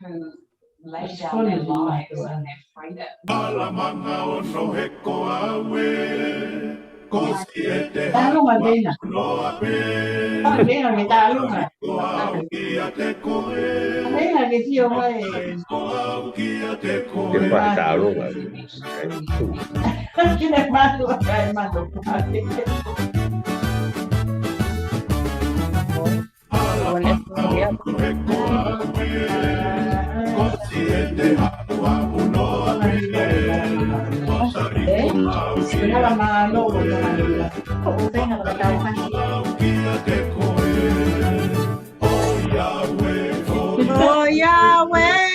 who lay down their lives and their freedom. Ta luôn mà bên à? Bên là người ta luôn à? Bên là cái chiều này. Cái phải tạo luôn à? Cái này mang luôn cái mà được. Nó là mà lô của nó là không phải là đâu phải. Oh Yahweh,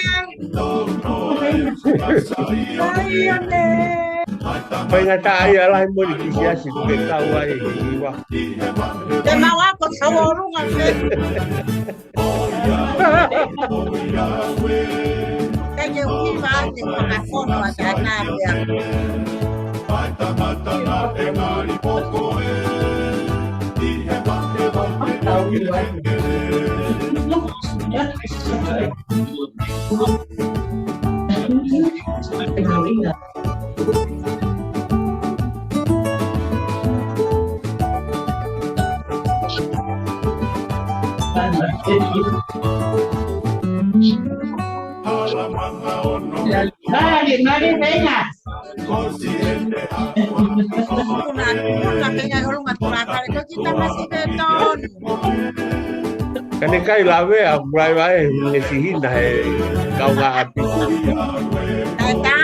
Phải ngay tại giờ lại muốn đi xe xịt cái tàu ai đi qua. để mà quá con sầu luôn à. Cái gì cũng phải thì mà các con mà chạy nam vậy. Nó đi bên à? Cái này cái là với ông lại vậy người sĩ này cao ngạo bị Đại ta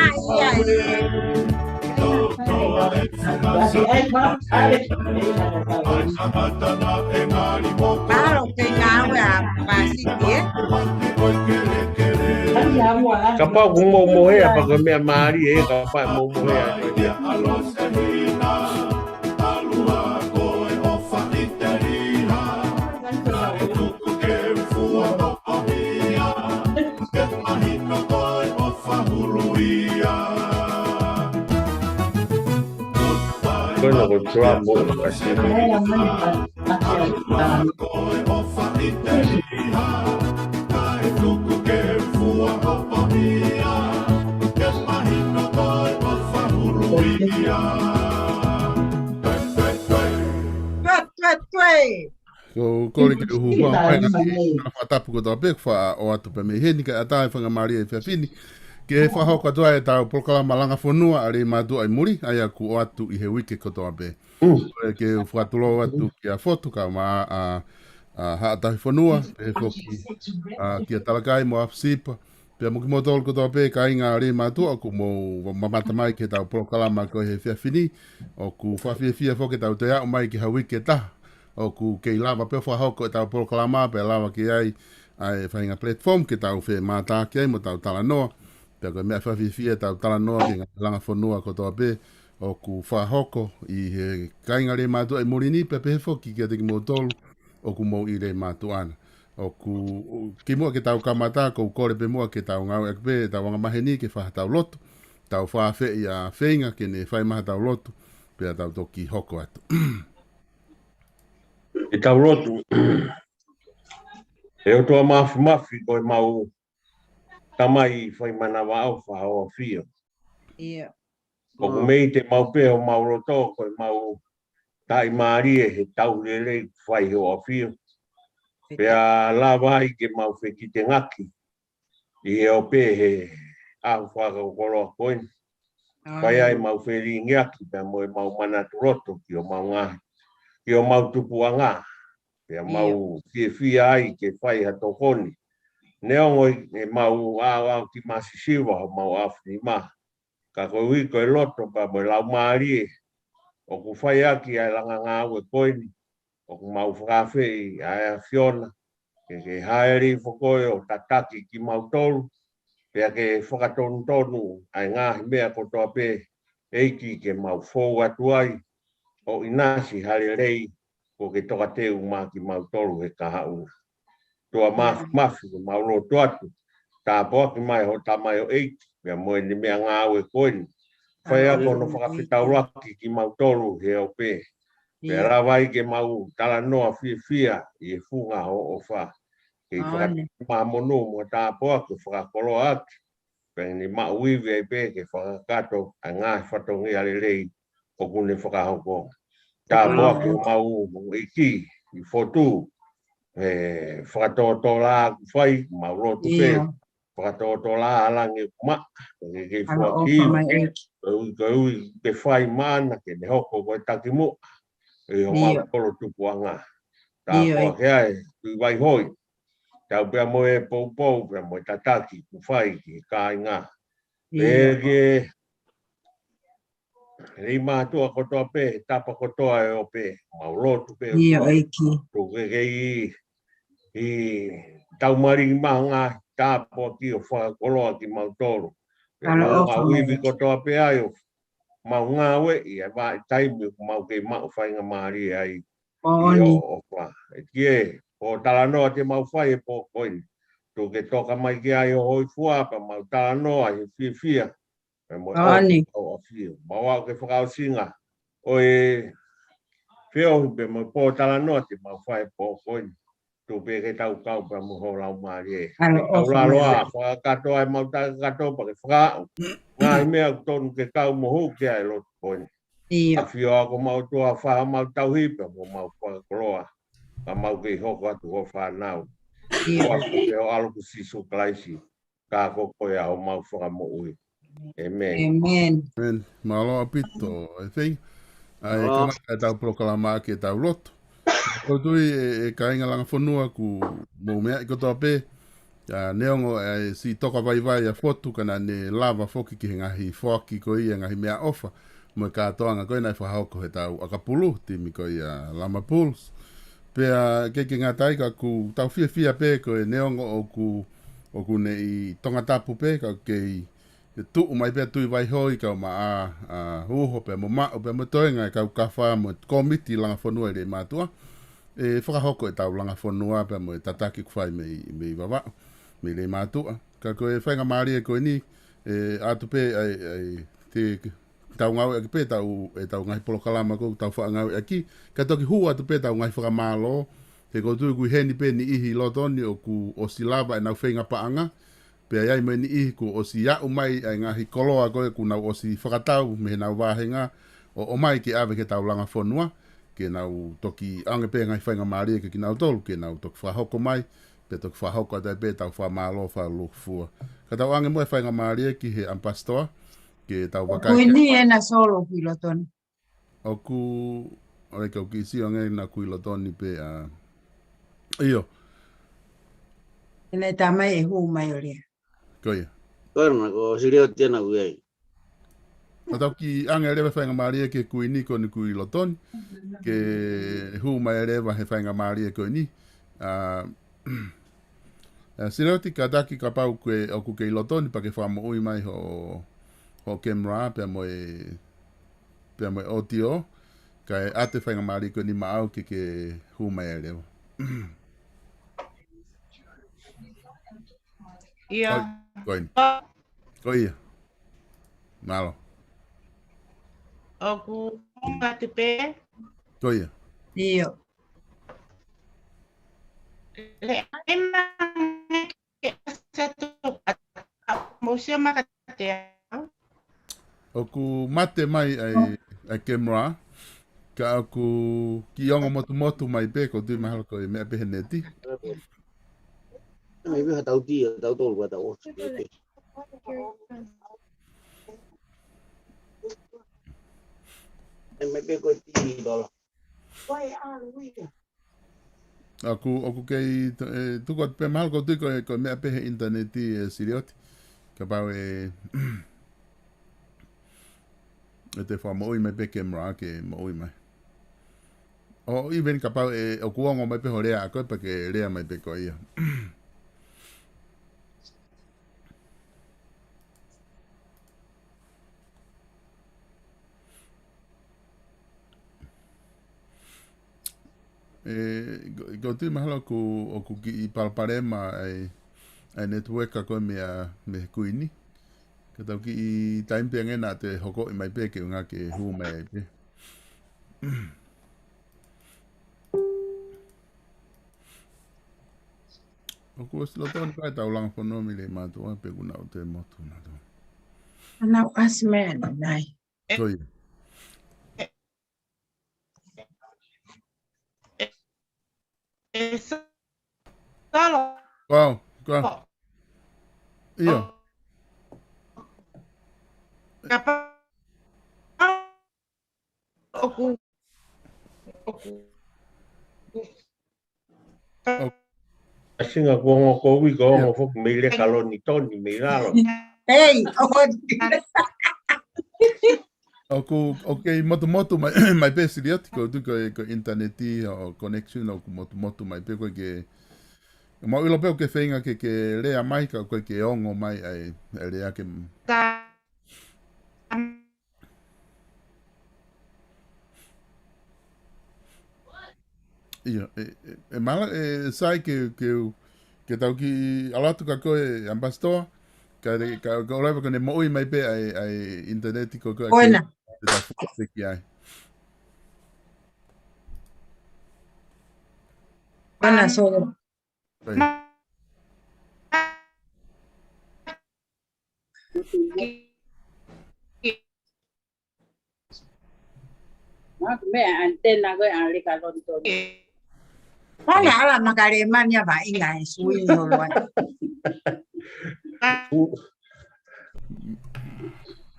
ba đồng cây ngáo và xin biết kapag mo ya pag may mari kapag mo ya Kung nag-trap mo kasi ko le ke hu wa pa na ta pu ko do be fa o atu pe me heni ka ata fa nga mari e fa fini ke fa ho ka doa e ta proklama malanga fonua ale ma do ai muri ai ku o atu I he wiki ko do be ke fa tu lo atu ke a foto ka ma a ha ta fonua e ko ki ta la kai mo afsipa pe mo ki mo tol ko do be ka inga ale ma do ku mo mata mai ke ta proklama ko he fa fini o ku fa fi fo ke ta te a mai ki ha wiki ta o ku ke lava pe fa hoko e tau proklama pe lava ki ai whainga platform ke tau whe mata ki ai mo tau tala noa pe ko mea whawhiwhi e tau tala noa ki ngā langa whanua ko toa pe o ku wha hoko I he kainga re mātua e morini pe pe whoki ki a teki mo tolu o ku mou I re mātua ana o ku ki mua ke tau kamata ko kore pe mua ke tau ngau ek pe tau wanga maheni ke wha tau lotu tau wha whe I a whainga ke ne whai maha tau lotu pe a tau toki hoko atu e tau rotu e o toa mafi ko e mau tamai whai mana wao wha o fio o ku mei te mau pe o mau roto ko e mau tai maari e he tau lele whai o fio pe a la vai ke mau whe ki te ngaki I he o pe he au whaka o koroa koin whai ai mau whe ri ngiaki pe mo e mau mana tu roto ki o mau ngahi ki o mau tupuanga pe mau ki fia ai ke fai ha tokoni neongo e mau a ki masisiwa mau afni ma ka ko wi ko loto pa mo la mari o ku fai aki ai langa nga we koini o ku mau frafe ai fiona ke haeri fokoi o tataki ki mau tolu pe ke fokaton tonu ai nga mea ko to pe eiki ke mau fo atuai o inasi halirei ko ke toka te uma ki mau tolu he kahau. Tua mafi mau roto atu. Ta poa ki mai ho tamai o 8 me moe ni mea ngā ue koini. Whai a kono whakawhitau raki ki mau tolu he o pe. Pe rawai ke mau tala noa fia I e funga ho o wha. Ki whakamono mo tāpoa ki whakakolo atu. Pēng ni mauiwi ai pē ke whakakato a ngā whatongi alelei o kune whakahoko. Tāpoa ki o mau mo iki i whotu. Whakatoto la whai maurotu pē. Whakatoto la alangi kuma. Ke whaki ke whai mana ke ne hoko koe takimu. E o mau kolo tupuanga. Tāpoa ke ai, i wai hoi. Tau pia mo e pou pia mo tataki ku whai ki kai ngā. Pēke rei mātua kotoa pē, tapa kotoa e o pē. Maurotu pē. Tūke i taumari maha ngā tāpoa ki o whakakoloa ki mautoro. Mau iwi kotoa pē ai o mau ngā we i a wā i taimi ku mau kei mau whainga maari ai i o wha. E kie, o talanoa te mau whai e pō koini. Tū ke toka mai ki ai o hoi fuapa, mau talanoa i whia. E mo o whia. Mau au ke whakao singa. O e whio pe mo pō talanoa te mau whai e pō koini. Tū pe ke tau kau pa mo ho lau maari e. Tau raloa, whakatoa e mau takakato pa ke whakao. Ngā i mea tonu ke kau mo hu ke ai lotu koini. A whio ako mau tua whaha mau tau hipa mo mau whakakoloa. Ka mau kei hoko atu ho whanau. Ko aku ke o aluku sisu klaisi. Ka koko ia o mau whakamo ui. Amen. Amen. Malo apito, I think. Ai kamata tau proklama ke tau lotu. Ko tui e kainga langa whanua ku mo mea i kotoa pē. Neongo e si toka vai a fotu kana ne lava foki ki ngahi foki ko ia ngahi mea ofa. Mo ka toanga koe nai whahauko he tau akapulu timi ko ia Lama Pools. Pea keke ngā taika ku tau fia pē ko e neongo o ku ne i tonga tapu pē ka kei tuu mai pēr tui vai hoi kau ma a uho pēr mo mao pēr mo toenga e kau kawha mo komiti langa whanua e mātua. E whakahoko e tau langa whanua pēr mo e tataki kuwhai me i wawa, me le mātua. Ka koe whainga maari e koe ni, atu pē te tau ngau e pē tau ngahi polokalama kou tau wha ngau e ki. Ka toki hu atu pē tau ngahi whakamālo, te koutu kui heni pē ni ihi lotoni o ku o si lava e nau whainga paanga. Pea iai mai ni ihi ku o si iau mai ai ngahi koloa koe ku nau o si whakatau me nau wāhenga o mai ke awe ke tau langa whanua ke nau toki ange pē ngai whainga maari ke ki nau tolu ke nau toki whahoko mai pe toki whahoko atai pē tau whamalo whalukfua. Ka tau ange moe whainga maari ki he ampastoa ke tau wakai. Kui ni e na solo kui lotoni. O ku oi kau ki si ange na kui lotoni pē iyo. Ene tamai e huu mai o rea. Koia. Koina ko sirio tēnā uei. O tau ki anga rewa whainga maari ke kui ni ko ni kui lotoni. Ke hu mai rewa he whainga maari ko ni. Siroti ka taki ka pau ke o ku ke lotoni pa ke whamo ui mai ho kemra pe mo otio. Ka e ate whainga maari ko ni maau ke hu mai rewa. Ia. Koia. Malo. O ku ngati pē. Koia. Iyo. Le ema ke satu musia makatea. O ku mate mai ai kemra. Ka ku ki ongo motu mai pē ko tui mahalo ko e mea peheneti. Mai be tau tia tau tolu wa tau. Mai be ko ti dola. Aku kei tu ko pe mal ko tui ko mea pehe interneti sirioti. Ka pau e te wha mo ui mai pe kemra ke mo ui mai. O even ka pau o kuongo mai pe ho rea a koe pa ke rea mai pe ko ia. Ko tui mahalo o ku ki i palparema ai network a koe me kuini. Ka tau ki i time pe ngena te hoko i mai pe ke unga ke hu mai ai pe. O ko silo tonu kai tau langa whanua mi le mātua pe kuna o te motu na tō. Ana asme nai. Koi. Wow, kwa. Iyo. Singa ko ko wi ko mo fo me le kaloni toni me lalo. Hey, Okay, motu mai pe siliati ko tu ko interneti o connection o motu mai pe ko ke mo ilo pe ke feinga ke lea mai ka ko ke ongo mai ai lea ke Ia, mala sai ke tau ki alatu ka koe ambassador ka oleva ka ne moi mai pe ai internet ko ko Oina. Te tau fuka ki ai. Ana solo. Pai. Me antena ko ang likalon to. Wala ala makarema niya ba inga sui holo.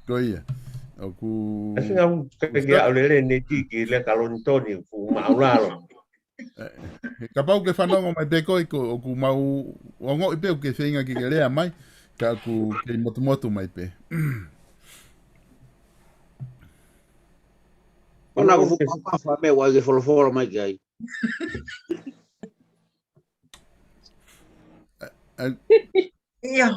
Ko ia. O ku Singa ke ale le ne ti ki le kaloni toni fu ma lalo. ka pau ke whanongo mai pe koe ko o ku mau o ngoi pe o ke whenga ki ke rea mai ka ku ke motu mai pe. Ona ko fa me wa ke folo mai kai. Iya.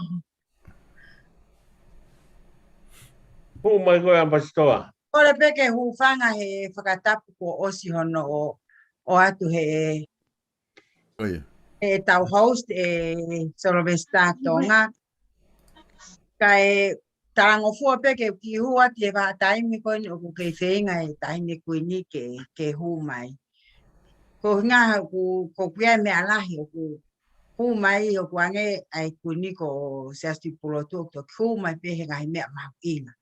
Fu mai ko ambassador. Ole peke hufanga he whakatapu ko osi hono o atu he Ko ia. e tau host Solvesta tonga. Kai tarango fua peke ki hua te wa taimi ko ni o ke whenga e taimi kuini ke hu mai. Ko ngā ko kuia me alahi o ku hu mai o kuange ai kuini ko seasti pulotu o ku mai pehe ngai mea mahuina.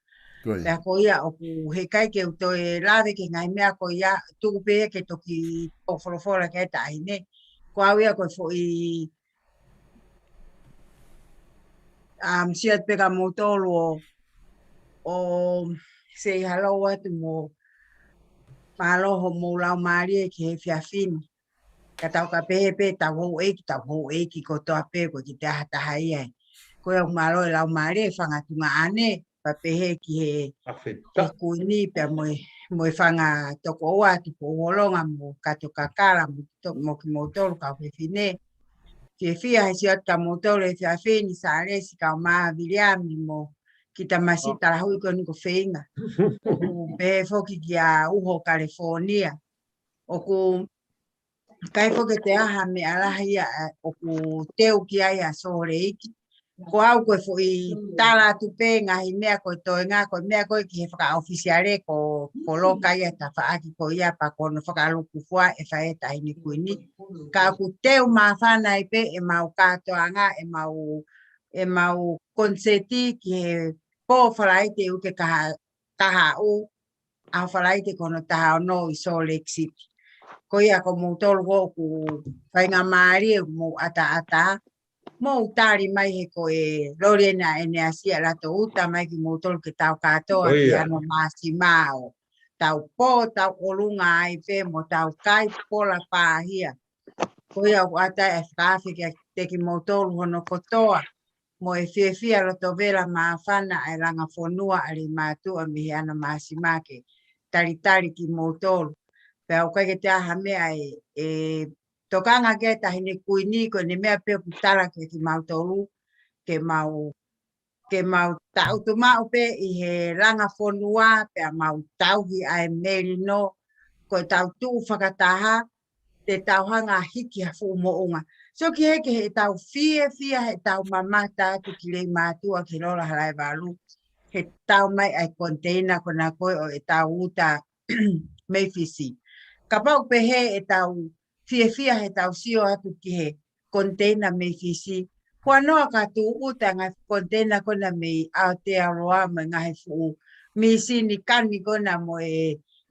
Ko ia. Pea ko ia o ku he kai ke uto e lawe ke ngai mea ko ia tuku pehe ke toki o wholofora ke taine. Ko au ia ko fo i siat peka motolo o sei halo atu mo malo ho mo lau mari ke he fiafini. Ka tau ka pehe pe tau hou eiki ko toa pe ko ki te ahata hai ai. Ko ia malo e lau mari e whangatunga ane pa pehe ki he Afeta. kuini pe mo e whanga toko oa tuko holonga mo kato kakara mo ki motolo ka whiwhine. Ke fia he siat ka motolo e fiafini sa aresi ka o maa viliami mo ki ta masita la hui ko niko whenga. O pehe foki ki a uho California. O ku kai foki te aha me alahi o ku teu ki ai a sore iki. Ko au koe fo i tala tu pe ngahi mea koe toi ngā koe mea koe ki he whaka ofisiare ko loka ia ta whaaki ko ia pa kono whaka aluku fua e whae ta hini kuini. Ka ku teu mawhana i pe e mau katoa ngā e mau konseti ki he po whalaite uke kaha u au whalaite kono taha no i Salt Lake City. Ko ia ko mo tolu ku whainga maari e mo ata mo utari mai he ko e Lorena ene asia lato uta mai ki mo tolu ke tau katoa ki ano masi mao. Tau po, tau olunga ai pe mo tau kai pola pāhia. Ko ia ku ata e whakawhike te ki mo tolu hono kotoa. Mo e whiawhia roto vela maafana ai langa whonua ali mātua mihi ana masi make. Tari ki mo tolu. Pea ukai ke te aha mea e tokanga ke tahini kuini ko ni mea pe putara ke ki mau tolu ke mau tau tu mau pe i he langa whonua pe mau tauhi ai merino ko tau tu whakataha te tauhanga hiki hafu moonga. So ki heke he tau fia he tau mamata tu ki rei mātua ki rola halai walu he tau mai ai container ko na koe o e tau uta meifisi. Ka pau pe he e tau fia he tau sio atu ki he container me fisi. Wanoa ka tu uta ngai container kona me Aotearoa me ngai fu. Misi ni kani kona mo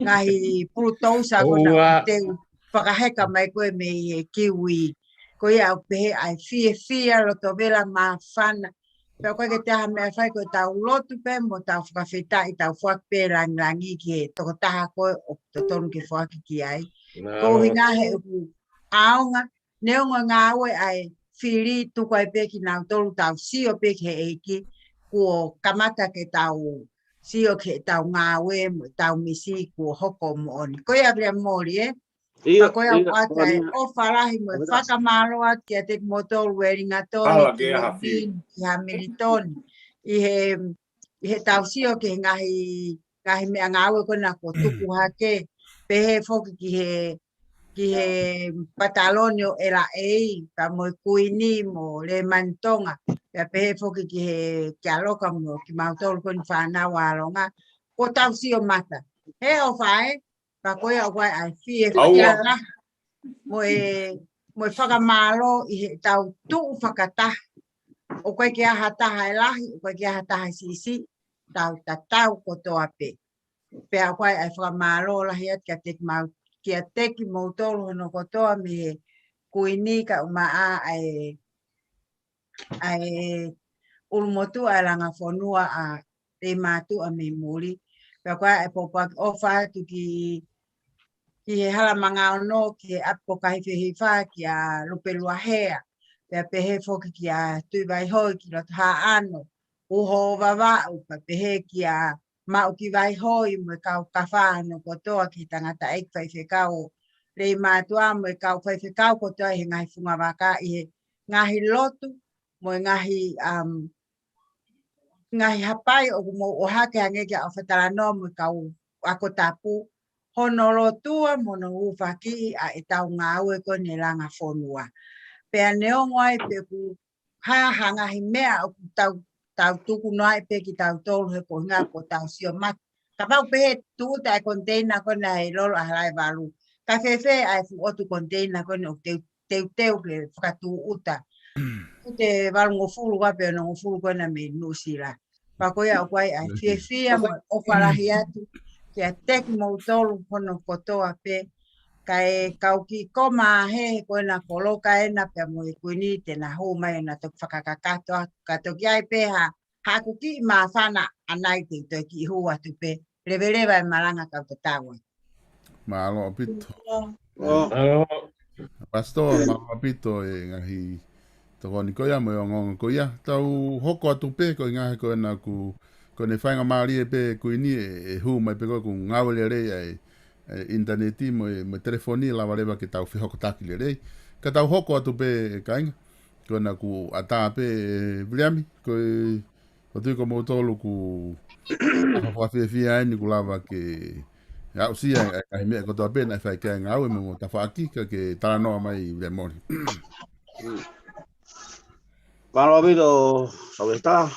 ngai pulutousa kona Oua. te whakaheka mai koe me kiwi. Ko ia au pehe ai fia lo to vela ma whana. Pea koe ke taha mea whai koe tau lotu pe mo tau whakawhita i tau whak pe rangi ki he toko taha koe o to tonu ke whaki ki ai. Ko hinga he uku aonga, neonga ngā ue ai whiri tuku ai pe ki nau tolu tau sio pe ki he eiki kuo kamata ke tau sio ke tau ngā ue mo tau misi kuo hoko mo oni. Koe abria mori Ia, Koe au ata e o wharahi mo e whakamaroa ki a te motoru e ringa toni ki Levin i ha militoni i he tausio ki ngahi mea ngāwe kona ko tuku hake pehe foki ki he patalonio e la ei pa mo e kuini mo le mantonga pea pehe foki ki he kia loka mo ki mautoru koni whanau alonga ko tausio mata he o whae pa koe au wai ai fie whakiara mo e whakamalo i he tau tuu whakata o koe ki aha taha e lahi o koe ki aha taha e sisi tau tatau kotoa pe pea koe ai whakamalo lahi at kia teki mautoro hono kotoa me he kuini ka umaa ai ulumotu ai langa whanua a te mātu a me muri pea koe ai popak ofa tu ki he hala manga ono ki he apo kahi whiwhiwha ki a lupelua hea. Pea pehe whoki ki a tui vai hoi ki roto haa ano. Uho wawa upa pehe ki a mau ki vai hoi mo e kau kawha ano kotoa ki tangata eik whaiwhekau. Rei mātua mo e kau whaiwhekau kotoa he ngahi whunga waka i he ngahi lotu mo e ngahi hapai o mo o hake hangeke au whatarano mo e kau ako tapu. Honolo tua mono ufaki a e tau ngā ue ko ne langa whonua. Pea neo ngoai pe ku hanga hi mea o tau tuku noai pe ki tau tolu he ko ngā ko tau sio mat. Ka pau pehe tuuta e container ko na he lolo a halai walu. Ka whewhe ai fu otu container ko ne o teu ke whakatu uta. Te walu ngofuru wape o ngofuru ko na me nusira. Pa koe au kwai ai whiwhia mo o wharahi atu. Kia teki mautolu hono kotoa pe, kai kauki koma he koe na koloka e na pia mo e kuini te na hou mai na tok whakakakato ka toki ai pe haku ki ma whana anai te toi ki hua tu pe, reverewa e maranga kau te tawa. Malo apito. Alo. Pastor, malo apito e ngahi toko ni koia mo e ngongo koia. Tau hoko atu pe ko ngahi koe na ku ko ne whainga maari e pe kuini e hu mai pe koe ku ngawele rei ai interneti mo e telefoni la warewa ke tau whihoko taki le rei. Ka tau hoko atu pe kainga. Ko na ku ata pe Briami ko tui ko mautolu ku whawhiawhia ni ku lava ke au sia ai mea ko toa pe na whai kia ngau e mo ta whaaki ka ke taranoa mai Briamori. Malo apito, sabe está.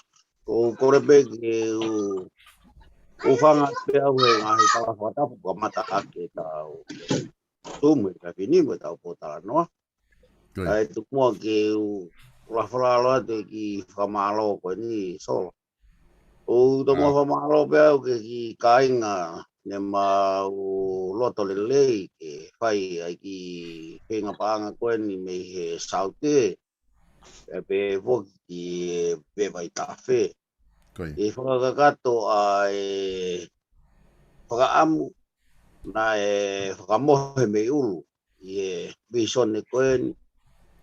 Ko korepe ke u whanga pe au he ngahi tawa whatapu ka mata ake tau tumu ka fini mo tau potala noa. Ai tu mua ke u rafuralo ate ki whamalo ko ni solo. O to mua whamalo pe au ke ki kainga ne ma u loto lelei ke whai ai ki whenga paanga koe ni me he saute. Pe voki ki pe vai tawhe. E whakakato a whakaamu na whakamohe me ulu i visone koen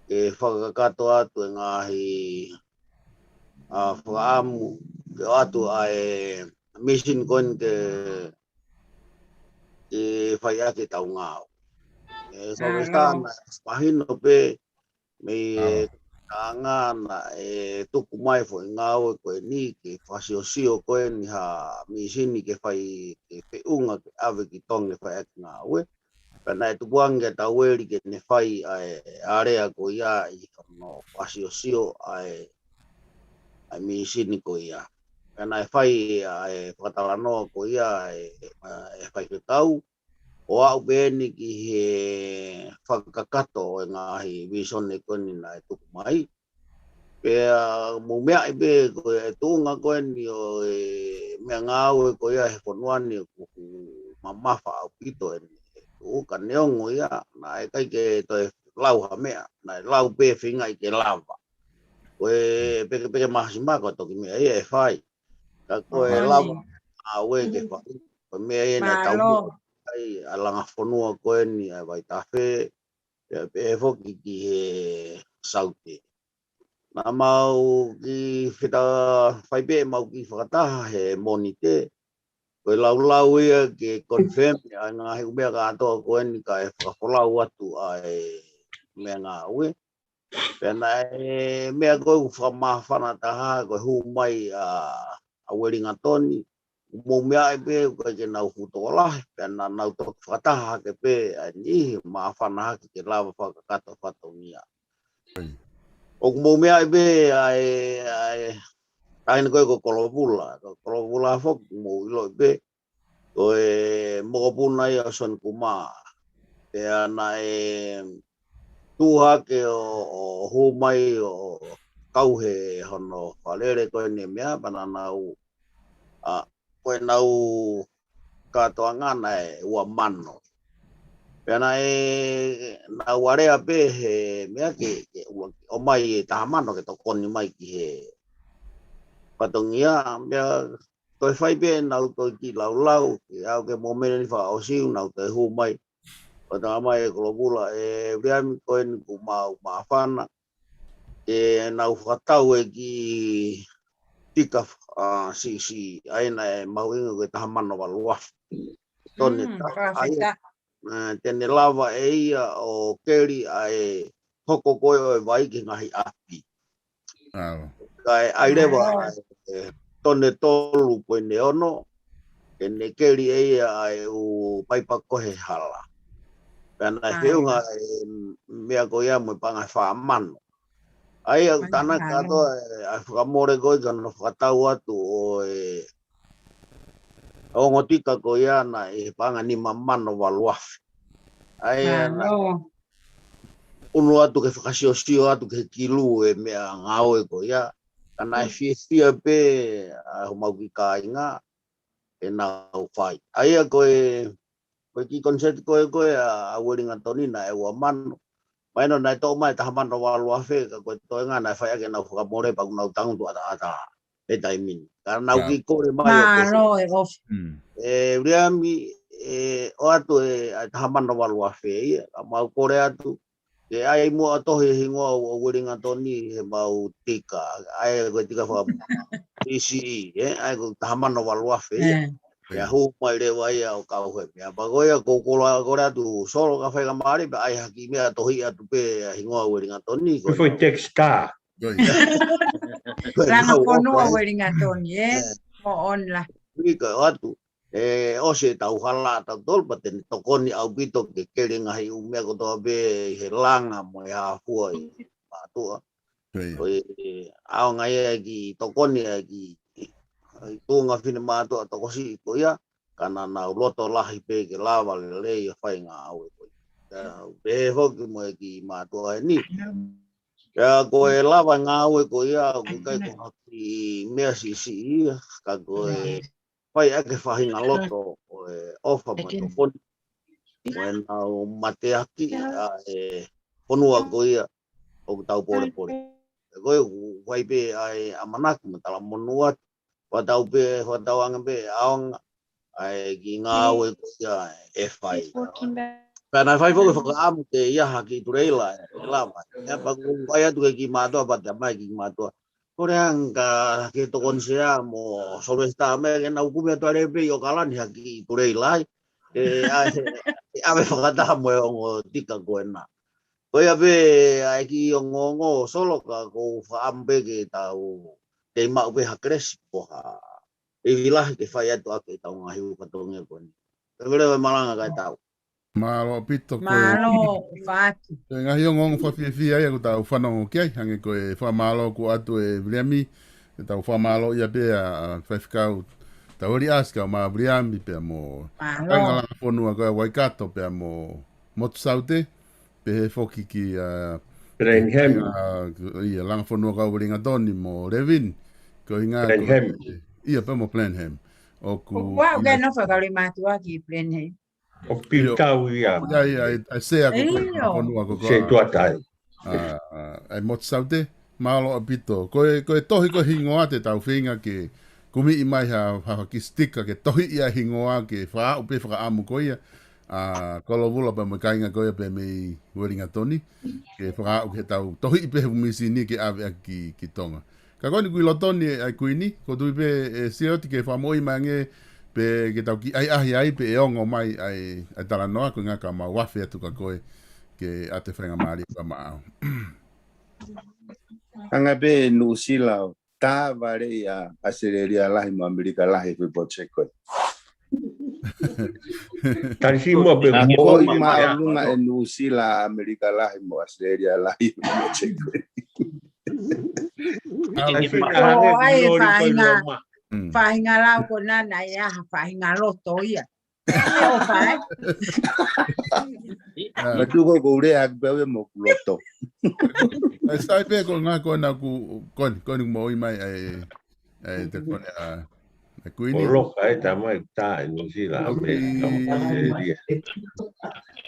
e whakakato atu e ngahi whakaamu ke atu a mission koen ke whai ake tau ngāo. Whakastana pahino pe me Anga na tuku mai fo ngau ko ni ke fasio ko ni ha misini ke fai ke unga ke ave ki tonge fai ngau pa na tu buanga ta weli ke ne fai area ko ya I no fasio ai misini ko ya pa na fai patalano ko ya fai ke tau o au beni ki he whakakato e ngahi vision e koni na e tuku mai. Pea mo mea i be ko e tūnga koe ni o e mea ngāu e ko ia he whanuani o kuku mamafa au pito e o ka neongo ia na e kai ke to e lau ha mea na e lau pe whinga i ke lava. Ko e peke mahasimaka toki mea ia e whai. Ka ko e lava a ue ke whai. Ko mea ia na tau mua kai a langa whanua koe ni a vai tawhe e whoki ki he sauti. Nā mau ki whita whaipe mau ki whakataha he monite. Koe lau ia ke confirm a ngā he umea ka atoa koe ni ka e whakapolau atu a e mea ngā ue. Pena e mea koe whamawhana taha koe hu mai a Wellington Tony. Mō mea e pe koe ke nau hutolahe. Pena nau tō whakataha ke pe a nihi mawhana haki ke lawa whakakato whatongia. O mō mea e pe taina koe ko kolovula. Kolovula whok mō ilo e pe. Koe mokopuna i a son kuma. Pea na e tūhake o humai o kauhe hono whalere koe ne mea. Pana nau koe nau katoa ngana e ua mano. Pena e na warea pe he mea ke o mai e tahamano ke tokoni mai ki he patongia mea toi whai pe nau toi ki lau ke au ke momene ni wha o siu nau toi hu mai patanga mai e kolobula e reami koe ni ku mau maafana e nau whakatau e ki tika si aina e mau ingo ke tahamano waluaf tone ta tene lava e ia o keri ai hoko koe o e vai ki ngahi api. Kai airewa tone tolu koe ne ono, tene keri e ia ai u paipa kohe hala. Pena whiunga mea koe ia mui panga whaamano. Ai au tana kato ai whakamore koe kano whakatau atu o e o ngotika ko ia na e panga ni mamano waluafi. Ai unu atu ke whakasiosio atu ke kilu e mea ngau e ko ia. Kana e whiethia pe a humau ki kāinga e nau whai. Ai a koe ki concert koe a Wellington Tony na e ua mano. Maino nai tō mai taha mano waluafi ka koe toi ngā nai whai ake nau whakamore pa kunau tangu tu ata e taimini. Kana nau ki kore mai o e reami o atu e tahamana waluafe ia mau kore atu e ai mo atohi hingoa o Wellington Tony he mau tika ai ko tika fa isi ai ko tahamana waluafe ia ya hu mai le vai au kau he ya bagoia ko kore atu solo ka fai ka mari ai haki me atohi atu pe hingoa Wellington Tony ko foi texta Langa ponua Wellington Tony mo on la Ika atu o se tau hala tau tolpa tene tokoni au pito ke kere ngahi umea ko toa be he langa mo e hafua i patua. Au ngai ki tokoni ki tunga fine matua tokosi ko ia kana nau loto lahi pe ke lava le lei whai ngā au e koi. Be hoki mo e ki matua e ni. Ka ko e lava ngā au e ko ia ko kai ko haki mea si ia ka ko e pai ake whahinga loto o e ofa matofoni. O e nau mateaki e ponua ko ia o tau pore. E koe wai pe ai amanaki matala monua. Wa tau pe, wa tau anga pe aonga ai ki ngā au e ko ia e whai. Pēnā whai whoke whakaamu te iaha ki tureila e lama. E paku wai atu e ki mātua pate mai ki mātua. Kore hanga ke tokon sea mo solvesta me ke na ukume to arepe o kalani haki turei lai ave whakataha mo o tika koena koe ape ai ki o ngongo solo ka ko whaampe ke tau te mau pe hakresi poha e vilahi ke whai atu ake tau ngahi ukatonge koeni e vere malanga kai tau Malo pito koe. Malo fatu. Koe ngahi o ngongo whawhiawhia ai ako tau whanongo ki ai. Hange koe whamalo ku atu e Williami. E tau whamalo ia pe a whaiwhikau Tauri aska ma briami pe mo. Malo. Anga la fonua ko Waikato pe mo Motsaute pe he foki ki Brenham. Ia langa fonua ka uringa doni mo Revin. Ko inga Blenheim. Ia pe mo Blenheim. O ku Wa ga no fa kali matua ki plene. O pitau ia. ai se a ko Iyo. fonua ko Se tuatai. ai Motsaute malo apito. Ko tohi ko hingoa te tau whinga ke kumi i mai ha ki stika ke tohi ia hingoa ke wha upe whakaamu ko ia. Kolo wula pa mo kainga ko ia pe me weringa toni. Ke whakaamu ke tau tohi i pe humisi ni ke ave ki tonga. Ka koni kui lotoni ai kuini, ko tui pe sioti ke whamoi mange pe ke tau ki ai pe e ongo mai ai talanoa ko ngā ka ma wafe atu ka koe ke ate whenga maari pa maao. Anga be New Zealand ta vale ya Australia lahi mo Amerika lahi pe pocheko. Tansi mo pe Ko ma lunga e New Zealand Amerika lahi mo Australia lahi pe pocheko. Whahinga lau ko nana ia whahinga loto ia. O whae. Matuko ko ure ak bewe mo kuloto. Sai pe ko ngā kona ku koni mo i mai ai te kone a kuini. O roka e ta mai ta e New Zealand me Australia.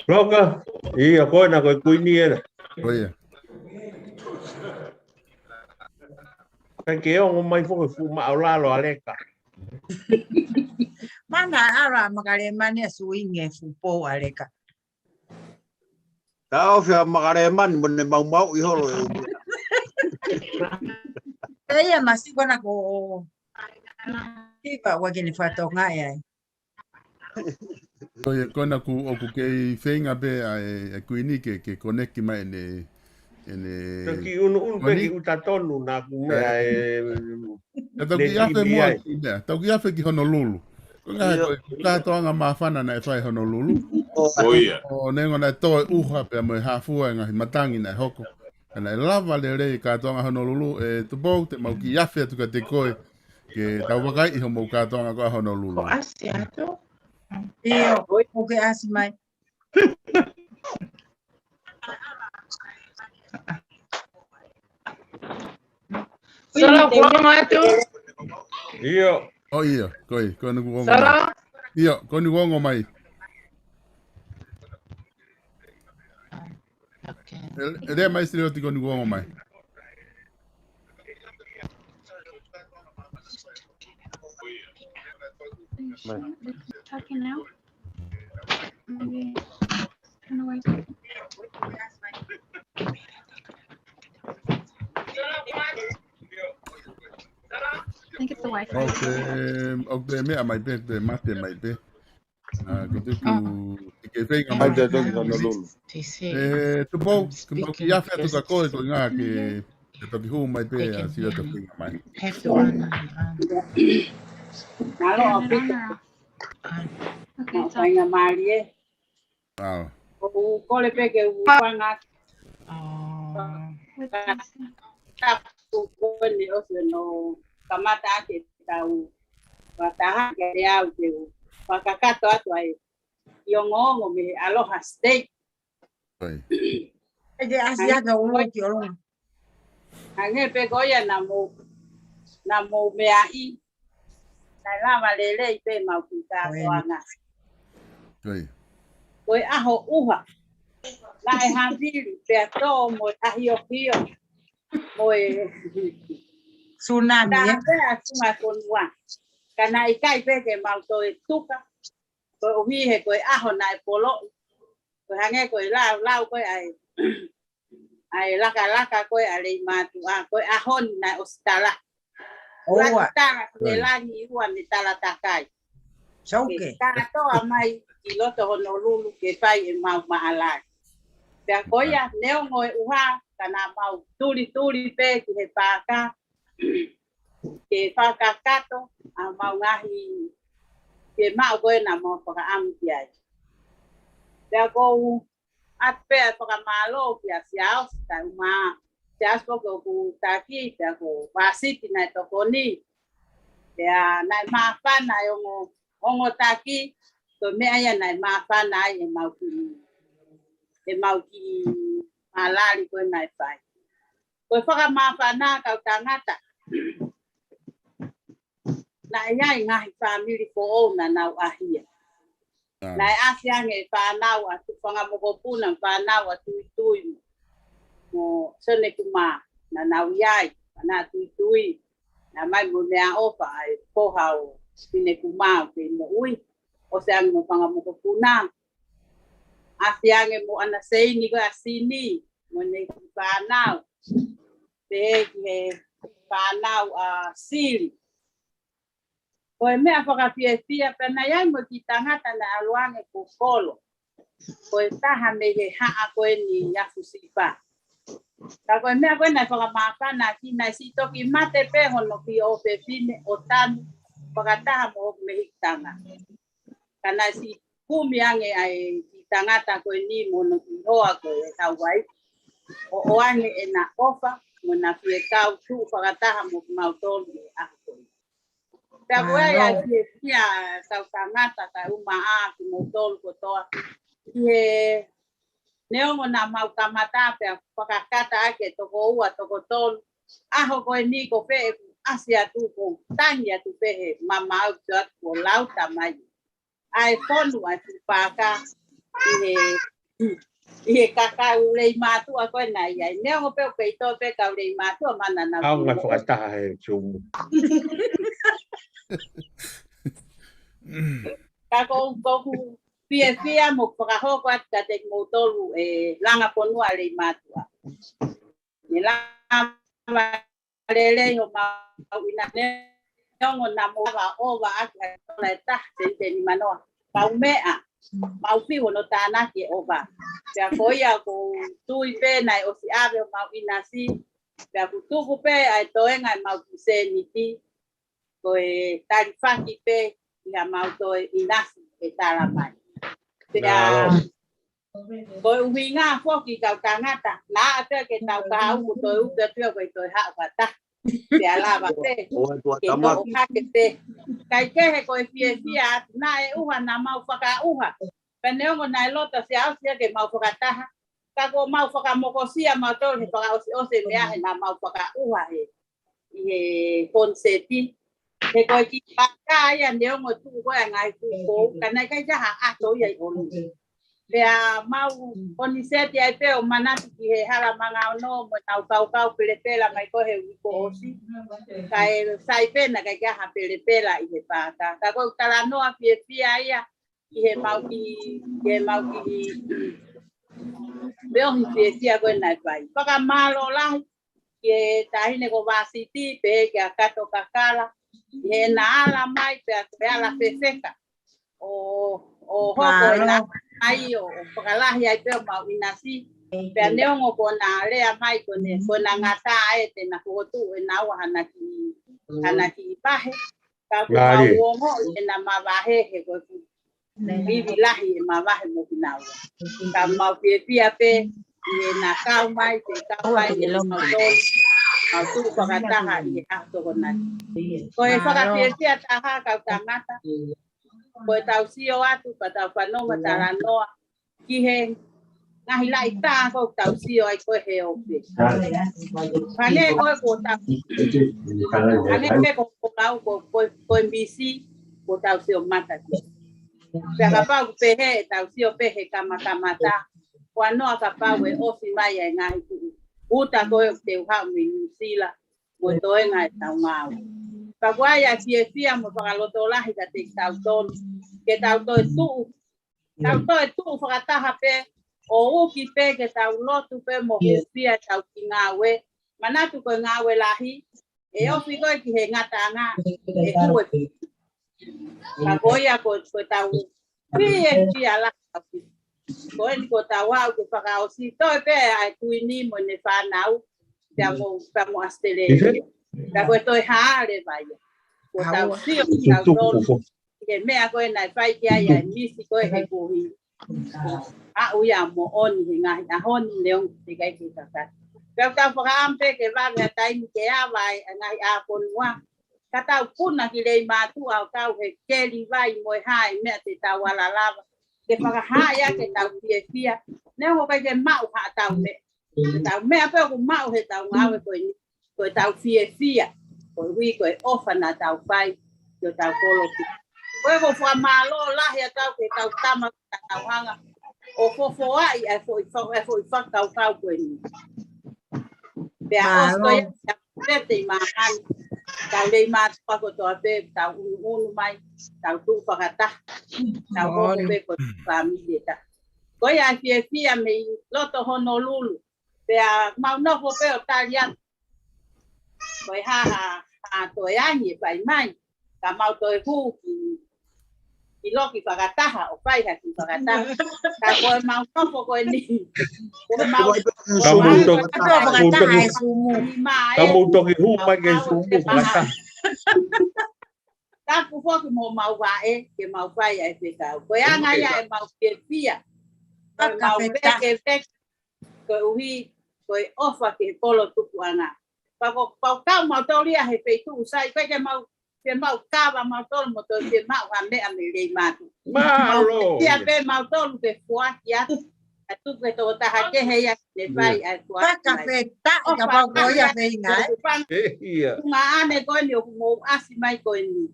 Roka, ia kona ko kuini era. Oia. Kai ke o mai fo fu ma ola lo aleka. Mana ara makare mane suinge fupo aleka. Tao fia makareman mone mau i holo. Ia masi kona ko Iba wageni fatonga ai. Oia kona ku o ku ke whenga be ai kuini ke koneki mai ne Ki unu pe ki utatonu na ku me ai. Tau ki afe mua tau ki afe ki Honolulu. Ka toanga mawhana na e whai Honolulu. O nengo na toi uha pe mo hafua ngahi matangi na hoko. Kana e lava le rei ka toanga Honolulu e tupou te mau ki afe atu ka te koe ke tau wakai iho mau ka toanga koa Honolulu. O asi ato. Iyo, o ke asi mai. Solo kuongo atu. Iyo. O iya, koi nu kuongo. Solo. Iyo, koi nu kuongo mai. Rea mai sile oti koi nu kuongo mai. Talking now? Maybe turn away. I think it's the Wi-Fi. Okay, mea mai pe, te mate mai pe. Kutu ku ke venga mai Ai te Honolulu. Tu pou, ki ia fe tu ka koe ko ngā ke toki hu mai pe a sila te venga mai. Have to on. Malo api. Okay, so Whainga marie. O kole pe ke wanga. with this, Tapu kone ose no kamata ake tau. Wataha ke reau te u. Wakakato atu ai. Iongongo me aloha steak. Ede asiaga ulo ki olonga. Hange pe goya na mo mea i. Na lama lele i pe maukuta koanga. Koi aho uha. Na e hambiri pe ato mo ahio hio. Mo e tsunami. Na pe asuma konua. Kana ikai pe ke mauto e tuka. Koi uhihe koi aho na e polo. Koi hange koi lau koi ai laka koi ale matu a koi ahon na ostala. Oa. Tanga koi langi uan ni tala takai. Sauke. Tanga toa mai i loto Honolulu ke pai e mau maalai. Pea koia neo ngoe uha kana mau turi pe ki he paka. Ke paka kato a mau ngahi ke mau koe na mau paka amu ki ai. Pea kou at pea paka malo ki a siaos ta uma siaos poko ku taki pea ko wasiti na tokoni. Ya nai mafana ongo taki to me aya nai mafana e mauki malali ko nai fai. Ko whaka mafana kau tangata. Na iai ngahi family ko ona nau ahia. Nai asiange whanau atu whangamokopuna whanau atu itui mo sone kuma na nau iai na tui na mai mo mea ofa ai pohau sine kuma pe mo ui o se ang mo whangamokopuna asiange mo ana seini ko asini mo ne whanau pe he whanau sili. Koe mea whakawhiawhia pena iai mo ki tangata na aluange ko kolo. Koe taha me he haa koe ni yafu sipa. Ka koe mea koe nai whakamāwhana ki nai si toki mate peho no ki o pepine o tanu whakataha mo me hikitanga. Ka nai si kumi ange ai ki tangata koe ni mo no ki hoa koe e tau wai. O oange e na ofa mo na fie kau tu whakataha mo ki mautolu e aho koe. Pea koe ia kia tau tangata ka uma ki mautolu kotoa. Ie neongo na mau kamata pea whakakata ake toko ua toko tolu. Aho koe ni ko pe asia tu ko tangia tu pehe mama au tuat ko lauta mai. Ai tonu ai paka ie kaka ulei matua koe na iai. Neongo pe o peito pe ka ulei matua mana na. Au ngai whakataha he tumu. Ka koku pia mo whakahoko at ka te mautolu e langa ponua lei matua. Ni langa lele o mau ina neongo na moa ova ake tola e tahte ni manoa. Pau mea, mau fiho no tānaki e ova. Pea koia ko tui pe nai o si ave o mau ina si. Pea kutuku pe ai toenga e mau kuseni ti. Ko e tarifaki pe ia mau toe inasi e tala mai. Pea koe uhinga foki kau tangata. La ate ke tau kahau ko toi upe pio koe toi hao kata. Pea lava pe. Ke toko hake pe. Kai kehe koe fia atu na e uha na mau whaka uha. Peneongo na e lota se au sia ke mau whakataha. Kako mau whakamokosia mau tolu he whaka ose mea he na mau whaka uha he. He konseti. He koe ki paka ia neongo tu koe ngai kuko. Kanai kai jaha ato ia i onu. Pea mau oniseti ai peo manati ki he hala manga ono mo tau kau pelepela mai koe he wiko osi. Kai sai pena kai jaha pelepela i he paka. Ka koe talanoa fia ia ki he mau ki peo hi fia koe nai pai. Paka malo lahi ki he tahine ko vasiti pe ke akato kakala. He na ala mai pe ala fefeka. O hoko e na ai o pakalahi ai pe mau inasi. Pe neongo ko na lea mai ko na ngata ai te na kuotu e na wa hanaki pahe. Ka ko mau ongo e na mawahe he ko vivi lahi e mawahe mo kinawa. Ka mau pia pe e na kau mai te kau mai e lo mau tol. Mau tu pakataha i ahto ko na. Ko e whakapia taha kau tangata. Ko e tau sio atu pa tau whanonga taranoa. Ki he ngahi lai tā ko tau sio ai koe he ope. Pane koe ko tau. Pane koe ko tau ko mbisi ko tau sio mata. Pea kapau pehe tau sio pehe kamakamata. Ko anoa kapau e osi mai e ngahi kuhu. Uta koe te uhau mi Nusila. Mo toenga e tau ngau. Paguaya fia mo whakaloto lahi ka te tau tonu. Ke tau toe tuu. Tau toe tuu whakataha pe. O uki pe ke tau lotu pe mo hupia tau ki ngawe. Manatu koe ngawe lahi. E ofi koe ki he ngata ngā. E kue. Paguaya koe tau. Fia lahi. Koe ni ko tau au ke whakaosi. Toi pe ai tuini mo ne whanau. Pea mo Australia. Ka koe toi haare vai. Ko tau sio tau tolu. Ke mea koe nai whai ki ai ai misi koe he kuhi. A uia mo oni he ngahi. A honi leong te kai ki tata. Pea tau whakaampe ke wame a taimi ke awai. A ngahi a ponua. ka tau puna ki rei mātua o kau he keri vai mo hai mea te tau ala lava. Ke whakahaya ke tau fia. Ne ho kai ke mau ha tau me. Tau mea peo ku mau he tau ngawe koe tau fia. Koe hui koe ofa na tau whai. Yo tau kolo ki. Koe ko wha malo lahi a tau ke tau tama tau hanga. O fofo ai e foi whakau kau koe ni. Pea osto ia pete I mahan. Tau rei mātua ko toa pe, tau unu mai, tau tu whakata. Tau hoko pe ko familie ta. Koe ai fia me I loto Honolulu. Pea maunofo pe o talian. Koe haha toi angi pai mai. Ka mau toi hu ki loki whakataha o pai haki whakataha. Ka koe maunofo koe ni. Koe mau toki hu mai ke sumu whakataha. Taku foki mo mau wae ke mau pai ai whekau. Koe anga ia e mau fia. Koe mau veke koe uhi koe ofa ke polo tupu anga. Pau kau mau toria he peitu usai. Koe ke mau kawa mau tolu mo toi ke mau hame ame rei matu. Malo! Tia pe mau tolu ke fuaki atu. Atu ke tō taha ke hea ne vai ai fuaki. Paka peta o ka pau koe ia pe ingai. Nga ane koe ni o mo asi mai koe ni.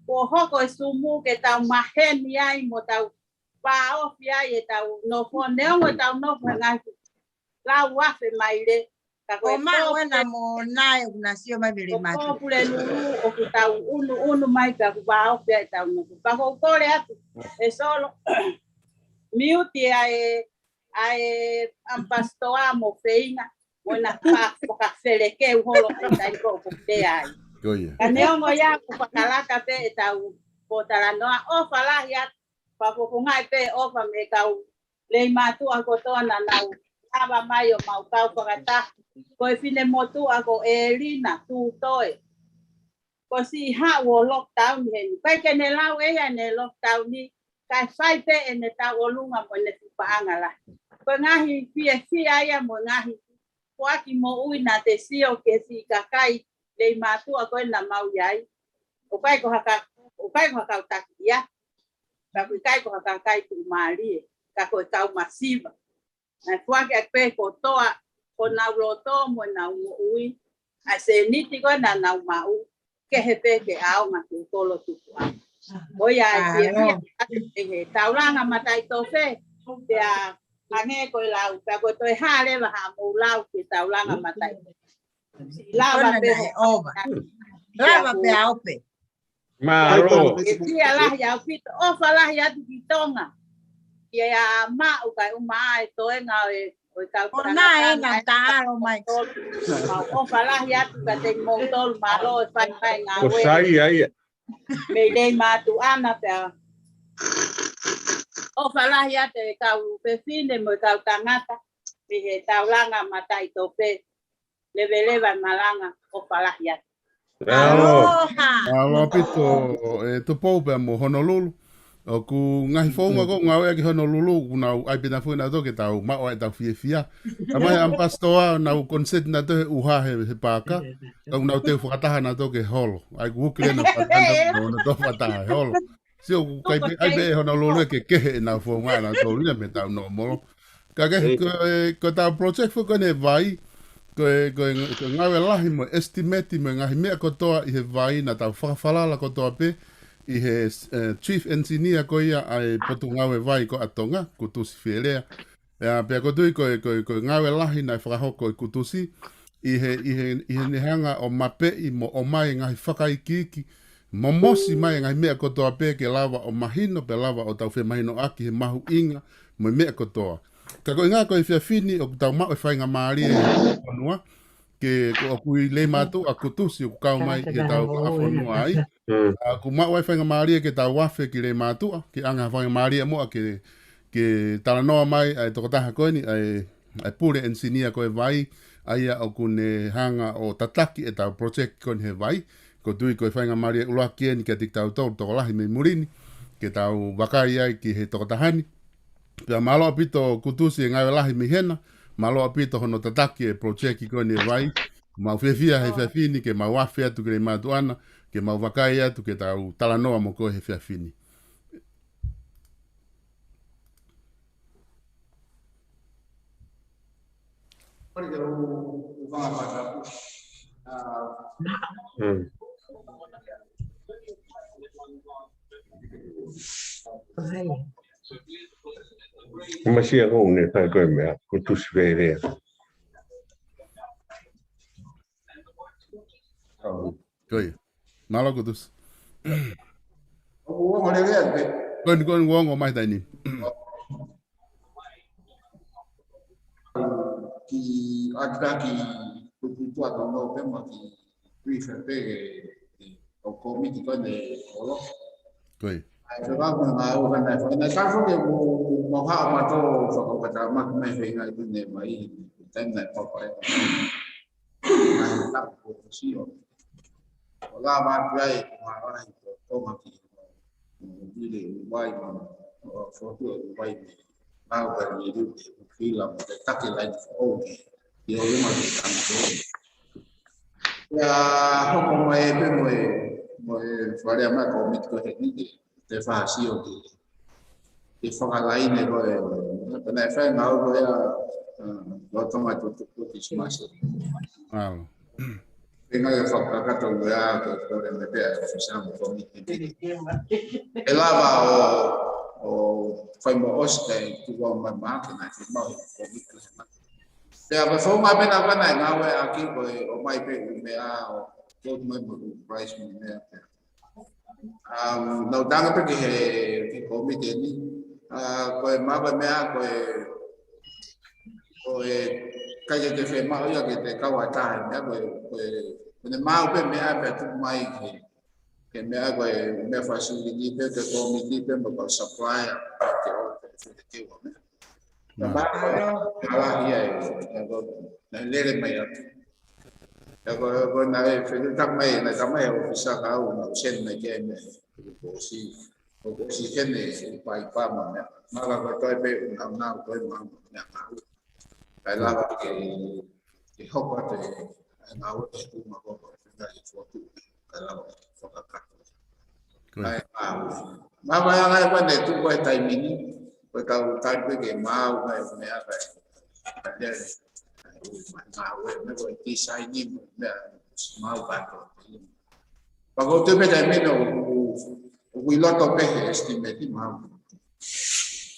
Ko hoko e sumu ke tau maheni ai mo tau paofi ai e tau nofo. Neongo e tau nofo ngai. Lau wafe mai le. O ma wena mo nai o na sio mai bere matu. Ko pule nuru o ku tau unu mai ka ku paofi ai tau nofo. Pako kore atu. E solo. Miuti ai ampastoa mo feinga. Wena ka feleke u holo ai tai ko te ai. Kaneongo ya ku pakalaka pe e tau potala noa ofa lahi atu. Papopungai pe ofa me kau lei matu ako tona nau. Aba mai o mau kau whakata. Koe whine motu ako Elina tūtoi. Ko si ha o lockdown heni. Kai ke ne lau ea ne lockdown ni. Kai whai pe e ne tau o lunga mo ne tupaanga la. Ko ngahi fia ia mo ngahi. Koaki mo ui na te sio ke si kakai. Lei matu ako e na mau iai. O kai ko haka utaki ia. Kai ko haka kai tu maari. Kako e kau masiva. Na fuake a pe ko toa ko na roto mo na ui a se niti ko na mau ke he pe ke ao ma ke tolo tupu a oia e taulanga matai to fe ya ane ko lau pe ko to ha le ba ha mo lau ke taulanga matai lava pe ova lava pe ao pe Malo e ala ya fit o fala ya tu tonga ya ma o kai o mai to nga o ka o na e na ta o mai o fala ya tu ka te mo tol malo pai nga o sai ai me dei ma tu ana pe o fala ya te ka u pe fine mo ka tangata me he taulanga matai to pe leva malanga o fala ya aloha pito e to pou pe mo Honolulu. O ku ngahi whaunga ko ngau ea ki Honolulu kuna ai pina fuina toke tau mao e tau fia. Amai ampastoa nau consent na tohe uha he pāka. Kau nau teu whakataha na toke holo. Ai ku ukile na whakataha na tohe whakataha holo. Sio kai ai pe Honolulu ke kehe na whaunga na tau rina me tau no moro. Ka kehe ko tau project fu kone vai. Ko ngau e lahi mo estimate mo ngahi mea kotoa I he vai na tau whakawhalala kotoa pe. I he chief engineer ko ia ai potu ngau e vai ko atonga kutusi whielea. Pea ko tui ko ngau e lahi nai whakahoko I kutusi. I he nehanga o mape I mo o mai ngahi whakaikiki. Momosi mai ngahi mea kotoa pe ke lava o mahino pe lava o tau whi mahino aki he mahu inga mo mea kotoa. Ka ko inga ko I whiawhini o tau mau e whainga maari e whanua. Ke o kui le matu a kutusi o kau mai ke tau whanua ai. Ku mau ai whainga maari ke tau wafe ki le matu ke anga whainga maari mo ke talanoa mai ai tokotaha koe ni ai pure engineer koe vai ai o kune hanga o tataki e tau project koe he vai. Ko tui koe whainga maari uloa kieni ke tik tau tau tokolahi me murini ke tau wakai ai ki he tokotahani. Pea malo apito kutusi e ngai lahi mi hena. Malo apito hono tataki e project koe ni vai. Mau fefia he fefini ke mau afe atu ke matuana ke mau wakai atu ke tau talanoa mo ko he fefini. Masih aku ni tak kau meh, kutus vere. Koi, malo kutus. Uang ada lihat ke? Kon wong o mai tani. Ki ada ki kutu atau no pema ki prefer pe o komiti kan de olo. Koi. Ai va na o kan na ka fo ke mo ha ma to fo ko ta ma mai fe ngai tu ne mai tan na pa pa. Mai ta ko si o. Ola ma pai ma ra to ma ki. Đi để quay mà phó tượng quay bao giờ gì đi khi làm cái các cái lạnh ô thì nhưng mà làm thế là không có người bên người phải đem lại có mình có thể đi để phá siêu thì phong cách này này rồi cái này phải nói với nó trong mặt của cái gì mà Wow. Tengo que focar que todo ya que todo el medio oficial con mi el ava o fai mo oste tu va ma máquina que mo con mi clima ya me fue más bien acá en agua aquí pues o mai pe me a o todo mo price me no dan que con mi teni pues más me a pues calle que fe más ya que te cago acá ya pues mau pe me a pe tu mai que me hago me facilite que comité pe me supply que o que o me ba ala ya na lere me ya ko na fe ta mai o sa ka o no sen me que me o si que ne pai pa ma na la ko pe na ko ma na ka la que hopa te na o tu ma ko na i foto ka la Mama yang ada pada tu buat time ini, betul time ke mau me apa, ada mau me buat desain ini mau bantu. Kalau tu pada time ini, we lot of estimate mau.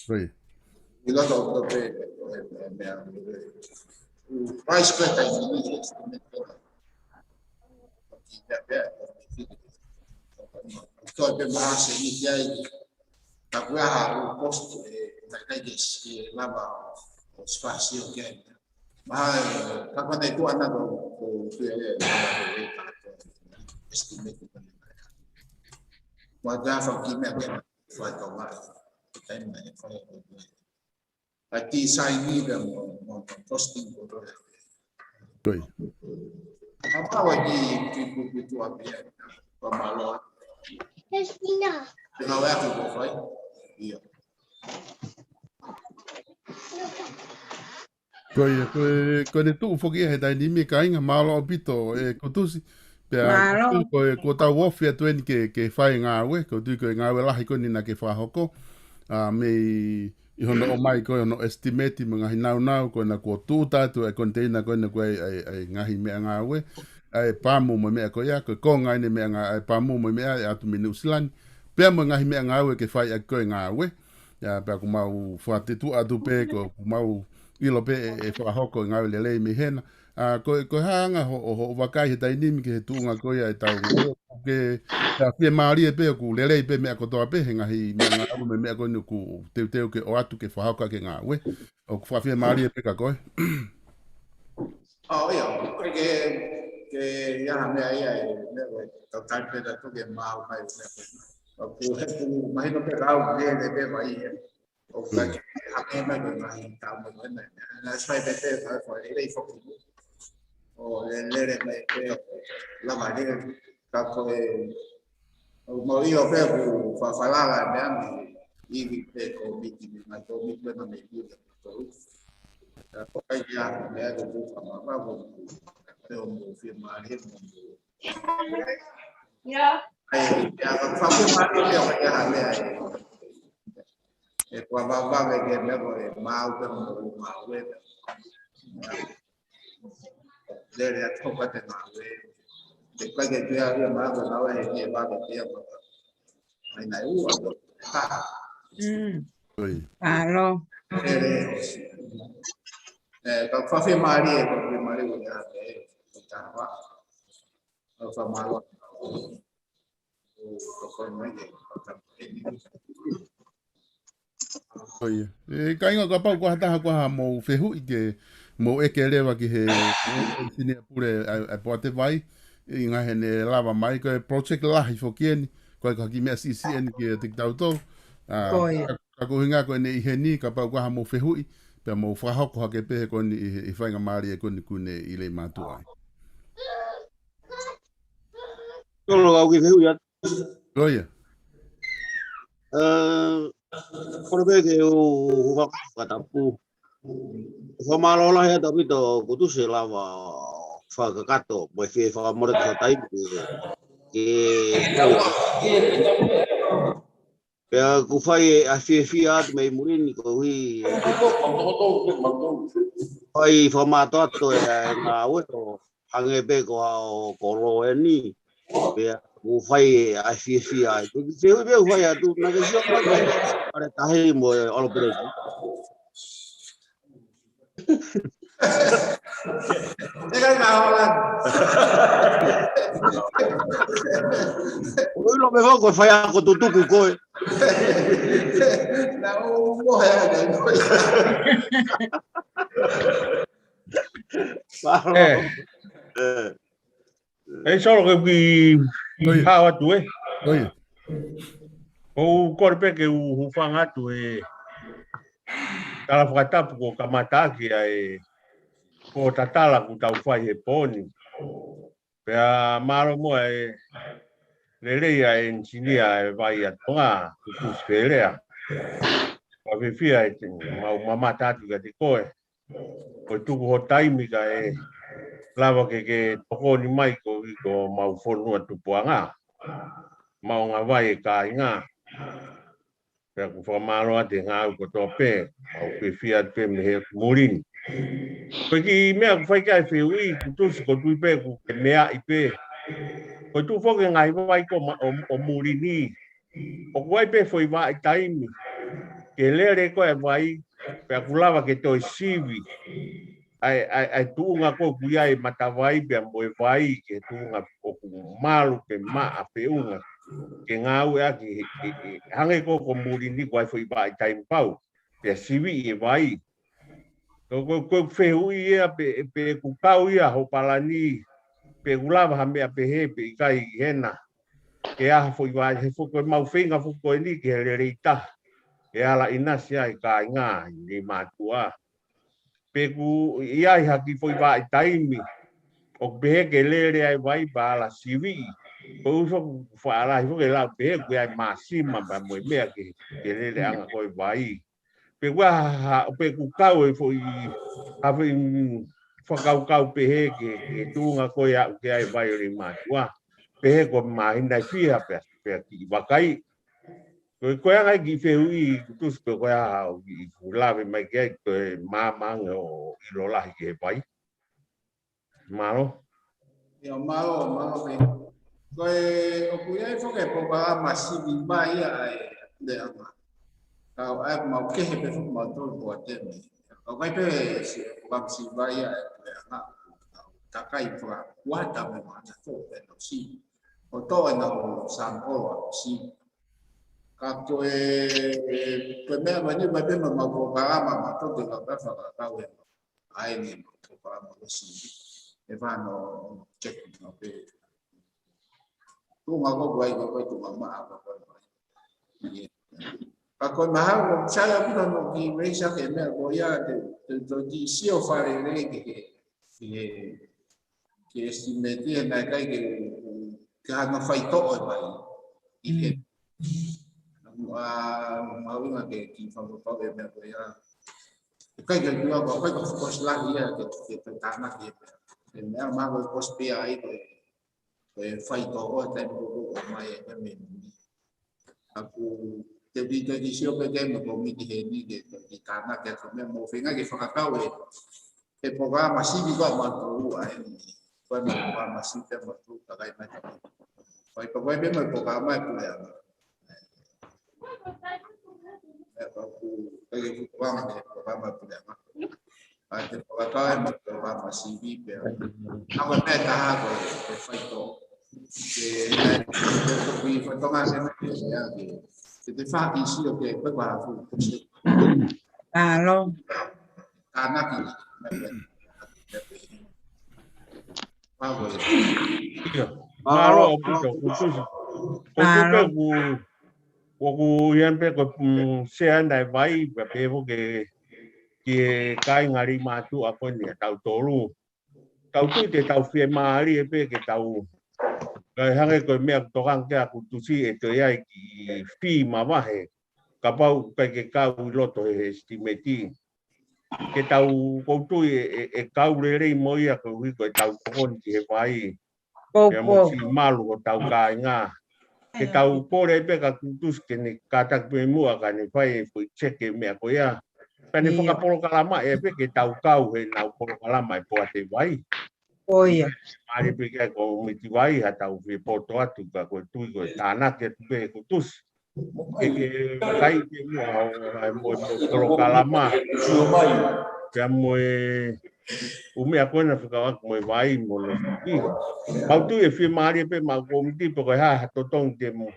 We lot of price per time ini estimate. Kalau berbahasa India ini, tak boleh post tak lagi lama spasi okey. Bahaya, kalau itu anak tu estimate itu. Wajah fakir mereka, wajah orang, kita ini fakir. Tapi saya ini dah mau posting bodoh. Apa wajib itu apa ya? Pemaluan. Cristina. Dengan apa tu boy? Iya. Ko tu foki he dai nimi ka inga malo opito e kutusi pe ko ta wofi atu en ke fai nga we ko tu ko nga we lahi ko ni na ke fa hoko me i hono o mai ko no estimate mga hinau ko na ko tu ta tu e container ko na ko ai ngahi me nga we ai pamu mo me ko ya ko nga ni me nga ai pamu mo me atu minuslan pe mo ngahi me nga we ke fai ko nga we ya pe ko mau fate tu atu pe ko mau ilo pe e whakahoko ngau lelei mi hena. Ko hanga ho wakai he tainimi ke he tuunga ko ia e tau ke pia maari e pe ku lelei pe mea kotoa pe he ngahi mea ngau me mea koinu ku teu ke o atu ke whahauka ke ngā we. O ku whawhia maari e pe ka koe. Iya, ke ia mea ia e mea koe tau taipe da tu ke mau mai mea koe. O ku he ku mahino pe rau le pe mai e. O ka ke hake mai koe ngahi tau mai koe nei. Na sai pe te koe lelei whaku. O lere mai pe lama lere ka koe o mo io pe ku whawhalala mea mi iwi pe ko miti mi mai ko miti me me iwi ko. Ko kai ia mea ko ku whamama ko Pero mo firma ri mo. Yeah. Ai ya fa firma ri ya ya ha le ai. E qua va che me ma per ma we. Dere a topa te ma we. De qua che ya ma na we ni ba ke ya ma. Ai nai u ha. Alo. Còn pha phê mari của nhà để trả quá pha mari còn mấy Oia. E kainga ka pau kwa taha kwa mo fehu i ke mo e ke lewa ki he sine pure a poate vai i ngā he ne lava mai ko e project lahi fo kieni ko e ka ki mea CCN ki e tik tau tau. Ka kuhinga ko ne i he ni ka pau kwa mo fehu i pe mo whahoko hake pehe ko ni i whainga maari e koni kune i le mātu ai. Tolo au ki fehu ia. Oia. Kore pe ke o whakatapu. Whamalola hea tapito kutuse lava whakakato mai whi whakamore ka taipu ke pea ku whai a whi atu mei murini ko hui whai whamato ato e ngā weto hange pe ko ao koro e ni pea ku whai a whi ai ku hui pe whai atu na ke sio are tahi mo e oloperesi Teka na hola. Oi lo me vou fai a ko tutuku ko. Na o mo ya E solo que hawa tu e. Oia. O korpe ke u hufanga tu e. Kala whakatapu ko kamataki ai ko tatala ku tau whai he poni. Pea maro mo e lelea e engineer e vai a tonga kutus whelea. Wa whiwhia e te mau mamatatu ka te koe. Ko tuku ho taimi ka e lava ke tokoni mai ko i ko mau whonua tupuanga. Mau ngā vai e ka inga. Pea ku whamaro a te ngā u ko tō pē. Mau whiwhia te me he murini. Ko ki mea ku whai kai whiui kutusi ko tui pē ku ke mea i pē. Ko tu whoke ngai vai ko o murini. O kuai pē whoi wā i taimi. Ke lere ko e vai. Pea ku lava ke toi sivi. Ai tuunga ko kuia e matawai pea mo e vai ke tuunga o ku malu pe maa pe unga. Ke ngau e aki hange ko murini ko ai whoi wā i taimi pau. Pea sivi e vai. Ko whehui ia pe ku kau ia ho palani. Pe ulava ha mea pe he pe ikai hena. Ke aha foi vai he foko mau whenga foko e ni ke he reita. Ke ala inasi ai ka inga ni matua. Pe ku iai haki foi vai taimi. O pe ke lere ai vai ba ala sivi. Ko uso whaala hi foko e lau pe he ku ai masima ba mo e mea ke lere anga koi vai. Pe kua pe ku kau e foi hawe whakau pe he ke tūnga koe au ke ai vai ori mātua. Pe he ko mahina i whiha pe ki wakai. Koe angai ki whehui kutus koe ahau ki lawe mai ke ai koe māmanga o ilolahi ke he pai. Maro? Yo malo pe. Koe o kuia i whoke poka masivi mai ai le ama. Kau ai mau ke he pe whoke mau tolu po atene. Kau kai pe si vai ai le ama. Takai fra wata me mata ko pe no si. O to e no san o si. Ka koe me mani mai pe mau ko ma to de la pa fa ka we. Ai ni to pa mo si. E vanno check no pe. Tu ma ko guai ko tu ma ko ko. Ka ko ma ha cha ya pu no ki me sa ke me ko ya de di si o fare le que estimeti na kai que ha na fai to o mai. I ma una que ki fa ko de me ko ya. Kai que yo ko ko sla ya que ta na que e mea mago e kospia ai koe whai tō o te mō o mai e me aku te vito di sio pe ke mo miti he ni ke di kana ke ko me mo finga ke whakakau e programa sivi ko ma tu ai ko me programa sivi mo tu ka kai mai pai pa vai me mo programa e pule e pa ku e programa ke programa pule ma te whakakau e mo programa sivi pe ako me ta ha ko e fai to ke to ki fa to nga me te fa isi o ke pa pa fu Alo. kana ki Malo pito kutus. Kutupe ku yan pe ko se andai vai pe po ke kai ngari matu ako ni tau tolu. Tau tu te tau fie mari e pe ke tau kai hange ko me to hang ke aku tusi e to ia ki fi ma wahe. Ka pau kai ke kau loto e estimeti. Ke tau koutu e kau rere i moia ko hui ko tau kokon ki he vai. Ke mo si malu ko tau kai ngā. Ke tau kore pe ka kutus ke ni katak pe mua ka ni whai fui cheke mea ko ia. Ka ni whakaporo kalama e pe ke tau kau he nau poro kalama e poa te vai. Oia. Mare pe ke ko miti vai ha tau whi poto atu ka koe tui koe tāna ke tupe kutus. Ke kai ke mua o mo poro kalama. Kia moe ume a koe na whakawak moe vai mo lo ki. Mau tu e whi maari pe mau komiti po koe ha totong te mo.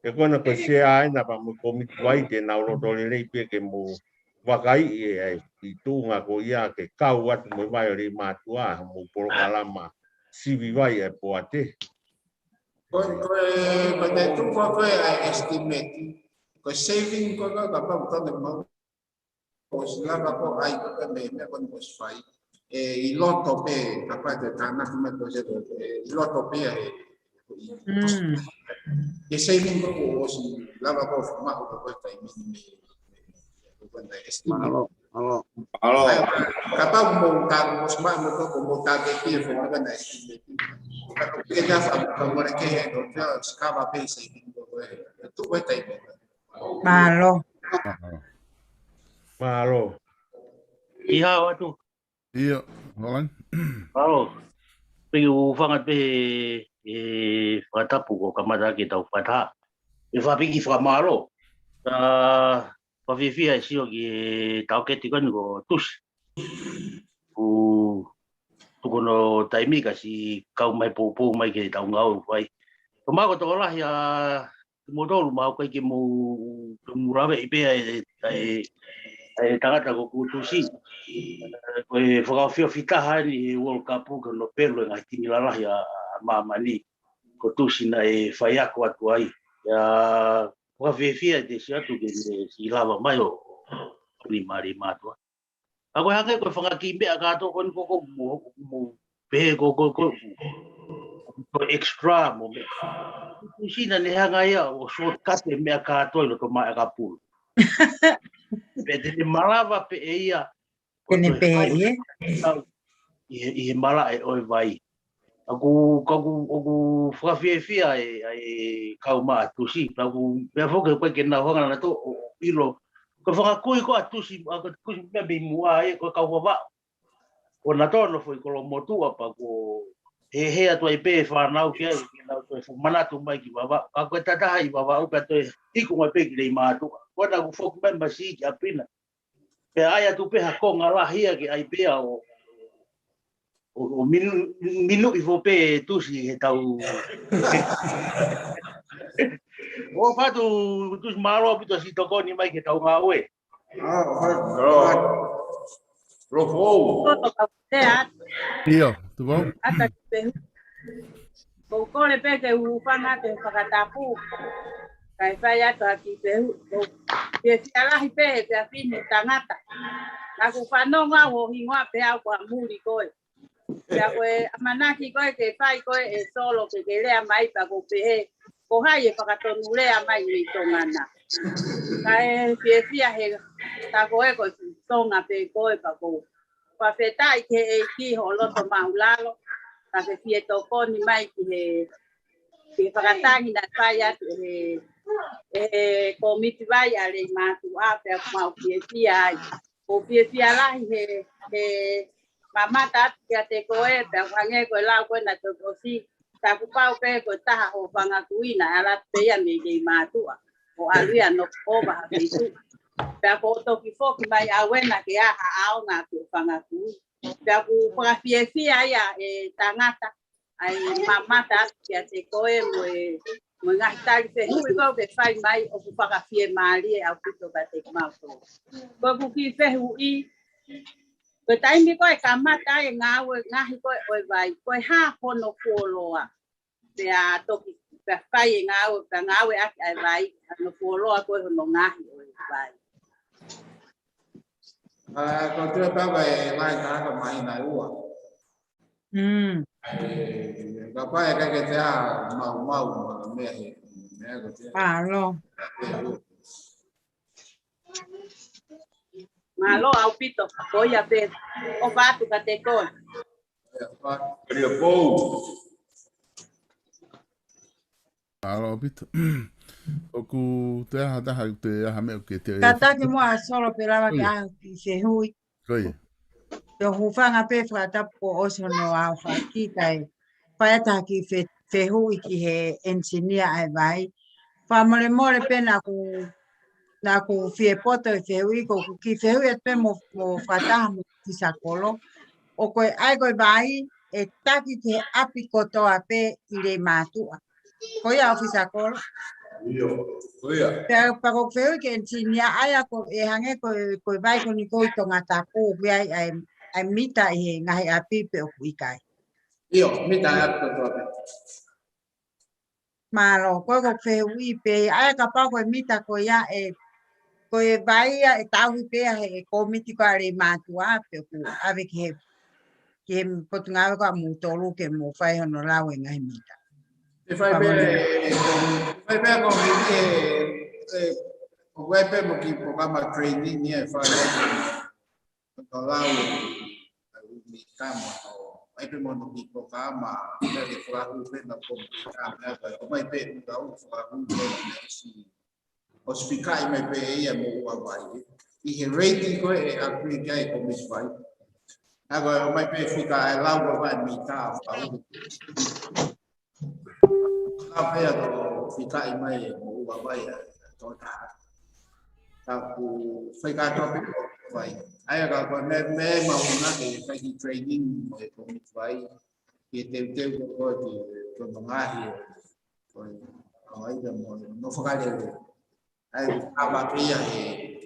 E koe na koe se aina pa mo komiti vai te nau roto le rei pe ke mo wakai e ai i tūnga ko ia ke kau atu moe vai o rei mātua mo poro kalama sivi vai e po ate. Koe te tuko koe ai estimate. Koe saving koe ka pau tane mau. O silava ko ai ko me ko mo fai e i loto pe apa te kana me ko se i loto pe e saving ko o si lava ko ma ko ko tai mi Malo. Kapag mo ta mo sa mo ko mo ta ke ti fo ka na estimate ke ja fa ko mo ke he do ja skava pe saving ko tu ko tai Malo. Malo. Iha watu. Ia, holan. Malo. Pegi ufangat pe whatapu ko kamata ki tau whata. E whapiki whamalo. Whawhiwhia e sio ki tau keti kani ko tus. Tukono taimika si kau mai pōpō mai ki tau ngau whai. Ko mako tō lahi a motolu mau kai ki murawe i pēa e tangata ko kutusi. Koe whakawhia whitaha ni World Cup ka no pelo ngai tini lalahi a mamani. Ko tusi na e whai ako atu ai. Ia whakawhia te si atu ke si lava mai o mari mātua. A koe hake koe whakakimbe a kātou koni koko mo pehe koko extra mo me. Tusi na ne hanga ia o shortcut e mea kātou ilo to mai a kapulu. Pe te malawa pe e ia. Kene pe e. I mala e oi vai. Aku whakawhiawhia e kauma atusi. Aku mea whoke koe ke nā honga na to ilo. Ko whakakui ko atusi. Ako tusi mea mi mua e koe kauwa wao. Ko nā tono fwoi kolo motua pa ko he atua i pe whanau kia. Manatu mai ki wawa. Ka koe tataha i wawa upe atoe tiku mai pe ki rei mātua. Kona ku whoku memba si ki apina. Pe ai atu peha ko ngā lahia ki ai pea o minu i fo pe tusi he tau. O whatu tusi maro pito si tokoni mai ke tau ngā oe. Rofo. Ia, tu vau? Ata te ko kore pe ke ufanga te whakatapu. Kai whai atu aki te te alahi pe te awhini tangata. Nā ku whanonga o hingoa pe au kwa muri koe. Ia koe amanaki koe ke whai koe e solo ke lea mai pa ko pehe. Ko hai e whakatonu lea mai i tongana. Kai whia he ta koe koe tonga pe koe pa ko. whawhetai ke e ki ho loto maulalo, ka ke fie toko ni mai ki he whakatangi na whai atu he komiti vai a rei mātu a pia mau fie fia ai. Ko fie fia lahi he mamata atu kia te koe pia whange koe lau koe na toko si, ta kupau pe koe taha ho whangakuina ala peia me kei mātua. O aluia no kova ha keitu. Pea ko toki foki mai awena ke aha ao ngā ku whangakui. Pea ku whakawhiawhia ia e tangata ai mamata kia te koe mo ngahi tari whehui kau ke whai mai o ku whakawhia maari e au pito ka te kumauto. Ko ku ki whehu i, ko taimi koe ka mata e ngahi koe oi vai, koe ha hono kuoloa. Pea toki pea whai e ngawe aki ai vai, no kuoloa koe hono ngahi oi vai. Còn chưa bao về mai cá còn mai này uổng. Gặp phải cái thế màu mẹ có thế. Lo. Mà lo ao pito, coi a pe, o vato ka te con. Rio Pou. Alo pito. Oku te aha taha te aha mea ke te... Tata ke mua solo pe lava ke aha ki se hui. Koe. Te hufanga pe whakatapu ko oso no au whaki kai whaiata ki whehui ki he engineer ai vai. Whamore more pe na ku whie poto i whehui ko ki whehui at pe mo whataha mo ki sakolo. O koe ai koe vai e taki te api kotoa pe i re mātua. Koe au whisakolo. Pea pako whehui ke engineer aia ko e hange koe vai ko ni koi tonga tapu viai ai mita i he ngahi api pe o kuikai. Io, mita e api kotoa pe. Malo, koe ko whehui pe aia ka pao koe mita koe ia e koe vai e tauhi pe he komiti ko are mātua pe o ku ave ki he potungawe ko a mūtolu ke mo whai hono lau e ngahi mita. E fai bene con web mo ki programa training ni e fai ko lau mi kama ai pe mo ki programa de flahu pe na programa ko mai pe lau flahu si hospital mai pe ia mo wa vai i he rating ko e aplica e ko mi vai agora mai pe fica lau wa mi ta apa ya kita imai apa ya total aku fika topik vai ai agora me mau na que faz training como vai que tem ko de ngai ai da no focar ai aba kia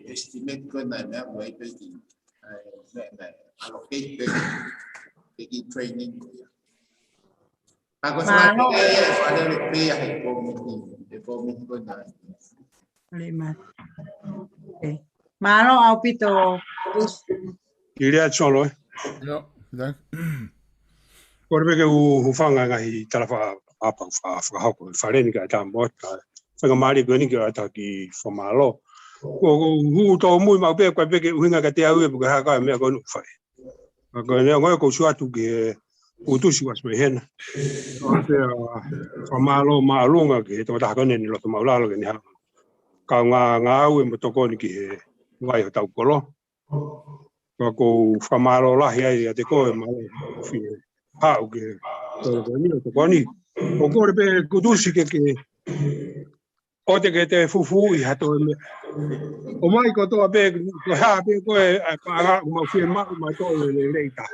estimate ko na me vai pe me allocate pe training Aku selalu ada lebih yang komiti ko na. Lima. Malo au pito. Iria cholo. Yo, dak. Korbe ke hufanga ngai talafa apa fa hako fareni ka tambo ka. Fanga mari ko ni ka ta ki formalo. Ko hu to mu ma be ko be ke uhinga ka te au e ka ka me ko nu fai. Ko ne ngo ko suatu ke utusi was me hen. Famalo malunga ke to ta kone ni lo to maulalo ke ni ha. Ka nga au mo to ko ni ke vai ta kolo. Ko famalo la ya te ko ma fi. Ha o ke to ni to ko ni. O ko be kutusi ke o te ke te fufu i ha to me. O mai ko to be ko ha be ko pa ma fi ma to le leita.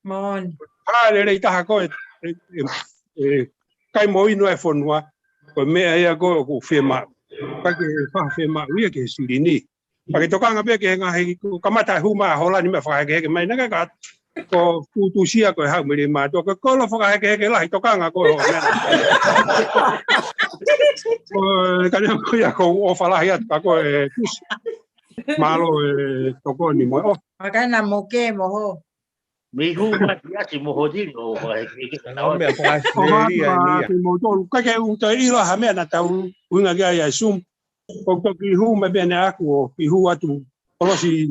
Mon. Le leita ko kai mo ino e fonua ko me ia ko firma pa ke fa firma wi ke silini pa ke toka ngabe ke nga he ko kamata huma hola ni me fa ke mai na ka ko putusia ko ha me ma to ko lo fa ke la toka nga ko ka ne ko ya ko o fa la ya ka ko malo to ko ni mo Makana moke moho. Mi hu ma ya si mo hodi o ke No me apasionaría ni. mo to ka ke u te ilo ha me na ta unga ga ya sum ko ki hu me bene aku ki hu atu olo si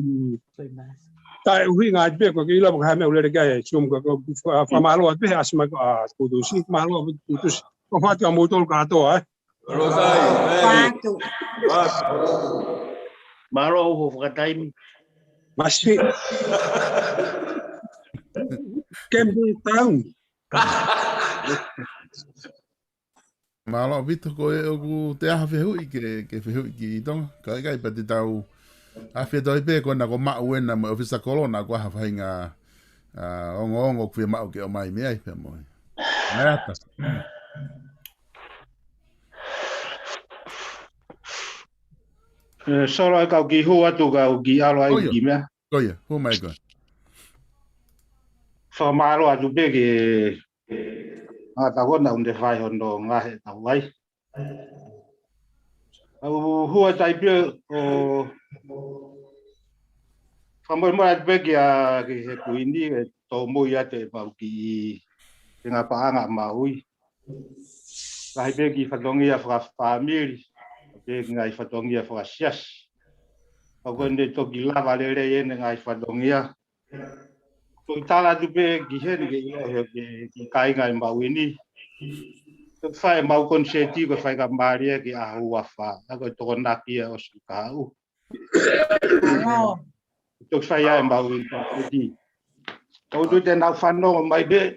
Tai uhi ngā pe ko ki la mo ha me ule ke sum ko fa malo pe asma ko putusi malo putusi ko fa ka mo tol ka to ai Patu. Malo ho whakataimi. Masi. Kembu taun. Malo vito ko e o te aha whehui ke whehui ki tonga. Kai pa te tau a whetoi pe ko na ko mau ena mo ofisa kolona ko ha whainga ongo kwe mau ke o mai mea i pe moi. Nata. Solo e kau ki hua tu kau ki alo ai ki mea. Koia, hu mai koe. Whamaro atu pe ke ngā takona unde whai hono ngahe tau ai. Au hua tai pia o whamoe atu pe ke a ke he kuini e tō mui ate mau ki ngā paanga maui. Kahi pe ki whatongi a whakawhamiri. Pe ngai whatongi a whakasias. Au kone toki lava lere ene ngai whatongi a. Ko tala tu pe ki hene ki kai ngai mau ini. Ko whae mau konseti ko whae ka maria ki ahu a wha. Ako toko naki a osu ka au. Ko whae ai mau ini konseti. Kau tu te nau whanonga mai be.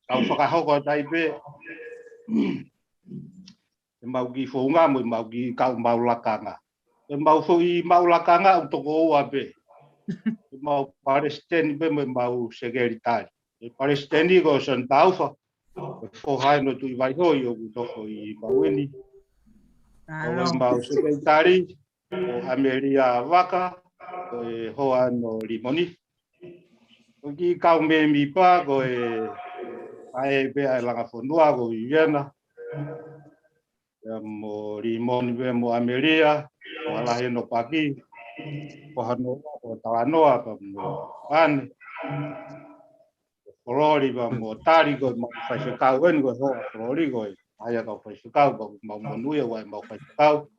Kau whakahoko tai be. Mau ki whonga mo mau ki kau mau lakanga. Mau fui mau lakanga o toko oa be. Mau Palestine be mau segeritari. Palestine ko son taufa. Fo hai no tu vai hoi o toko I maueni. Mau segeritari o Ameria Waka o hoa no limoni. Ki kau me mi pa ko e ai be ai langa fonua ko Iena. Mo limoni be mo Ameria. Wala he no paki. Ko hano ko tawanoa pa mo an kolori pa mo tari ko mo fai kau en ko ho kolori ko ai ka fai kau ko mo nui wa mo fai kau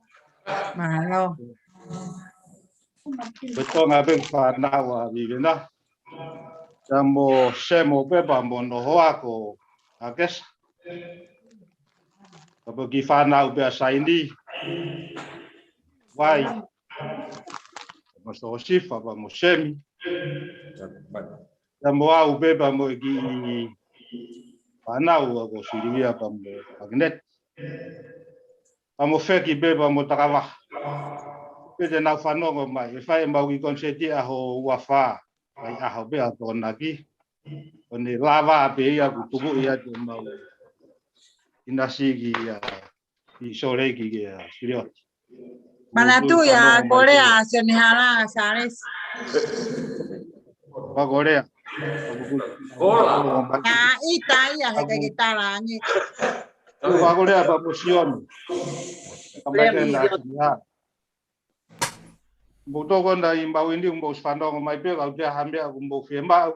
Mahalo. beto nga ben fa na wa vivena mo semo pe pa mo no ho ko akes ko ki fa na be saindi vai mo so sifa pa mo semi mo au be pa mo ki fa na wa ko silvia pa mo magnet pa mo fe ki be pa mo takawa pe te na fa no mai fa e mau ki konseti a ho wa fa ai a ho be a to na ki oni lava pe ia ku tu ia te mau inasi ki I sore ki sirio Mana tu ya Korea senihara sares. Pa Korea. Hola. Ya ita ya que gitara ni. Pa Korea pa museum. Moto ko na imbau ini umbo spandong mai pe au dia hambe umbo fiemba.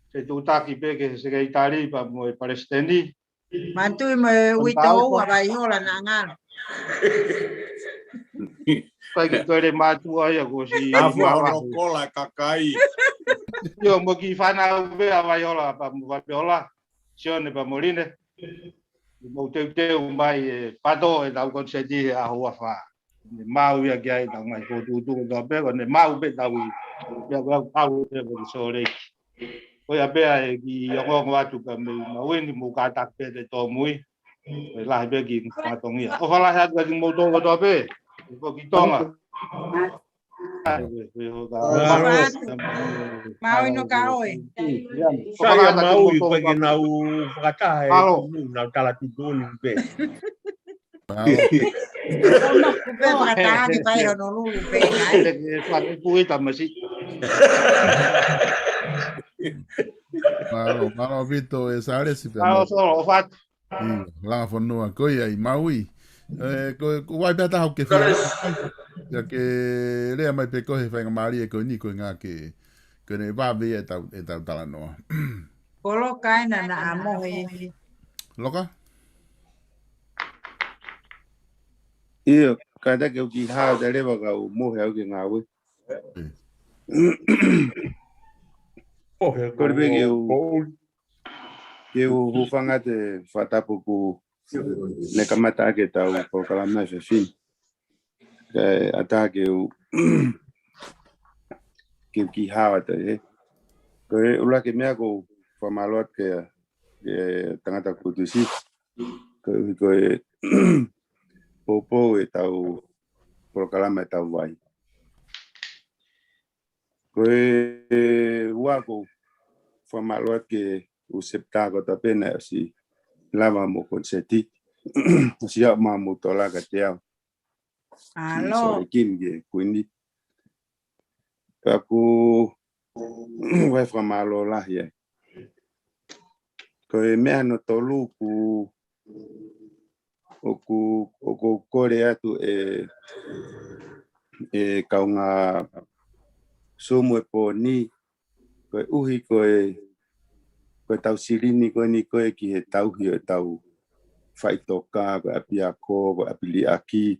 Se tu taki pe ke se Itali pa mo Palestini. Mantu me wito wa bai hola na ngal. Kai ki tore matu ai ko si cola kakai. Yo mo ki fana be avaiola pa mo viola. Sione pa moline. Mo te mai pato e dau consenti a hua fa. Mau ia gai dau mai ko tu do be ko ne mau be dau. Ya ko au te ko sore. Ko ya be ai ki yo ngo atu ka me mau ni mo ka tak pe de to mui. La be ki ma tongia. O fala ha ga ki mo do do be. Ko ki tonga. Mau no ka oi. Saya mau ko ke nau kata na tala tu ni be. No be kata di pai no lu be ai. Fa ku ita masi. Malo vito e sare si per. Malo solo fat. La fonua koia I maui. Ko wai beta ho ke fa. Ya que lea mai pe kohe whainga maari e koe ni koe ngā ke ne wāwe e tau tala noa. Kolo kaina na amohe. Loka? Ia, kai ta ke uki haa te rewa ka u mohe au ke ngā ui. Kore pe ke u hufanga te whatapu ku ne kamata ke tau por kalama fe fin. Ke ata ke u ke ki hawa te e. Koe ula ke mea ko whamalot ke tangata kutusi. Koe popo e tau por kalama e tau vai. Koe ua ko whamalot ke usepta ko ta pena si lava mo konseti si au mamu tola ka te au Alo. kim ge kuini aku vai whamalo la ye ko e mea no tolu ku oku kore atu e kaunga sumu e po ni ko uhi ko tau sirini ko ni ko ki he tau hi e tau faitoka ko apia ko apili aki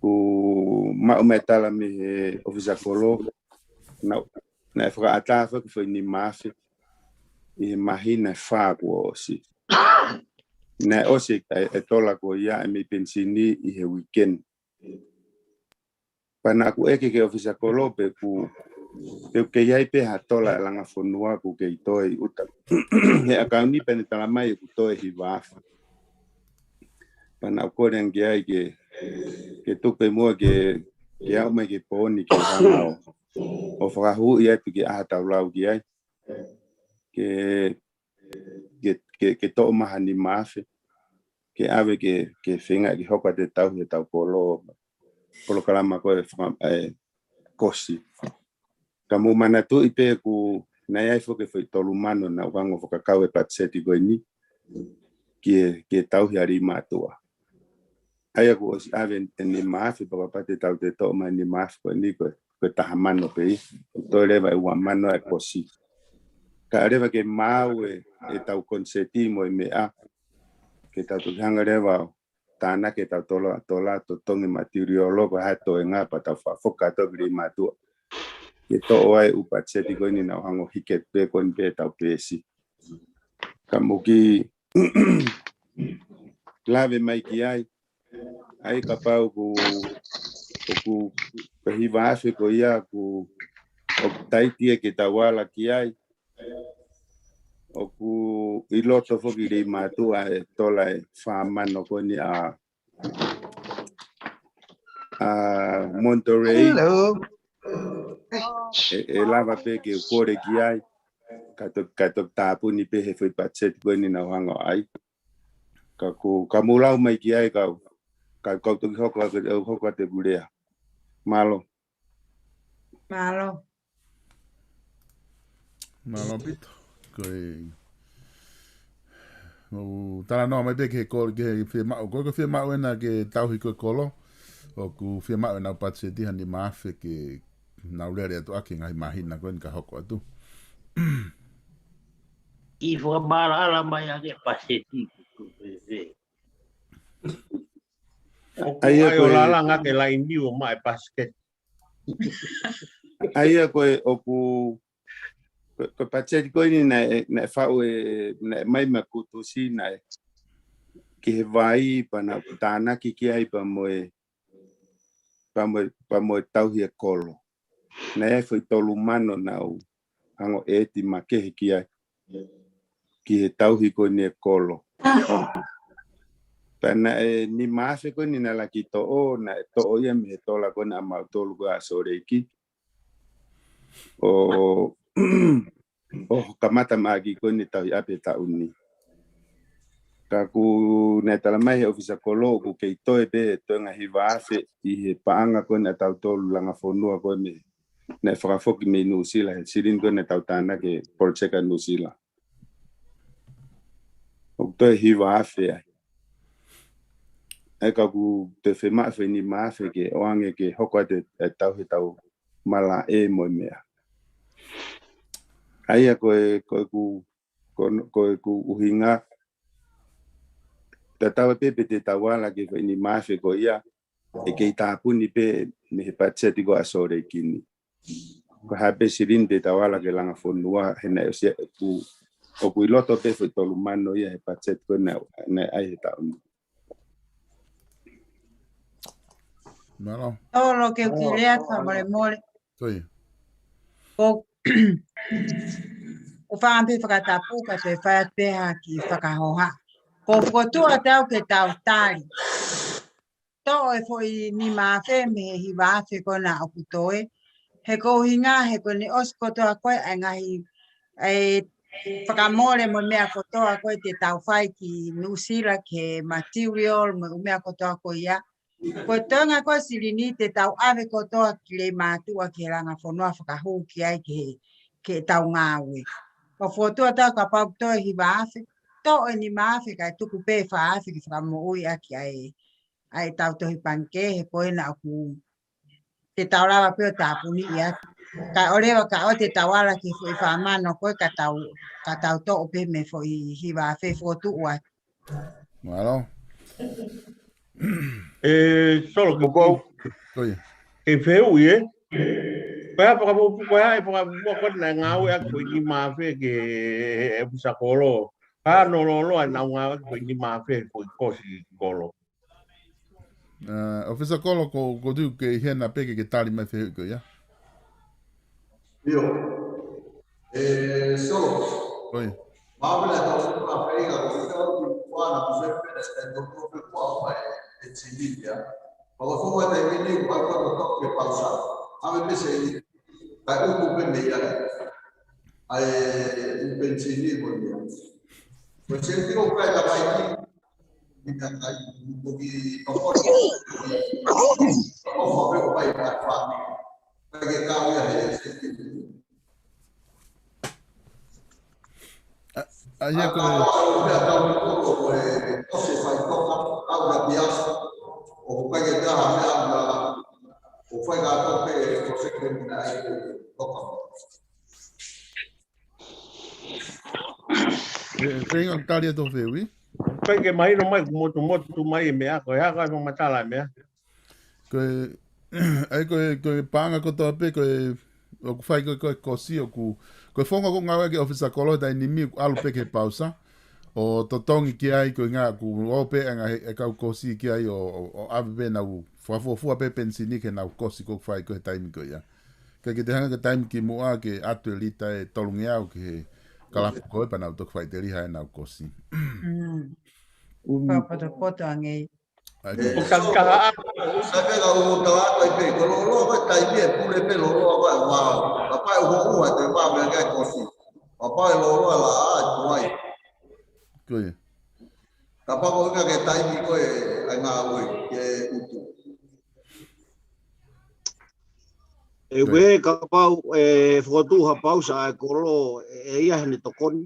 ku ma metala me ofisa kolo na fra ata fa ko ni mafe e mahina fa ko si na osi e tola ko ya me pensini i he weekend pana ku eke ke ofisa kolo pe ku ke yai pe hatola langa fonua ku ke toi uta he akauni pen tala mai ku toi hi va pana ko ren ke ai ke tupe mo ke au mai ke poni ke hangao o frahu ia ke ata lau ke ai ke to mahani mafe ke ave ke finga ke hopa te tau polo kalama ko kosi kamu mana tu ipe ku na ia fo ke foi tolu mano na wango fo kakau e patseti go ni ke tau hiari matua aya ku os ave ni mafi pa pate tau te to mani mafi ko ni ko tahamano pe to leva u mano e kosi ka leva ke mau e tau konseti mo me a ke tau hanga leva tana ke tau tola to tongi materiolo ko hato nga pa tau foka to gri matua ke to ai upatseti ko ni na hango hiket pe kon pe tau pesi kamuki lave mai ki ai kapau ku hiva afe ko ia ku o taiti ke tawala ki ai o ku iloto fo ki matua e tola e famano ko ni a Monterey e lava pe ke kore ki ai kato tapu ni pe he foi patset ko ni na hanga ai ka mulau mai ki ai ka tu hokla te bulea malo pito o tala no mai ke ko ke firma o ko firma na ke tau hi ko kolo o ku firma na patseti hani mafe ke na ulere to aki ngai mahina ko ka hoko tu I fo mala ala mai ake paseti ai ko la nga ke la indio mai basket ai ko oku ko patseti ko ni na fa o na mai makutu si na ke vai pana tana ki ai pa mo tau hi kolo na e foi tolu mano na o hango eti make ki ai ki tau hi ko ni kolo pana ni mase ko ni na la ki to o na to o ia me tola ko na ma tolu go asore ki o kamata magi ko ni tau ape ta uni ka ku na tala mai ofisa kolo ku ke to e be to nga hiva afe i he paanga ko na tau tolu langa fonua ko ni na frafoki me no sila sirin ko na tau tana ke porcheka no sila o to hiva afe ai ka ku te fe ma fe ni ma fe ke oange ke hoko te tau he tau mala e mo mea ai ko ku uhinga tatawa pepe te tawala ke ni ma fe ko ia e ke ta puni pe me patseti go asore kini ko hape sirin te tawala ke langa fonua hena o kui loto te foi tolu mano ia he pachet ko na ai he taun. Malo. Todo lo que quilea kamare mole. Toi. O o whaampi whakatapu ka te whai peha ki whakahoha. Ko whakotua tau ke tau tari. Tō e foi ni mawhe me hi wāwhe kona o kutoe. He kouhinga he kone oskotoa koe ai ngahi e whakamore mo mea kotoa koe te tau whai ki nusira ke material mo mea kotoa koe ia. Ko tonga ko sirini te tau ave kotoa ki le mātua ki ranga whanua whakahu ki ai ke tau ngāwe. Ko whotua tau ka pautoa hi wāwhe. Tō e ni mawhe kai tuku pē whāwhe ki whakamoi aki ai tau tohi panke he koe na aku te tau rawa peo tāpuni ia. Ka orewa ka o te tawala ki fui whamano koe ka tau tō ope me fui hi wāwhe whotu ua. Malo. Solo que vou. E feu e pa para vou para vou na ngau e ko ni ma fe que e pusa colo. Pa no lo na ngau ko ni ma fe ko kosi colo. Ofisa colo ko du ke hena peke ke tali mai fe ko ya. Io. Solo. Oi. Ma bella da frega ko qua na per stendo proprio qua e ci via. Ma lo fumo dai vini qua quando che pausa. Ave pese dai un po' meglio. Un benzini vuol dire. Poi senti con quella vai un po' di ho proprio vai a fare. Perché cambia Aia ko o fai che da o fai da toppe cose che non hai Tengo talia do fewi. Pai que mai no mai moto mai me a ko ya ka no matala me. Ko ai ko panga ko tope ko o fai ko si o ku ko fonga ko ngawe ke ofisa kolo da inimi alu peke pausa o totongi ki ai ko nga ku ope nga e ka ko si ki ai o ave na u fu pe pensini ke na ko si ko fai ko time ko ya ke te hanga time ki mo a ke atu elita e tolungia o ke kala ko e pa na to fai te riha na ko si Papa to poto ange o kaka sabe ga o tawa ko pe ko lo ko tai bi pure pe lo ko wa papa o ho te ba me ga ko si papa lo la a tuai ko papa ko ga ke tai bi ko e nga we ke utu e we ka pau e fotu ha pausa ko lo e ia ni tokon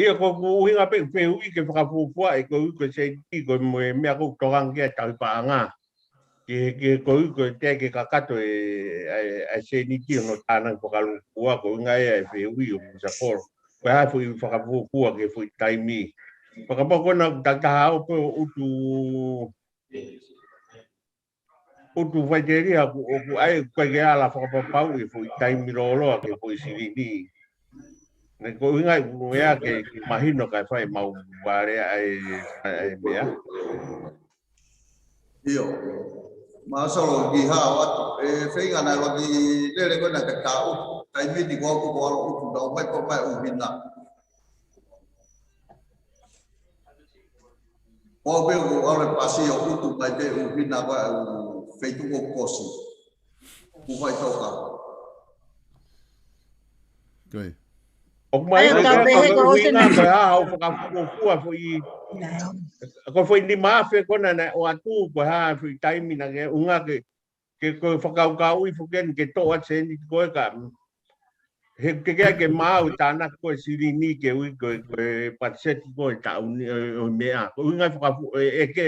Ia ko uhinga pe ui ke whakapupua e ko se ti ko mea ko torang ke tau paanga. Ke ko te ke kakato e se ni ti no tānang whakalupua ko inga e ui o sa koro. Ko hea fui whakapupua ke fui taimi. Whakapako na tatahao pe utu whaiteria o ai koe ke ala whakapapau e fui taimi roloa ke fui sirini. Ne ko inga mea ke mahino kai fai mau ware ai mea. Io. Ma solo di ha wat e feinga na lo di le ko na ka u kai mi di ko ko lo u do mai ko mai u binna. O be o ora pasi o u mai be u binna ba feito o kosi. U vai toka. Oi. O mai ko inga ko ha o whakapupua fui ko foi ni mafe ko na o atu ko ha fui taimi na ke unga ke ko whakaukau i fuken ke to ate ni ko ka he ke mau tana ko sirini ke ui ko patset ko ta o mea ko unga whakapu e ke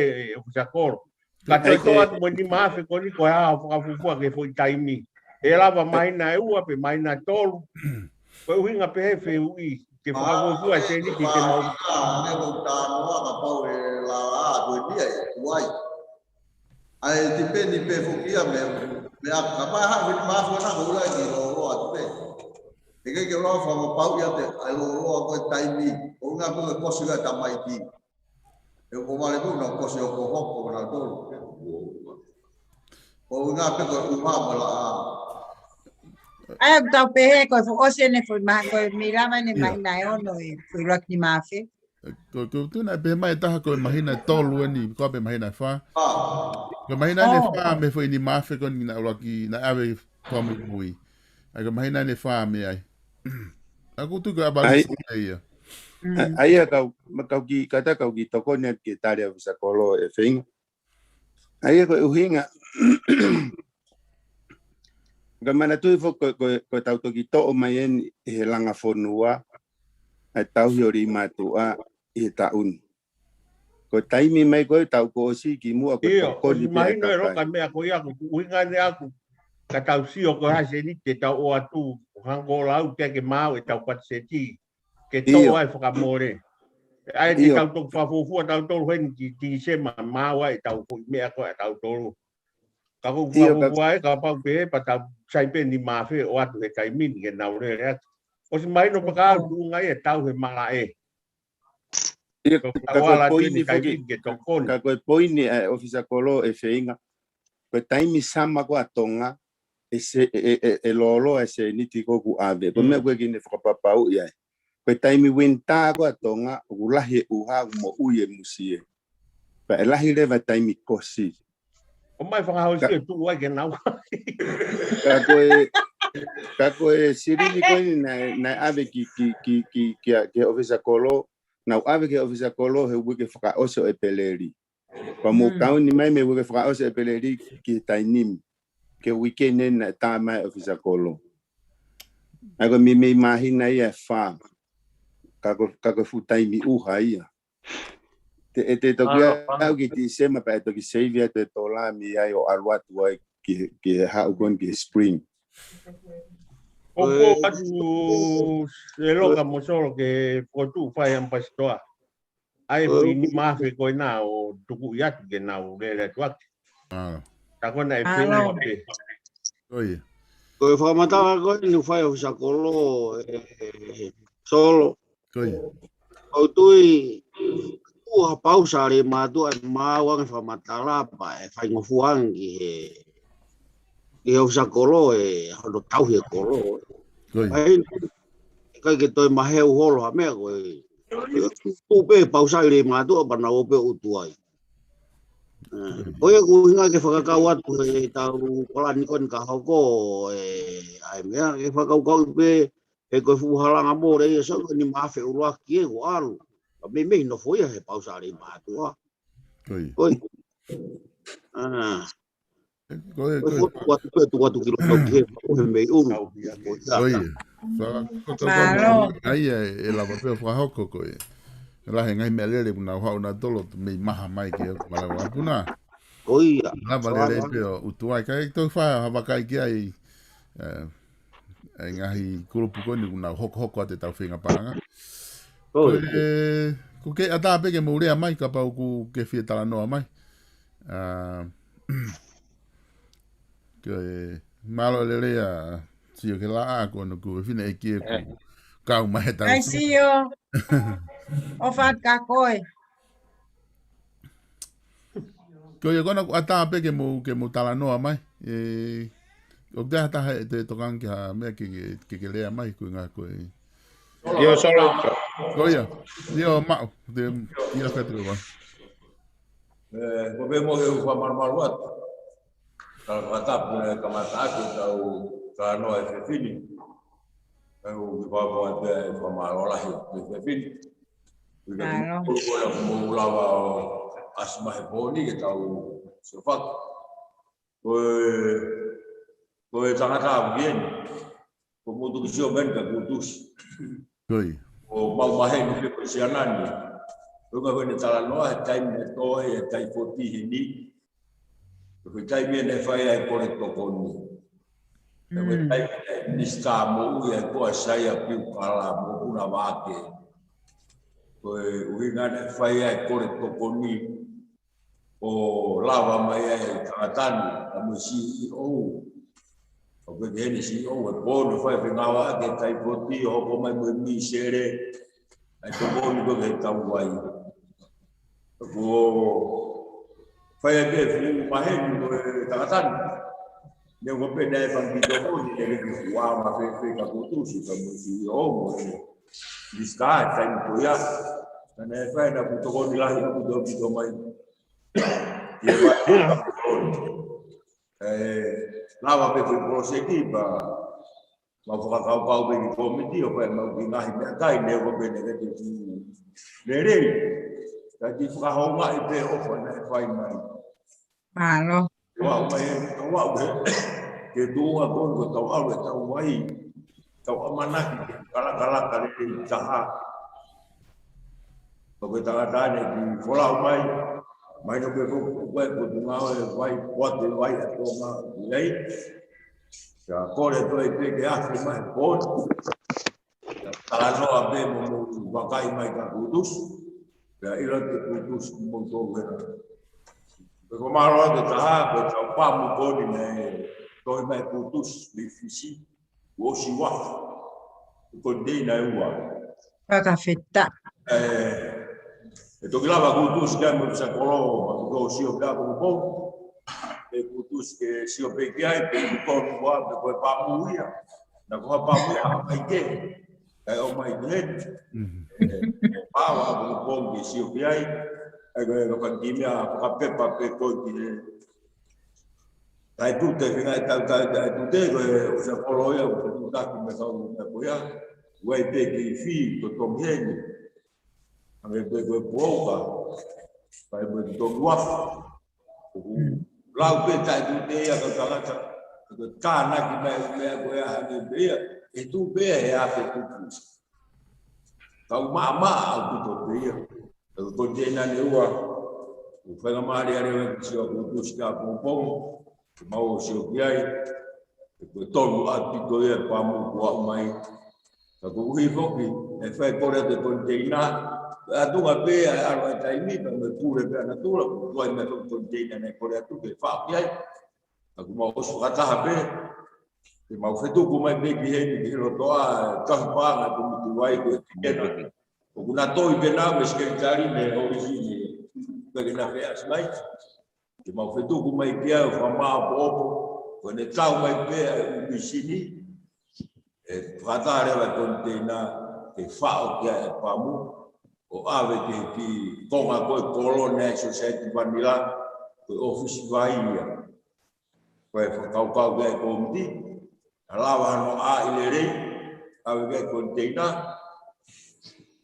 sa kor ka to atu mo ni mafe ko ni ko ha whakapupua ke foi taimi e lava mai na ua pe mai na tolu ko winga pe fe ui ke whakapupua se ni ki ke mau ne ko ta no ka pau e la do dia e uai Ai dipende pe fukia me apa ha vin ma fo na ho la ki lo atu pe. Eke ke lo fa mo pau ya te ai lo ko taimi o nga ko su ga tamai ti. E ko male ku no ko se ko ko na to. O nga pe ko u ma la. Ai tau pehe ko fo ose ne fo ma ko mirama ne mai nai ono e fo rak ni mafe. Ko tu na pe mai ta ko imagina tolu ni ko pe imagina fa. Ko imagina ne fa me fo ni mafe ko ni na roki na ave ko mi bui. Ai ko imagina ne fa me ai. Aku tu ko abali ai. Ai kau ki kata kau ki toko ne ki taria visa kolo e fing. Ai ko uhinga. Gamana tu fo ko tau toki to o mai en he langa fonua. Ai tau hiori matua i taun. Ko taimi mai ko tau ko si ki mua ko ko ni mai no ro ka me ko ia ko uinga ne aku ka tau si o ko ha se ni te tau o atu hango lau te ke mau e tau pat se ti ke to ai foka more ai te tau to fa fu tau to hen ti se mau ai tau ko me ko tau to ka ko fu ai ka pa pe pa tau sai pe ni ma fe o atu e kai min ke na ore ya o si mai no pa ka tu ngai e tau he mala e ka ko poini e ofisa kolo e feinga ko taimi sama ko atonga e lolo e se niti ko ku ave ko me ko gine fo papa u ya ko taimi winta ko atonga ulahi uha mo uye musie pa elahi le va taimi kosi o mai fa ha si tu wa ke na ka ko sirili ko na ave ki ofisa kolo na ave ke ofisa kolo he wike faka oso e peleri pa mo kauni mai me wike faka oso e peleri ki tainim ke weekend na ta mai ofisa kolo aga me imagina ia fa ka ko futai mi uha ia te to au ki ti sema pa to ki save te tola mi ai o alwat wa ki ha ugon ki spring o atu se loga mo solo ke po tu fai am pastoa ai ni ma fe ko na o tuku ya ke na o le tuak ta ko na e fe oye ko fa mata ko ni fai o sakolo solo oye o tui o pausa le ma tu ma wa fa mata la pa e fai ngofuang e o sakolo e ho tau he kolo ai kai ke toi mahe o holo a me ko tu pe pausa le ma tu pa na o pe utuai oye ku hinga ke fa ka wa tu e tau kola ni kon ka ho ko ai me e fa ka ko pe e ko fu hala nga mo re so ni ma fe o wa ki o alu me no foi e pausa le ma tu oi Kuatu kilo ke o me un. Oye. Ai e la papel fa hoko ko e. La henga me lele na ha una tolo me maha mai ke mala wa puna. Oia. La vale pe o tuai kai to fa ha kai ki ai ngahi kurupu ko ni una hoko te tau finga panga. Ko ke ata pe ke mo rea mai ka pa ku ke fie tala no mai. Que malo le lea si que la con ku fine ki ku ka ma heta ai si yo o fat ka koi ko yo kona ata pe ke mo tala no mai o da ta te tokan ki ha me que lea mai ku nga ko yo solo ko yo ma de yo ka tu ba ko be mo eu fa mar wat kalau kata punya kemata kita karena itu fini, kalau bawa dia pemarolah itu fini, kita boleh mulawa asmah boni kita sifat, kau sangat abien, kemudian siomen keputus, kau mau mahen di persianan, kau nggak boleh jalan noah, time itu ya time 40 ini. Porque tai mene fai ai por tokoni. Porque tai ni sta mo ia ko sai a piu kala mo una vake. Pues uinga ne fai ai por tokoni. o lava mai e tangatani a mo CEO o ke ni CEO e pono fai pengawa ke tai poti o ko mai mo mi sere ai to boni do ke tau wai ko fai ke fu mai mo tangatani ne ko pe dai fan ki do ko ni ke wa ma fe ka ko tu si ka mo CEO mo di sky tai to ya na fai na ku to ko ni la ku do ki do mai lava pe prosegui pa ma fa ka pe ki komiti o pe ma ki ngai me kai ne ko pe ne ke ti le re ka ti fa ho ma pe o fa na fai mai Malo. wa mai ke tu a ko ko tau a le tau wai tau amana kala kala kala ki taha ko pe ta ne ki fola mai mai no pe ko nga vai pode vai a toma lei já pode to e que a mai pode para no abe mo vakai mai ka kudus ya ilo te kudus mo to vera ko maro de ta ko ta pa mo pode ne to mai kudus le fisi o si wa ko de na wa Paka feta. E to grava cultus che mo sa colo go si o grava un po e cultus che si o pe che hai per un po guarda poi pa muia na ko pa muia mai che e o mai net pa wa un po che si o pe hai e go pa dimia pa pe ko di dai tutte che dai tutte o sa colo io o da che me fa un po ya vuoi pe che i figli to vieni ame pe poka pai mo to waf lau pe tai tu te ya ka ka na ki me ko ya ha de be e tu be ya pe tu ka ma tu to be ya to te na ne wa u fa ma ri ari si o tu ska po ma o si o ai ko to lu a ti to ya pa mo ko mai ka ko hi fo ki e fa ko re de container a tu a be a ro tai mi per pure per natura poi me to container ne ko tu che fa ai a kuma o so ka be che ma fe tu kuma be ki he ro to a ta pa na tu tu vai ko ti ke no o kuna to i bena me skentari me origine per na fe asmai che ma fe tu kuma i pia fa ma popo ko ne tau mai be vicini e tratare la container che fa o che pa mu o ave ki konga ko kolone society vanilla ko office vai ko fa ga ko mti alawa no a ilere ave ga container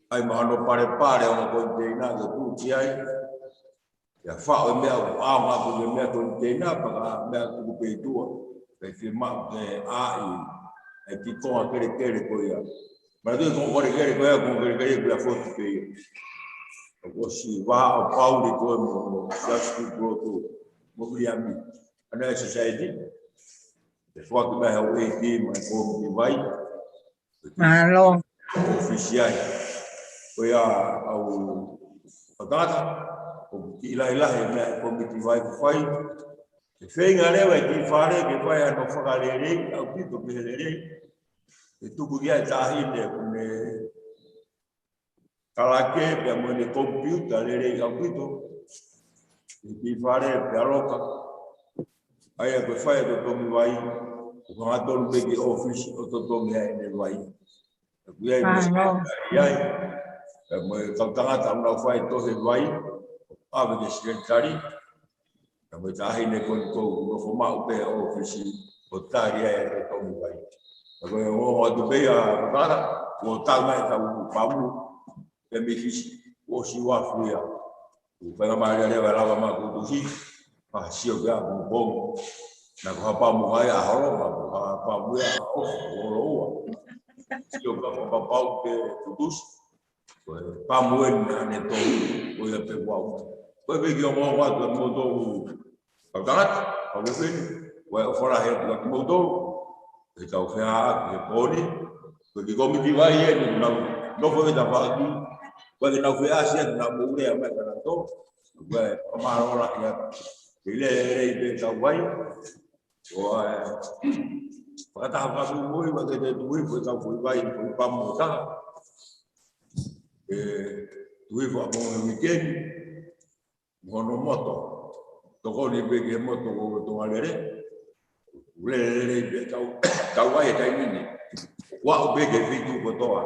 ai ma no pare o container ko tu ti ai ya fa o me a ma ko me container pa me ko pe tu pe firma de e ki ko kere ko ya ma tu ko ko kere ko ya ko kere ko foto pe o si va o Pauli ko mo just to go to mobiliami ana society de fois que ba o e ma ko mi vai Malo. oficial ko ya au pagata o ila me ko mi vai fai e fenga le vai ti fare che poi hanno fatto le regole au tutto per le regole e tu puoi tahine come kalake abbiamo nei computer le regole au tutto e ti fare per loca ai che fai tutto mi vai quando lo vedi office tutto mi hai ne vai qui hai mo tangata una fai to se vai ave che secretari come tahine con lo forma per office ottaria e to mi vai o do be a cara o tal mai ta o pamu e me fiz o si wa fuia o pela maria leva lá ma ko do si a si o ga bom na ko pa mu vai a horo ma pa mu a o lo si o ga pa pa o ke tudus pa mu ne to o ya pe wa o be ki o mo wa do mo do pa garat o be o fora he do mo do e tau fea e poni, porque como ti vai e no foi da pagi, Koe ke nau whi asia ki nau mourea mai kana tō. Koe pamarola ia. Ke ile rei pe tau wai. Koe whakataha whaku mui wa te tui koe tau pui wai koe pamu taha. Tui whamonga wikendi. Mono moto. Toko ni pe ke moto ko tonga lere. Lere pe tau wai e taimini. Wa pe ke fitu ko toa.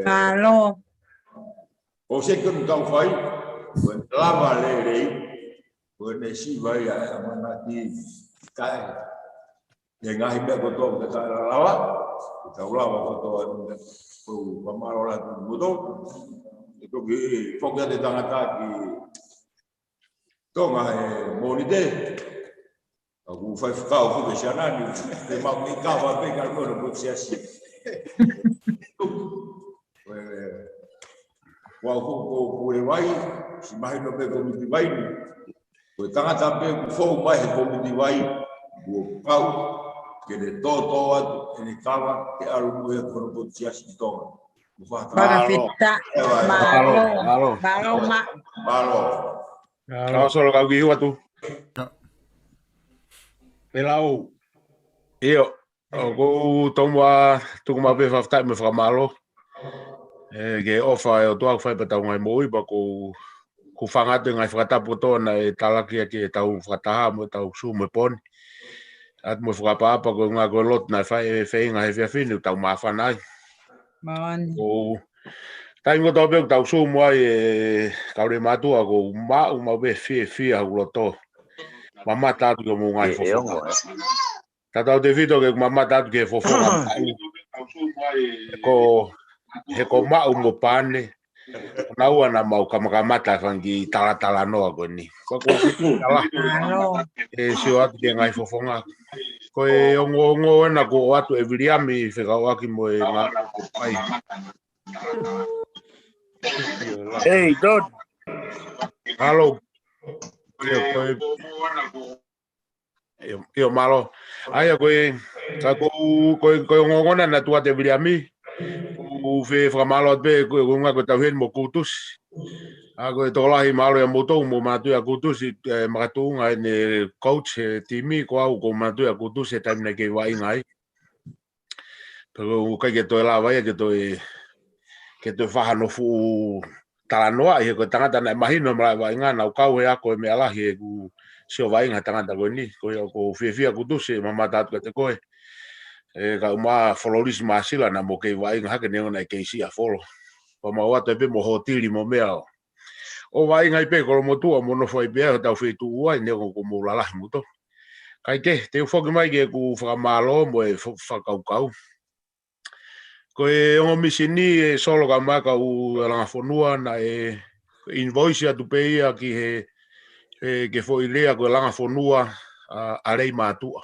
Alo. O se kun tau fai, ko lava lere, ko ne si vai a manati kai. E ngahi me ko to ka lava, ka lava ko to ko pamarola tu mudo. E ko ki foka de tangata ki tonga e monite. Aku fai kau ko be shanani, te mau ni ka va pe ka ko sia si. Wa ko e wai si mai no pe ko mi vai ni ko tangata pe ko fo mai ko mi vai ko pau ke de toto at ni kava ke alu e ko no tia si to mo fa Para fitta malo Kalau solo kau giu tu. Pelau. Iyo. Aku tomwa tu ma be fafta me famalo. Ke ofa o toa fai pa tau ngai moi ba ko fanga te ngai whakatapu tōna e talaki ki e tau whakataha mo tau su me poni. At mo whakapapa ko ngā ko lot nai whai e whainga he whiawhinu tau mawhanai. Maani. Ko taingo tau pēku tau su mo ai e kaure matua ko mau be whia hau loto. Mama tatu ko mo ngai whawhanga. Tatau te whito ke mama tatu ke whawhanga. He ko mau mo pane. Nau ana mau kamakamata fangi tala noa ko ni. Ko tala. E sio atu ke ngai fofonga. Ko e ongo na ko atu e viriami whekawaki mo e ngā pai. Hey, Don. Hello. Io malo. Ai ko ngona na tua te viriami. U fe famalo be ko nga ko tawhen mo kutus ako to lahi malo ya moto mo matu ya kutus matu nga ne coach timi ko au ko matu ya kutus e time na ke wai ngai pero ka ke to la vai ke to fa no fu talanoa e ko tanga na imagino ma vai nga na ka we ako me ala he ku sio vai nga tanga ko ni ko fe kutus e mama tatu te ko e ka uma foloris masila na mo ke vai nga ke ne na ke si a folo o ma wa te be mo hotili mo mea o vai nga pe ko mo tu mo no foi be ta fe tu wa ne ko mo la mo to kai ke te fo ke mai ke ku fra malo mo e fa kau ko e o misini e solo ka ma ka u la fonua na e invoice a tu pe ia ki he ke foi lea ko la fonua a rei matua.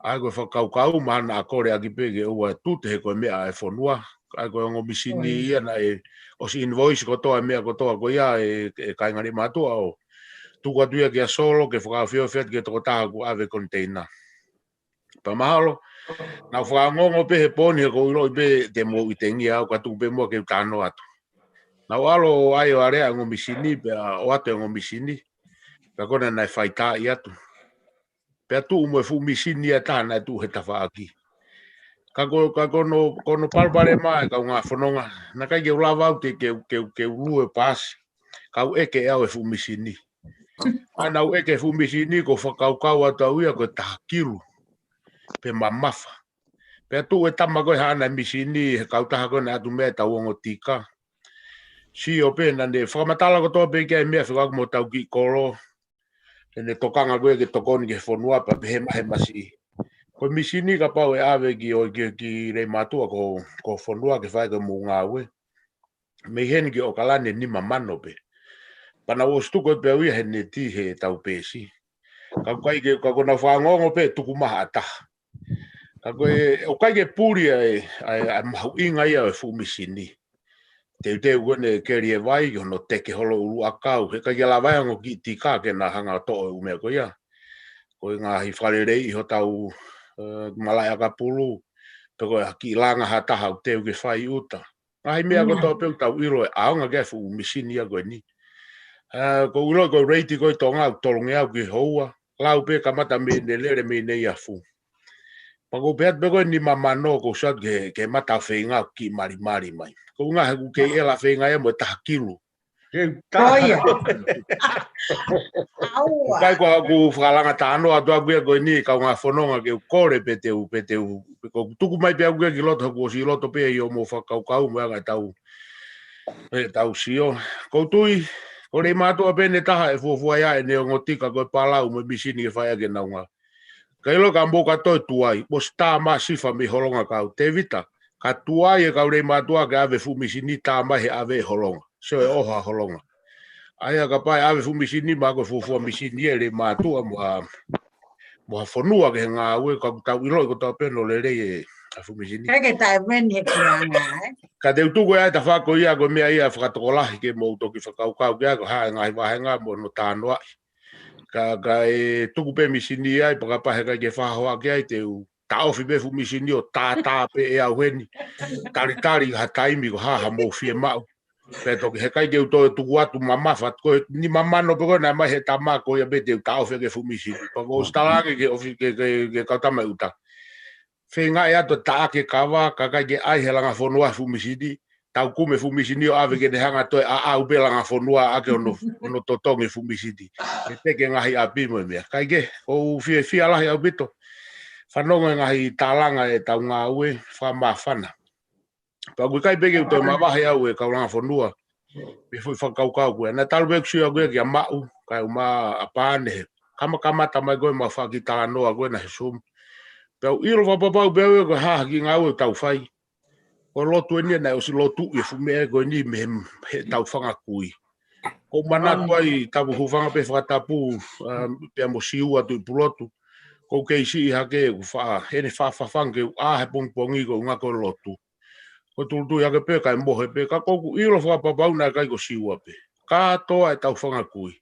Ai ko whakau mana a kore aki pege ua tute he koe mea e whanua. Ai ko ngo misini ia na e o si invoice ko toa mea ko toa ko ia e kaingari matua o. Tuka tuia kia solo ke whakau whio whiat ke toko taha ku ave container. Pa mahalo, na whakangongo pe he poni he ko uroi pe te mo i tengi au ka tupe mua ke utano atu. Na walo ai o area ngo misini pe o atu ngo misini. Ka kona nai whaita i atu. Pea tu mo fu misini ata na tu he tawhaaki. Ka kono palpare mai ka ngā whanonga. Na kai ke ulawa au te ke ulu e pas. Ka u eke au e fu misini. Ana u eke fu misini ko whakaukau atau ia ko tahakiru. Pe mamafa. Pea tu e tama koe hana misini he kautaha koe na atu mea tau ongo tika. Si o pena ne whakamatala ko toa pe kia mea whikaku mo tau ki koro. Ne tokanga koe ke tokoni ke whanua pa he masi. Ko misini ka pau e ave ki o ki rei matua ko whanua ke whae ko mō ngā ue. Me heni ki o kalane ni mamano pe. Pana o stuko pe uia he ne ti he tau pesi. Ka kai ke ka kona whangongo pe tuku maha ataha. Ka koe o kai ke puri ai mahu inga ia e fu misini. Te uene keri e vai ki hono teke holo uru akau. He kai ke la vai ango ki tika ke na hanga toa umea ko ia. Ko ngā hi wharerei ho tau malai aka pulu. Pe koe ki langa hataha u teu ke whai uta. Ai mea ko tō peu tau iro e aonga kia fu misini a koe ni. Ko ulo ko reiti koe tonga au tolonge au ki houa. Lau pe kamata me ne lere me nei a fu. Pako peat beko ni mamano ko sat ke mata whenga ki mari mai. Ko unga heku ke ela whenga e mo taha kilu. Koia. Kai ko aku whakalanga tāno atua kuia koe ni ka unga whanonga ke kore peteu. Ko tuku mai pia kuia ki loto ko si loto pia i o mo whakaukau mea ngai tau sio. Ko tui, ko rei mātua pene taha e fuafua e neo ngotika koe palau me bisini e whaia ke naunga. Ka ilo ka mboka toi tuai, mo sta ma sifa mi holonga kau te vita. Ka tuai e kau rei mātua ke ave fumisini tā mai he ave holonga. So e oha holonga. Aia ka pai ave fumisini ma ko fuafua misini e rei mātua mo ha whanua ke ngā ue ka tau ilo ko tau peno le rei e fumisini. Kake tai meni he kiranga, Ka te utuko e ta whako ia ko mea ia whakatokolahi ke mo utoki whakaukau ke ako hae ngai wahenga mo no tānoa. Ka e tuku pe misini ai pakapahe kai ke whahoa ke ai te u taofi pe fu misini o tā pe e au heni. Tari ha taimi ko haha mo fie mau. Pe toki he kai ke uto tuku atu mamawhat ko ni mamano pe koe na mai he tama ko ia pe te u taofi ke fu misini. Pako stalangi ke ofi ke kautama uta. Whenga e ato taake kawa ka kai ke ai he langa whanua fu misini. Tau kume fu misini o ave ke ne hanga toi a au pe langa whanua ake ono totongi fu misini. E teke ngahi api mo mea. Kai ke, o fia lahi au bito. Whanonga ngahi tālanga e tau ngā ue whamawhana. Pau kai peke utoi mawahi au e kau langa whanua. Me fui whakaukau koe. Nā talu peku siu au koe ki a mau. Kai uma apane. Kama tamai koe ma whaki tānoa koe na he sumu. Pau iro whapapau peo e koe haha ki ngā ue tau whai. Ko lotu e nia nei o si lotu e fume e koe ni me he tau whanga kui. Ko mana tuai tapu hufanga pe whakatapu pia mo siu atu i pulotu. Ko keisi i hake e ku wha hene whawhawhange he pongpongi ko unga ko lotu. Ko tulutu i hake pe kai mohe pe ka koku iro whapapau na kai ko siu ape. Ka toa e tau whanga kui.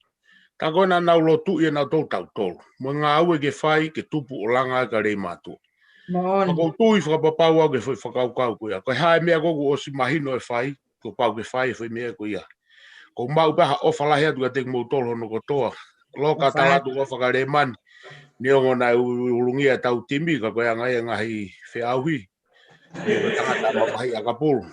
Ta koe na nau lotu i e nau tau tolu. Mo ngā aue ke whai ke tupu o langa e ka rei mātua. Ko tui whakapapau au ke whakaukau koe. Ko hae mea koku o si mahino e whai. Ko pau ke whai e whai mea koe ia. Ko mau paha o whalahi atu ka teki mautolo no kotoa. Loka talatu o whakare mani. Ni ongo nai urungia tau timi ka koe angai ngahi whiauhi. E ko tangata mapahi a kapulu.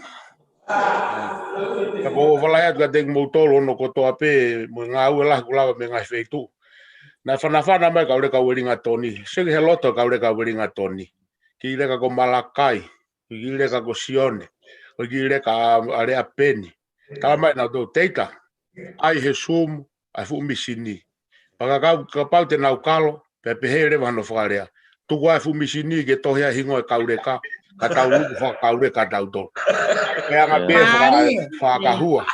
Ka ko o whalahi atu ka teki mautolo no kotoa pe mo ngā ue lahi kulawa me ngahi wheitu. Nā whanawhana mai kaure ka weringa toni. Sege he loto kaure ka weringa toni. Ki reka ko Malakai. Ki reka ko Sione. Ki reka area Peni. Tala mai nau tō teita, ai he sumu, ai fu misini. Paka ka pau te nau kalo, pe pehe rewa no whakarea. Tuku ai fu misini ke tohia hingo e kaureka, ka tau luku whakaureka tau tō. Kea ngā pēr whakahua.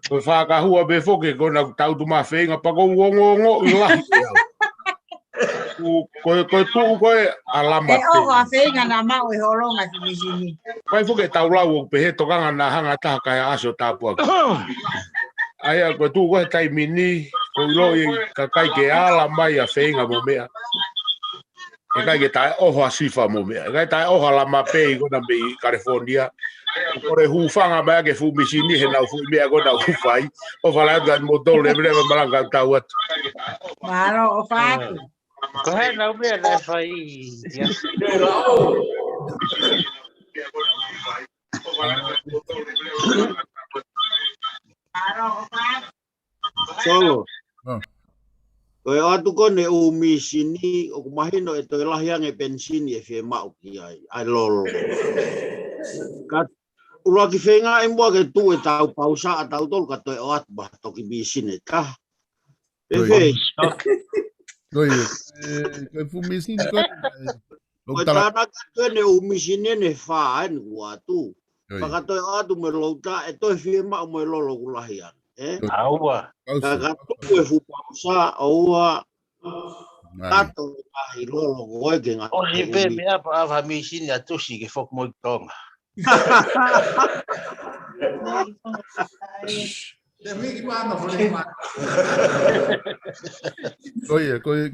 Koe whakahua be whoke, koe nau tau tu maa whenga, pako uongo i lahi te au. Koe tuu koe alama te. E oho a whenga na mau e horonga ki misini. Pai fuke tau lau o pehe tokanga na hanga taha kai aso tāpua. Aia koe tuu koe tai mini, koe loi ka kai ke ala mai a whenga mo mea. E kai ke tae oho a sifa mo mea. E kai tae oho a lama pei kona me i California. Kore hufanga mai ake fu misini he nau fu mea kona hufai. O whala atu atu motolo e mrewa maranga tau atu. Maro o whātu. Ko hei nau mea le whai. So, koe atu kone u misini o kumahino e toi lahiange pensini e whe mau ki ai lolo. Ka ula ki whenga e mua ke tu e tau pausa a tau tolu ka toi o atu ba toki misini ka. E whei. Koe fu misini koe. Koe tāna kone u misini ne wha anu ua tu. Paka toi o atu me louta e toi whe mau me lolo kulahian. Aua. Ka tu e fu pausa aua. Tato kahi lolo koe ke ngā. O he pe mea pa awa misini a tusi ke whok moi tonga.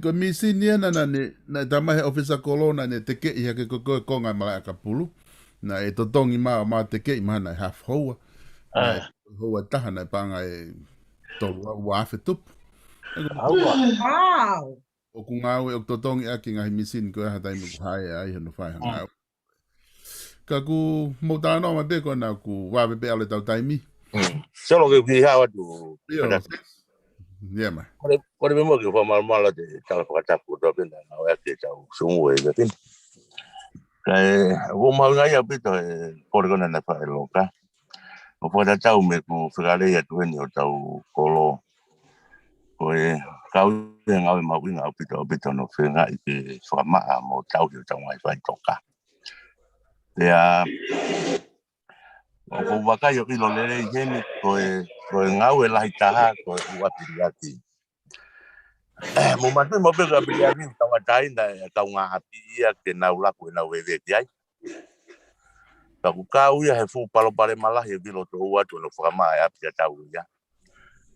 Koe misini ana na tamahe ofisa kolona ne te ke iha ke koe konga malai a kapulu. Na e totongi ma te kei mana e half hoa. Hoa taha na panga e tolu wa afe tupu. Wow. O ku ngau e o totongi aki ngahi misin ko e hatai mo ku hae ai hano whai ngau. Ka ku mautano ma te kona ku wapepe ale tau taimi. Solo ke ki hawa tu. Yeah, man. Kore me mo ke fa mala te tala whakatapu do pena na o ake tau sungu e gatin. Kai o mau ngai a pito e kore kona na whae loka. O whata tau me ku whikare ia tueni o tau kolo. Koe kau e ngau e mau inga o pito no whenga i ke whamaa mo tau ki o tau ngai whai toka. Tea o ko wakai o ilo lere i heni koe ngau e lahi taha koe uapiri ati. Mo matu mo pega biliari tawa tai na kau nga api ia ke nau laku e nau wewe ki ai. Ka ku kau ia he fu palo pare malahi e bilo to ua tu no whakama e api a tau ia.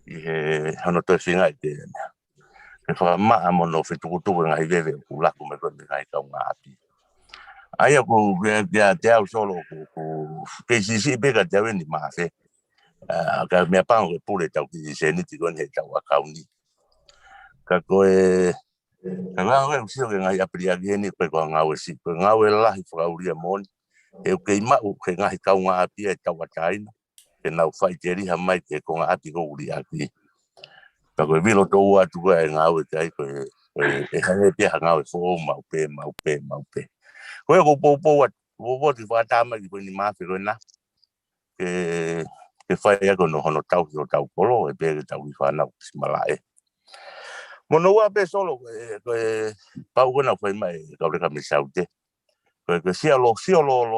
I he hano toi whinga i te he whakama a mono whetukutuku nga i wewe ku laku me koe me ngai kau nga api. Ai aku te au solo ku KCC pega te au ni maafe. Ka mea pango e pule tau ki se niti kone he tau akau ni. Ka koe ka ngau e usio ke ngai apri agi heni koe koe ngau e si koe ngau e lahi whakauria moni e ukei mau ke ngahi kau ngā api e tau ataina ke nau whai te riha mai ke ko ngā api ko uri aki ka koe vilo tō atu koe e ngau e kai koe e hange pia ngau e fō mau pe koe ko pou atu ti whakatama ki koe ni mawhi koe na ke whai ako no hono tau ki o tau kolo e pēke tau i whanau simalae Mono ua pe solo koe pau kona whai mai kaureka me saute. Koe sia lo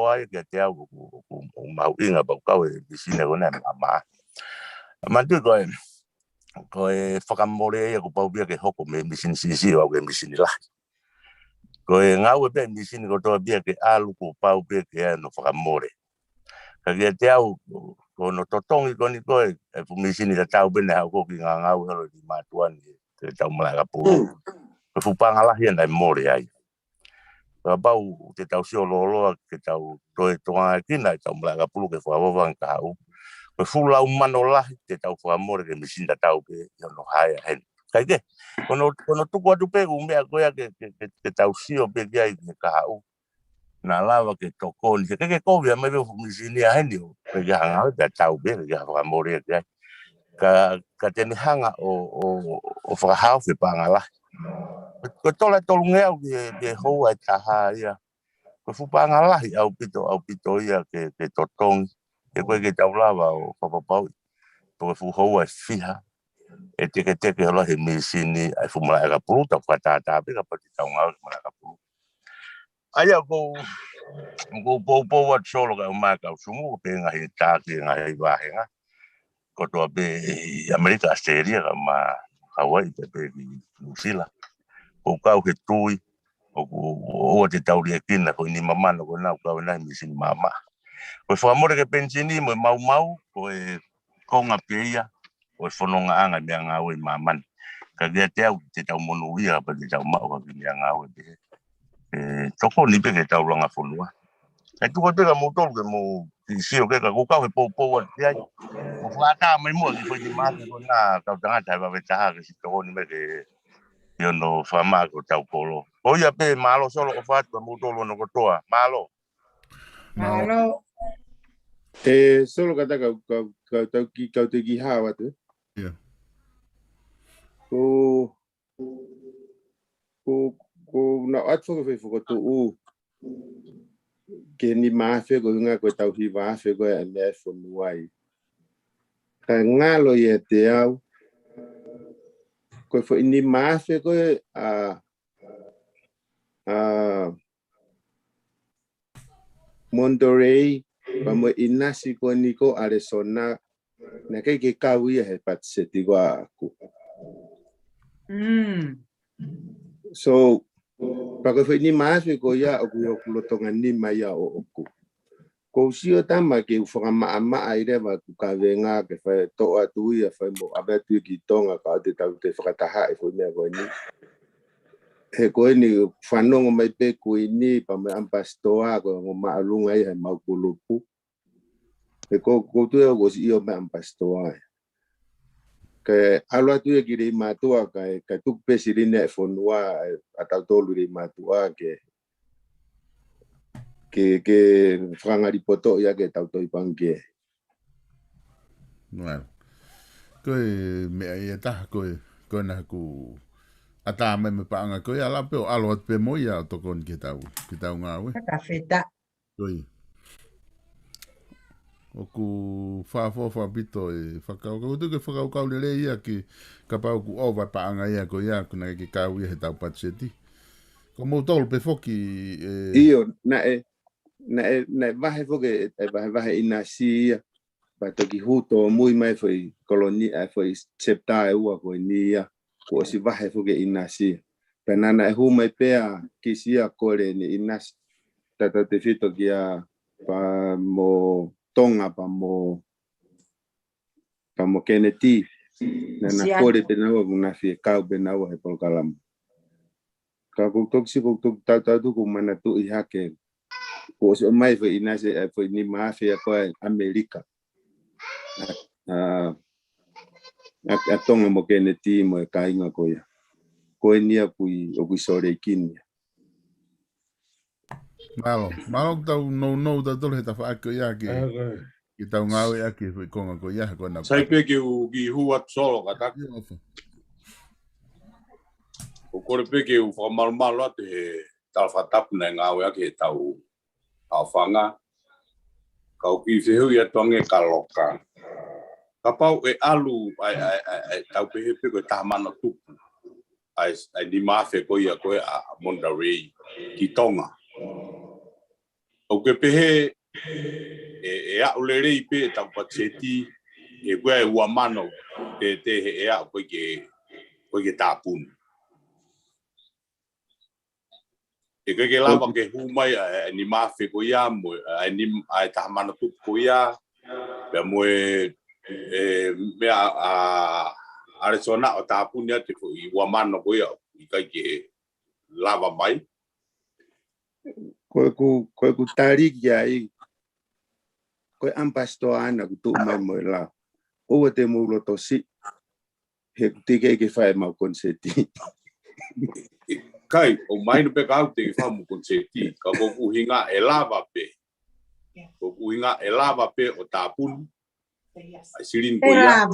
ai ke te au ku mau inga pau kau e bisine kona e mama. Mantu koe whakamore e ku pau bia ke hoko me bisine sisi au ke bisine lah. Koe ngau e pe bisine ko toa bia ke alu ku pau bia ke e no whakamore. Ka ke te au kono totongi koni koe e pu bisine ta tau bene hau koki ngā ngau helo di matuani te tau malaka pūru. Ke fupanga lahi ana e more ai. Ka bau te tau sio loloa ke tau toe toanga kina e tau malaka pūru ke whawawang ka hau. Ke fulau mano lahi te tau whamore ke misinda tau ke yono haia hen. Kai ke, kono tuku atu pegu mea koea ke tau sio pe kia i ka hau. Na lava ke tokoni. Ke kovia mai veo misinia heni o. Ke hanga pe tau pe ke whamore ke ai. Ka teni hanga o whakahau whi pangala. Ko tola tolu ngea ke hou ai taha ia. Ko whupangala hi au pito ia ke totongi. Ke koe ke tau lava o whapapau. Ko fu hou ai whiha. E teke hola he misini ai whumalai ka puru. Tau whatata pe ka pati tau ngau whumalai ka puru. Aia ko pou at solo ka umaka usumu. Pe ngahi tāki ngahi wahenga. Ko toa pe Amerika Australia ka ma Hawaii pe New Zealand. Ko kau ke tui o te tauri e kina ko ni mamano ko nau kau nai misin mama. Ko whamore ke pensini mo mau ko e konga peia ko whanonga anga mea ngau e maman. Ka gea te au te tau monu ia pa te tau mau ka mea ngau e pe. Toko ni pe ke tau langa whanua. E tuka peka mo tolu ke mo sio ke ka kukau he pou at te ai. Ko whata mai mua ki whai ni mate ko nā kau tangata e wawe taha ke si toko ni me ke no whama ko tau kolo. Ko ia pe malo solo ko whatu mo tolu no ko toa. Malo. Solo kata kau te ki hawa tu. Yeah. Ko na atfo ke fo to u. Ke ni mafe ko nga ko tau hi mafe ko e me fo nuai. Ka ngalo ye te au. Ko fo ni mafe ko Monterey vamo inasi ko niko Arizona na ke kau ia he pat seti ko aku. So Paka fai ni maaswe ko ia o kuyo kulotonga ni maya o oku. Ko sio tama ke ufanga maa aire ma kukawenga ke fai toa tui a fai mo abetu ki tonga ka te tau te whakataha e fai mea koe ni. he koe ni whanongo mai pe kui ni pa me ampastoa ko ngo maalunga ai he maukulupu. He ko tu e o si io me ampastoa. Ke alua tu e kiri matua ka tu pesirine e fonua atau tolu ri matua ke franga di poto ya ke tau toi pangke. Well, koe me ai ta koe na ku ata me paanga koe ala pe alo pe mo ya to kon ki tau ngawe. Ka feta. Koe. O ku fa bito e whakau tu ke whakau le ia ki ka pau ku ova paanga ia ko ia kuna ki kau ia he tau patseti. Ko mo tol pe foki Io na vahe foke vahe inasia pa toki huto mui mai foi kolonia foi septa e ua ko nia ko si vahe foke inasia. Penana e hu mai pea kisia kore ni inas tata te fito kia pa mo tonga pa mo keneti na kore penawa na fi kau penawa he polkalam ka ko toksi ko tata tu ko mana tu i hake ko so mai foi inase foi ni mafia ko Amerika a tonga mo keneti mo kainga ko ya ko nia pui o sore kinia Malo tau no da tole ta fa ko ya ki tau ngawe ya ki ko ko ya ko na. Sai pe ki huat solo kata. O kore pe ki fa mal ate tal fatap na ngawe ya ki tau afanga. Kau ki feu ya tonge kaloka. Kapau e alu ai tau pe ko tamana tu. Ai di mafe ko ya ko a Monterey ki tonga. O ke pehe e a ulere i pe tau patseti e koe ua mano te e a koe ke tāpun. E koe ke lava ke humai ni mawhi ko ia mo ai tahamana tupu ko ia pia mo mea aresona o tāpun ia te i ua mano ko ia i kai ke lava mai. Koe ku tarik ai koe ampastoana ku tu mai mo la o te mo lo tosi he tike ke fai mau konseti kai o mai no pe ka te fa mo konseti ka ko ku hinga e lava pe o tapun ai sirin ko ya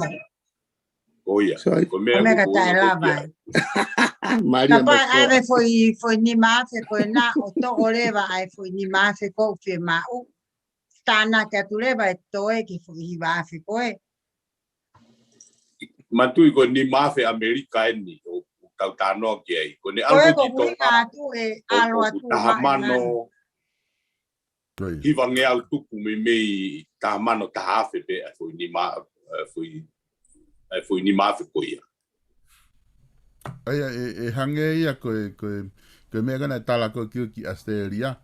oia ko me ka tai lava Kapa ave foi ni mafe ko na o to oleva ai foi ni mafe ko fe mau tana ka tu leva to e ki foi mafe ko e matu ko ni mafe Amerika ni o tau tano ke ai ko ni algo ki to tu e alo atu mano hivange au tuku me ta mano ta afe pe foi ni mafe ko ia Ai hange ia ko me gana tala ko ki Australia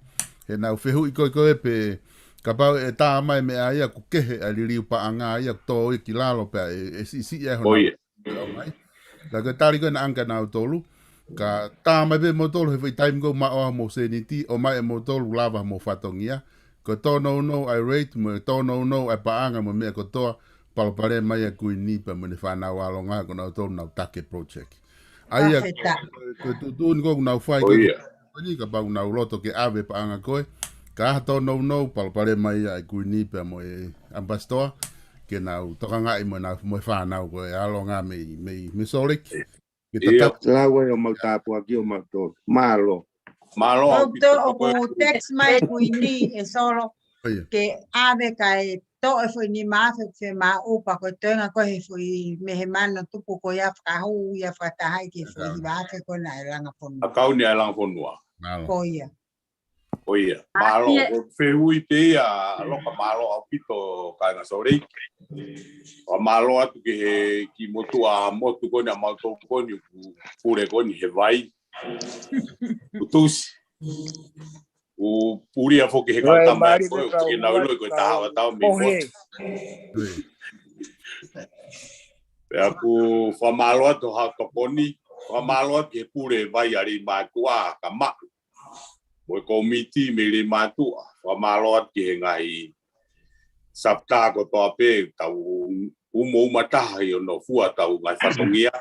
he na fehu ko pe kapau e ta mai me ai ku kehe ali pa anga ia to ki lalo pe si e ho mai la ko tali ko na anga na tolu ka ta mai be motolo he time go ma o mo seniti o mai motolo lava mo fatongia ko to no I rate mo to no ai pa anga mo me ko to palpare mai ku ni pa mo ne fa na wa longa ko na to na take project Ai ko tu ngo na fai ko ni ka ba na loto ke ave pa anga koe ka to no pal pare mai ai ku ni pe mo ambassador ke na to nga i mo na mo fa na ko alo nga me sole ke ta la we o mo ta po aquí o mo to malo o text mai ku ni e solo ke ave kai to e foi ni ma fe ma o pa ko tenga ko he foi me he mano tu ko ya fa hu ya fa ta hai ke foi ba fe ko na langa pon akau ni langa ponua ko ya malo fe hui te a loka malo au pito ka na sore o malo atu ke ki motu a motu ko na motu ko ni pure ko ni he vai utus o puria fo que recalta mais foi que na lo que tava me é ku fa malo to ha to poni Whamaloa ke pure vai ari mātua ka maku. Mo komiti me le mātua. Whamaloa ke ngai sapta ko toa pē tau umo umataha i ono fua tau ngai whatongia.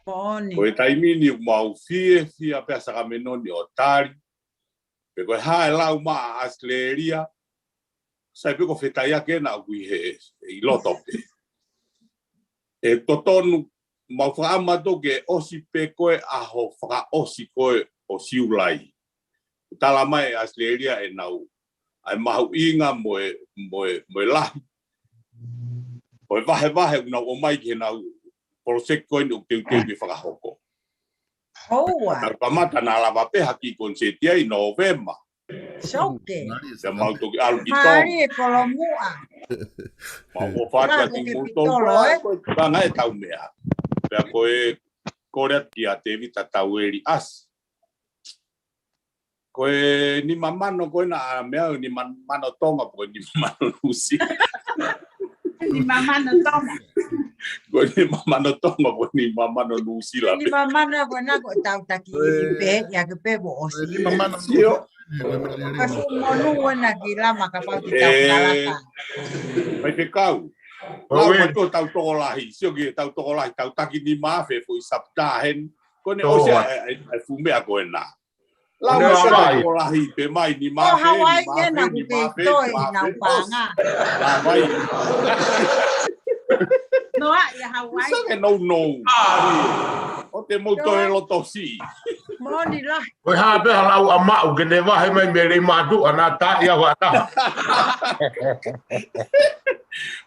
Ko e taimini mau fie pia saka menoni o tari. Pe koe hae lau maa Australia. Sai pe ko whetaia kena kui he i loto pe. E totonu mau whaamato ke osi pe koe aho whaka osi koe o siulai. Tala mai Australia e nau. Ai mahu inga moe lahi. Koe vahe unau o mai ke nau. Prosek koe ni teu ki whakahoko. Hoa. Nau pamata na lava pe haki konsetia i November. Soke. Sa mau toki alu ki Mari e kolomua. Mau o whatua ti muto koe tanga e tau mea. Pea koe korea ki a te vita tau eri as. Koe ni mamano koe na mea ni mamano tonga koe ni mamano nusi. Ni mamano tonga. Koe ni mamano tonga koe ni mamano nusi la. Ni mamano buena ko tau taki pe ya ke pe bo osi. Ni mamano Kasu monu buena ki lama kapau ki tau kalaka. Mai te kau. Lau mai tō tau tokolahi. Sio ki tau tokolahi tau taki ni mawhe fui sapta hen. Koe ne osia ai fumea koe nā. Lau mai tō tokolahi pe mai ni mawhe. O Hawaii kena ku pe toi nau panga. La mai. Noa ia Hawaii. Sake no. O te moto e loto si. Moni la. Koe hape halau a mau ke ne wahe mai me rei matu ana ta ia wata.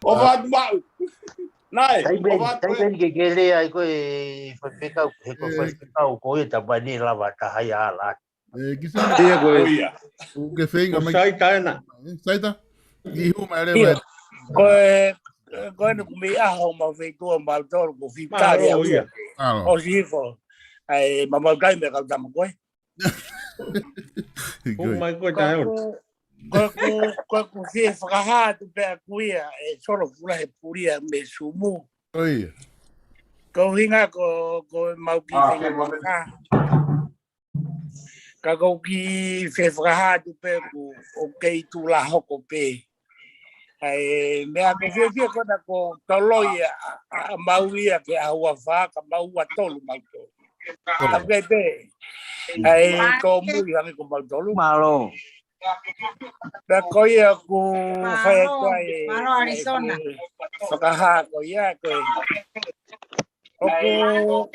O watu mau. Nai. Tai ke lea i koe whapekau he ko whapekau koe ta bani lawa ta hai ala. Kisa ia koe. Ke whenga mai. Saita ena. Saita. I huma ere mai. Koe no kumi aho mau wheitua mau toro ko whiptari au ia. O sifo. Ai mamau kai me kau tama koe. Mai koe ta heo. Koe ku whie whakahātu pēr kuia e soro pula he puria me sumu. Oi. Ko hinga ko mau ki whenga waka. Ka kou ki whakahātu pēr ku o kei tu la hoko pē. Ai mea ko whie kona ko toloi a mauia ke ahua whaka maua tolu mau tolu. Ape pē. Ai ko mui hangi ko mau tolu. Malo. Pea koe aku whae koe. Malo Arizona. Whakaha ko ia koe. Oku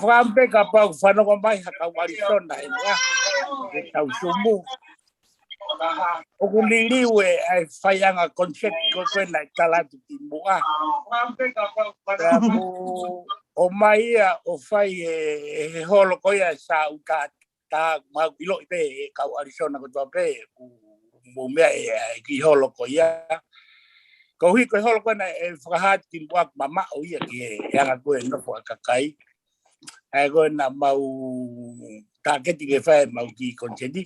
whampe ka pau whanonga mai hakau Arizona e nga. E tau sumu. Oku liliwe ai whaianga concept ko koe nai talatu ki mua. Pea ku o mai ia o whai e holo koe a sa ukati. Ta mau ilo pe kau Arizona ko tua pe mo mea e ki holo ko ia ko hi ko holo ko na e whakahat ki buak mama o ia ki e anga koe no fo kakai e ko na mau ta keti ke whae mau ki konsedi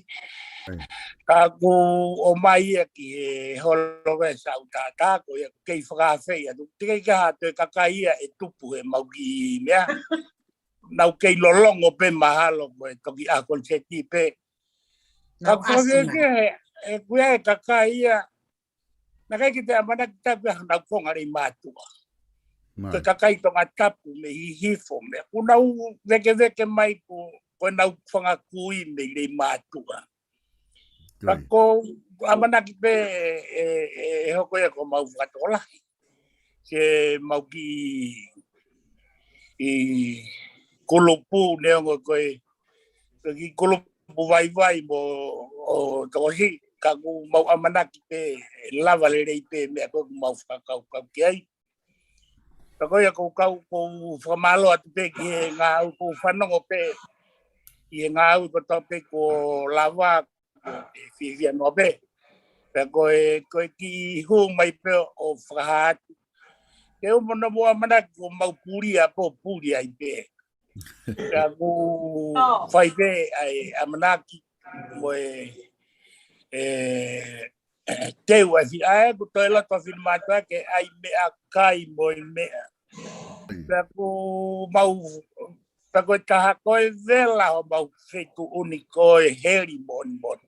ka ku o mai ia ki e holo ko e sau tata ko ia kei whakawhea tu tike ka hato e kakai ia e tupu e mau ki mea nau kei lolongo pe mahalo koe toki a konseti pe. Ka koe e kuea e kakai ia. Na kai ki te amana ki tapu nau konga rei mātua. Koe kakai tonga tapu me hihifo me. Ku nau veke mai koe nau whanga kui me rei mātua. Ka ko amana ki pe e hoko ia ko mau whatolahi. Ke mau ki kolopu neongo koe ki kolopu vai mo o tohi ka ku mau amanaki pe lava le rei pe me ko mau whakau ki ai ka koe ko kau ko whamalo atu pe ki ngā au ko whanongo pe ki ngā au ko tope ko lava e whiwhia noa pe ka koe ki hu mai pe o whakahatu ke umona mo amanaki ko mau puria po puria i pe ka ku fai pe ai amanaki mo teu ai ai ku toela to filmata ke ai me akai mo me Aku mau takoi taha koe vela o mau fetu uni koe heri bon bon.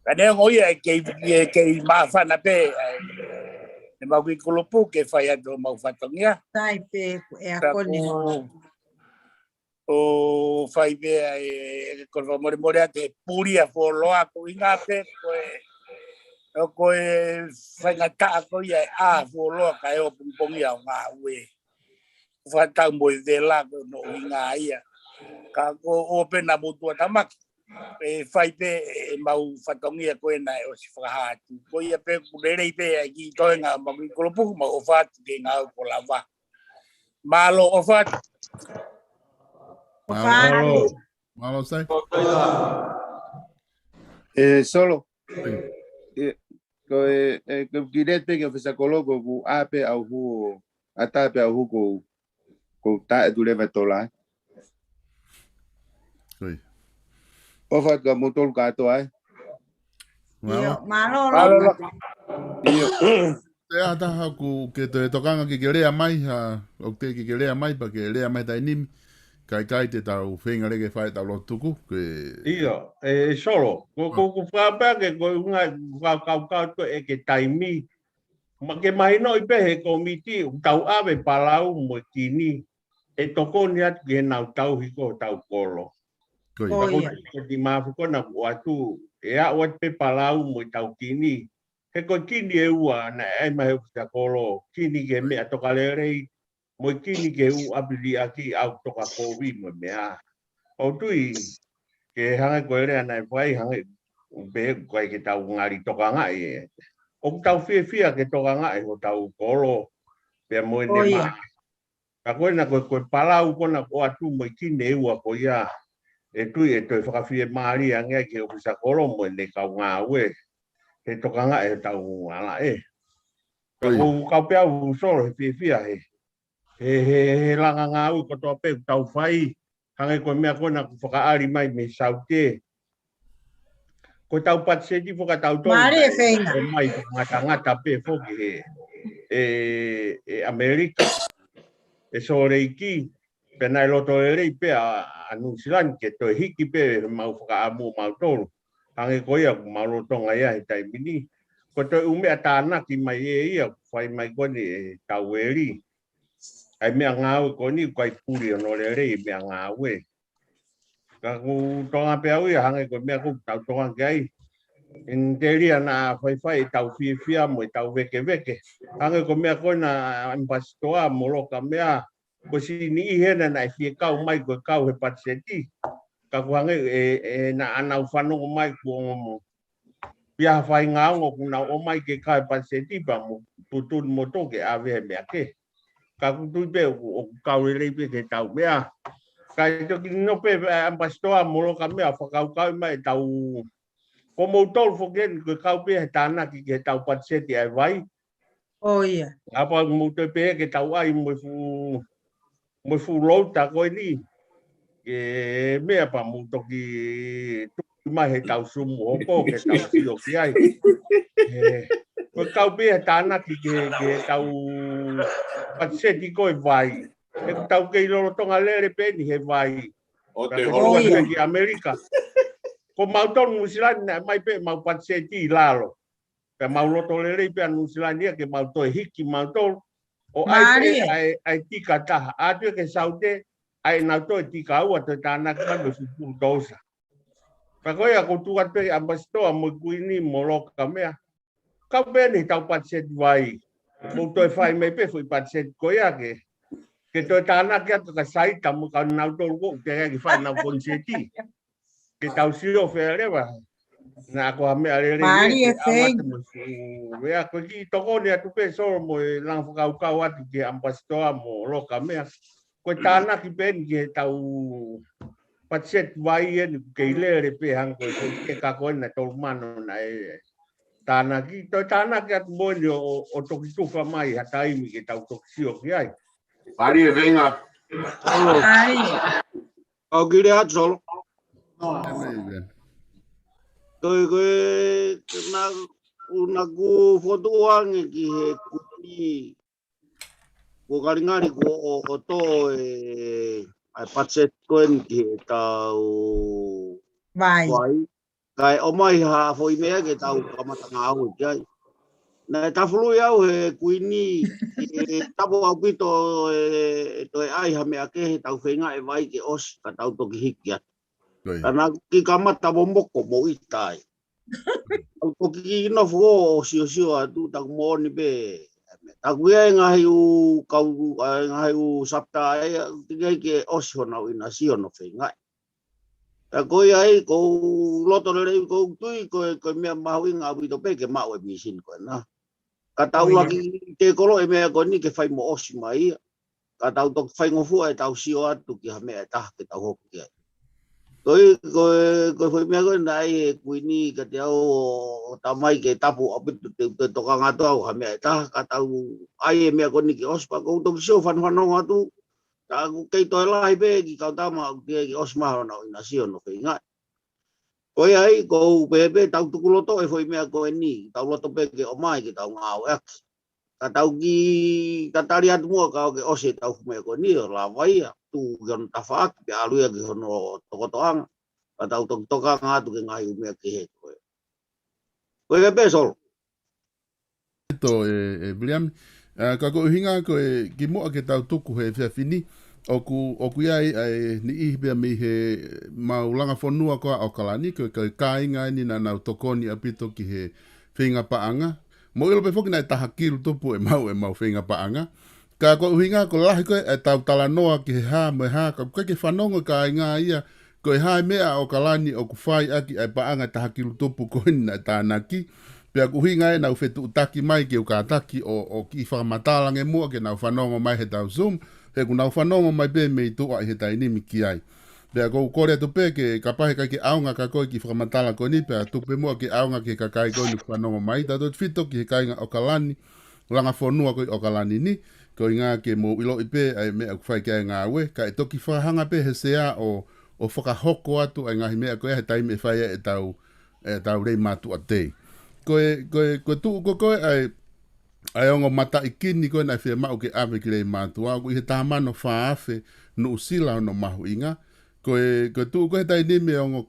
Kane ngoi e kei mawhana pe e mau ki kulupu ke whai atu mau whatongia. Tai pe e a koni hono. O whai pe e korwa more more a te puri a wholoa ko inga pe koe whai ngata a koe e a wholoa ka e o pungpongi au ngā ue. Whatau moi vela ko no inga ia. Ka ko opena mutua tamaki. E whai pe e mau whatongia koe nai o si whakahatu. Ko ia pe kurerei pe e ki toi ngā maki kolopuku ma o whatu ke ngā o lawa. Malo o whatu. Malo sai. Solo. Ko kirete ke fesa koloko ku ape au hu atape au hu ko ta tu leva tola. Oi. Ofa ka motor ka to ai. Malo. Iyo. Te ata ku ke te tokanga ki rea mai ha o te ki rea mai pa ke rea mai tai nimi. Kai te tau whenga rege whae tau lo tuku. Iyo, solo. Ko whapa ke ko unga kau to e ke taimi. Ma ke mai no i pehe komiti tau ave palau mo kini. E toko ni atu ke nau tau hiko tau kolo. Ko di mafu ko na watu e a wat pe palau mo tau kini. He ko kini e ua na e mai ta kolo. Kini ke me atokalere mo kini ke u abili aki au toka kovi mo mea. O tui ke hanga ko ere ana vai hanga be ko ke tau ngari toka ngai. O tau fia ke toka ngai ho tau kolo pe mo ne ma. Ka ko na ko palau ko na ko atu mo kini e ua ko ia. E tui e toi whakawhia maari angia ke o pisa kolo mo ne kau ngā ue. He toka ngai tau ala e. Ko kau pia u solo he fia he. He langa ngā ui ko toa pe tau whai. Hangai koe mea kona ku whakaari mai me saute. Ko tau patseti whakatau tonu. Maari e whenga. E mai ngata pe whoki he. E Amerika. E Soreiki. Pena e loto e rei pe a New Zealand ke toi hiki pe mau whakaamu mau tolu. Hangai koe ia mau lotonga ia he taimini. Ko toi umea tānaki mai e ia. Whai mai kone e tau eri. Ai mea ngāu ko ni kai puri no le rei mea ngāu e. Ka ku tonga pe au ia hangai ko mea ku tau tonga kai. In teria na whai tau fia mo tau veke. Hangai ko mea ko na ambastoa mo loka mea. Ko si ni hena na fie kau mai ko kau he patseti. Ka ku hangai e na anau whanongo mai ko pia whai ngāongo ku na o mai ke kai patseti pa mo tutun mo toke ave mea ke. Ka kutu pe o kaurere pe ke tau mea. Ka toki no pe ambastoa molo ka mea whakau mai tau. Ko mou tolu whoken ko kau pe he tāna ki ke tau patseti ai vai. Ia. Apa mou te pe ke tau ai mo fu louta koe ni. Ke mea pa mou toki tuki mai he tau sumu hoko ke tau sio ki ai. Ko kau pe he tāna ki ke tau patseti koe vai. E tau kei loro tonga lere peni he vai. O te horo ki Amerika. Ko mau tonu New Zealand mai pe mau patseti lalo. Pe mau loto lere pe New Zealand ia ke mau toe hiki mau tolu. O ai tika taha. Atu ke saute ai nau toe tika ua te tāna ka me fupu dosa. Pa koe a kutuat pe ambastoa mo kuini mo loka mea. Kau pene tau patseti vai. Mo toi whai mai pe fui patseti koe ake. Ke toi tāna kia ka saita mo ka nau tolu ko ke ki whai nau konseti. Ke tau sio whea rewa. Nā koha mea re re. Maari e wheng. Wea koe ki toko ni atu pe soro mo e lang whakau atu ke ambastoa mo loka mea. Koe tāna ki peni ke tau patseti vai e ni ke ilere pe hang koe ke ka koe na tolu mano na e. Tāna ki atu moeni o toki tuwha mai hataimi ke tau toki sio ki ai. Pari e venga. Ai. Au kire atu solo. Koe una ku fotoange ki he kuni ko ngari ko o to ai patset koen ki tau vai kai o mai ha foi mea ke tau kamata ngau kai na ta flu ya he kuini tapo au pito to ai ha mea ke tau fenga e vai ke os ka tau to ki hikia kana ki kamata bomboko mo itai au to ki no fo sio atu tak mo ni be aku ia ngai u kau ngai u sapta ai tigai ke osona ina sio no fenga ta ko ai ko loto le ko tui ko me mau inga bu to pe ke mau e misin ko na ka tau lagi te kolo e me ko ni ke fai mo osi mai ka tau to fai ngofu ai tau sio atu ki ha me ta ke tau hoki ko foi me ko nai kuini ka te o tamai ke tapu apitu te to ka ngato ha me ta ka tau ai me ko ni ki ospa ko to sio fan no atu ta ku ke to lai be ki ka ta ma ki osma no ina sio no finga ko ai ko bebe tau tu loto e foi me ko ni tau loto pe ke o mai ki tau ngau ek ka tau ki ka tari atu mo ka ke ose tau me ko ni la vai tu gon ta fa ke alu ya ki hono to toang ka tau to ka ngatu ke ngai me ke he ko e be sol to William ka ko hinga ko ki mo ke tau tuku he fini oku ai ni I be mi he maulanga fonua ko o kalani ko kainga ni na tokoni apito ki he finga paanga mo ilo pe foki na tahakiru topu e mau finga paanga ka ko hinga ko lahi ko e tau tala noa ki he ha me ha ka ke fanongo kainga ia ko e ha mea o kalani o ku fai aki ai paanga tahakiru topu ko ni na tanaki pea ku hinga e na fetu utaki mai ke uka ataki o ki whakamatala nge mua ke na whanongo mai he tau Zoom he ku na whanongo mai be me i tua i he tainimi ki ai pea ko kore atu pe ke kapahe kai ke aunga ka koe ki whakamatala ko ni pea tupe mua ke aunga ke kakai koe ni whanongo mai tato fito ki he kainga o kalani langa whanua koe o kalani ni ko inga ke mo ilo i pe ai mea ku whai kia ngā we ka e toki whahanga pe he sea o whakahoko atu ai ngahi mea koe he taimi e whai e tau rei matu a tei ko tu ko ai ongo mata ikini ko na fia mau ke ave ki le matua ko he tamano faafe no sila no mahu inga ko tu ko tai ni me ongo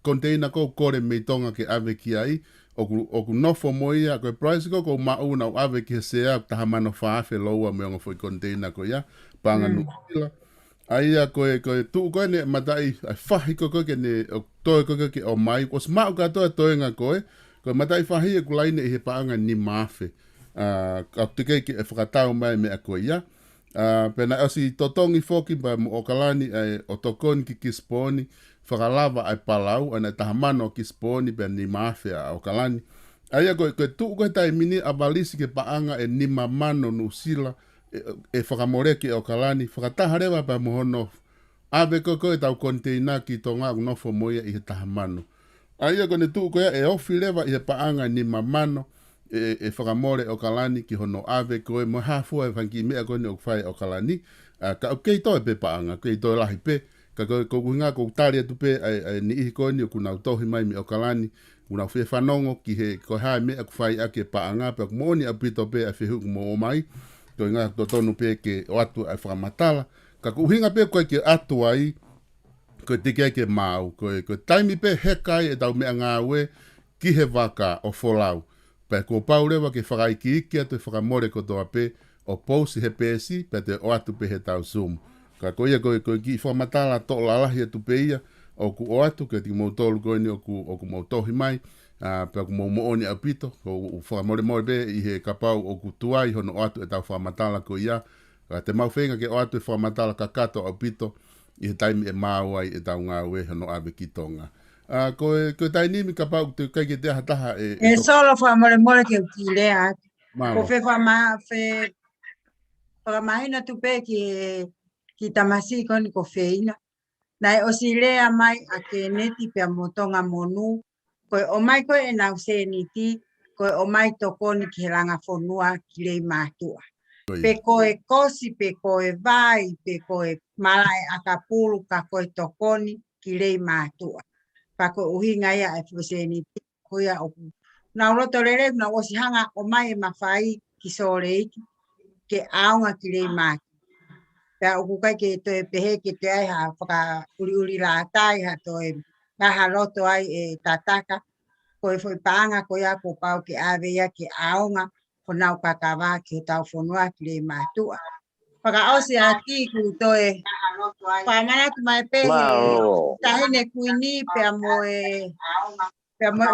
container ko kore me tonga ke ave ki ai o ku nofo moia ko price ko mau na ave ki se a tamano faafe loa me ongo foi container ko ya panga no sila ai ko tu ko ne mata ai fahi ko ke ne to ko ke o mai ko smau ka to nga ko ko matai whahi e kulaine i he paanga ni mafe. Ka tike ki e whakatau mai me a koe ia. Pena osi totongi foki ba mo o kalani o tokoni ki kisponi, whakalava ai palau, ana tahamano kisponi pe ni mafe a o kalani. Aia koe tu koe tai mini abalisi ke paanga e ni mamano no sila e whakamoreke o kalani, whakataharewa pa mohono. Ave koe tau konteina ki tonga unofo moia i he tahamano. Aia kone tu koe e ofi lewa i he paanga ni mamano e whakamore o kalani ki hono ave koe mo hafua e whanki mea kone o kwhai o kalani. Ka kei toi pe paanga, kei toi lahi pe. Ka koe kuhinga ko utari atu pe ni ihi kone o kuna utohi mai mi o kalani. Kuna whi whanongo ki he koe hae mea kwhai ake paanga pe kumoni apito pe a whihuku mo o mai. Koe ngā to tonu pe ke o atu ai whakamatala. Ka kuhinga pe koe ke atu ai ko tike ke mau ko taimi pe hekai e tau mea ngā we ki he waka o folau pe ko paurewa ke whakai ki iki atu e whakamore ko toa pe o pousi he pesi pe te o atu pe he tau Zoom ka ko ia ko ki whamatala to lalahi atu pe ia o ku o atu ke ti mautolu ko ni o ku mautohi mai pe ku maumooni apito ko whakamore more pe i he kapau o ku tuai hono o atu e tau whamatala ko ia ka te mau whenga ke o atu e whamatala kakato apito i he taimi e māua i e tau ngā weha no ave ki tonga. Ko tai nimi ka pau te kai ke te hataha e solo wha more ke uki lea. Ko whamahina tu pe ki tamasi koni ko wheina. Nai o si lea mai a ke neti pia motonga monu. Koe o mai koe e nau se niti. Koe o mai tokoni ki he ranga whonua ki lei mātua. Pe koe kosi, pe koe vai, pe koe malae akapulu ka koe tokoni ki lei mātua. Pa koe uhinga ia e whuseni kuia oku. Nā roto rere, nā osi hanga o mai e mawhai ki sore iki. ke aunga ki le mai. Pea uku kai ke te pehe ke te ai ha whaka uri la tai ha toi ngaha loto ai e tataka. Koe foi paanga koe a ko pau ke awea ke aunga ko nau kakawa ke tau whonua ki le matua. Whaka ose a ki ku toe whamana tu mai pehe tahine kuini pea moe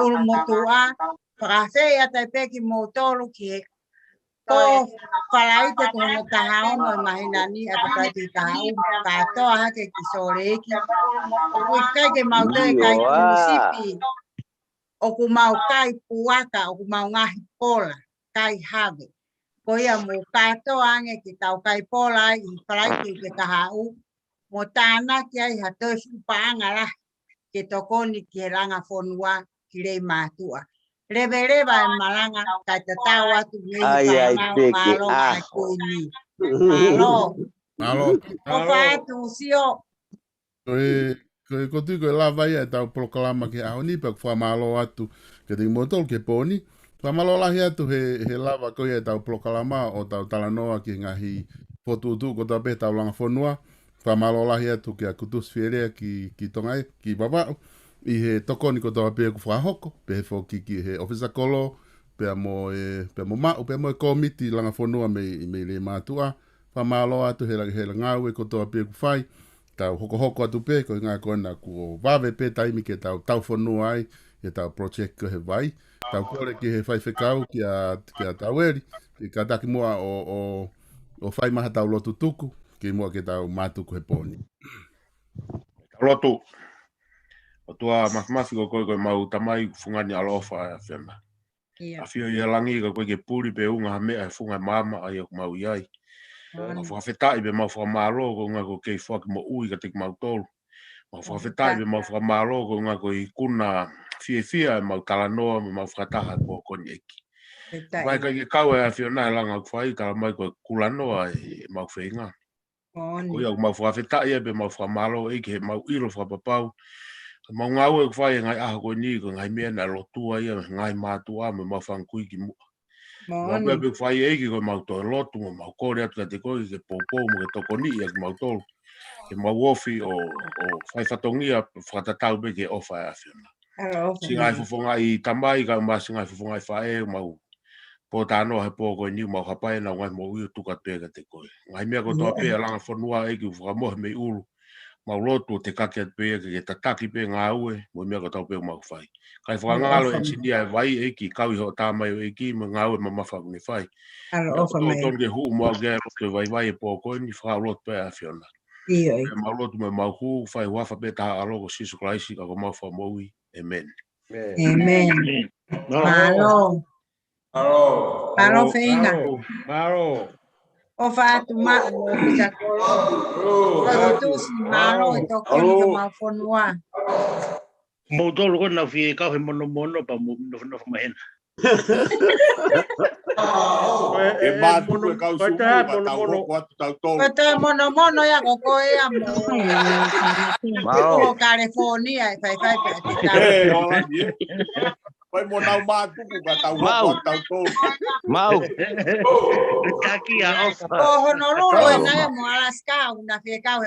uru motua. Whaka sei a tai peki mo tolu ki ko whalaite tono taha ono i mahinani a takai te taha katoa hake ki soreki. Ui kai ke mautoe kai kusipi. O ku mau kai puaka, o ku mau ngahi pola, kai have. Ko ia mo katoa ange ki tau kai pola i whalaite ke taha mo tāna ki ai hatoi whupaanga lah. Ke tokoni ki he ranga whonua ki rei mātua. Revereva e malanga kai te tau atu nei whanau malo ai koini. Malo. Malo. O whaatu sio. Ko tu ko la vai e tau proklama ke ahoni pe fa malo atu ke te motor ke poni. Fa malo la atu he lava ko e tau proklama o tau talanoa ki ngahi fotu tu ko ta pe tau langa fonua. Fa malo la atu ke akutus fiere ki tongai ki baba. I he tokoni ko toa pia ku whahoko, pe he whoki ki he officer kolo, pe mo e komiti langa whanua me le mātua, wha mālo atu he ngau e ko toa pia ku whai, tau hoko atu pe, ko ngā kona ku wawe pe taimi ke tau whanua ai, e tau project ko he vai, tau kore ki he whai whekau ki a taueri, i ka taki mua o whai maha tau lotu tuku, ki mua ke tau mātuku he poni. Lotu. O tua mafi ko koe mau tamai fungani alofa a whema. A whio i alangi ka koe ke puri pe unga ha mea funga mama ai o mau iai. Ma whawhetai be mau whamaro ko unga ko kei whaki mo ui ka te mau tolu. Ma whawhetai be mau whamaro ko unga ko i kuna fia e mau talanoa me mau whakataha ko koni eki. Vai ka ke kau e a whio nai langa kwhai ka mai ko kulanoa e mau whenga. Ko ia mau whawhetai e be mau whamaro eki he mau iro whapapau. Mau ngau e whai ngai aha koe ni ko ngai mea na lotua ia ngai mātua me mau whankui ki mua. Mau pia pe whai eiki koe mau toi lotu mo mau kore atu ka te koe ke pōpō mo ke toko ni ia ki mau tolu. Ke mau wofi o whai whatongia whakatatau pe ke ofa e awhiona. Si ngai whafonga i tamai ka umasi ngai whafonga i whae mau pōtānoa he pō koe ni mau hapai na ngai mau iu tukat pe ka te koe. Ngai mea ko toa pe langa whanua eiki whakamohe me uru. Mau lotu te kake at pe ke tataki pe ngā ue, mo mea ka tau pe mau whai. Kai whakangalo engineer e vai eki, kau iho tāmai o eki, ma ngā ue ma mawhaku ni whai. Ton ke huu mua gero ke vai e pōkoe ni whakau lotu pe a whiona. Mau lotu me mau huu, whai wafa pe taha alogo sisu klaisi, kako mau wha moui. Amen. Amen. Malo. Malo whenga. Malo. O whaatu maa o pisa kolo. Kau tusi malo e toko ni ka mau whanua. Mo tolu kona whi e kau he mono pa mo no mahena. E mātuku e kau sumu ma tau roko atu tau tolu. Kata mono ya koko e a mo. O California e whai pe a te tau. E, hola nie. Vai mo nau mātuku ma tau roko atu tau tolu. Mau. Taki a ofa. O Honolulu e nai mo Alaska una whi e kau he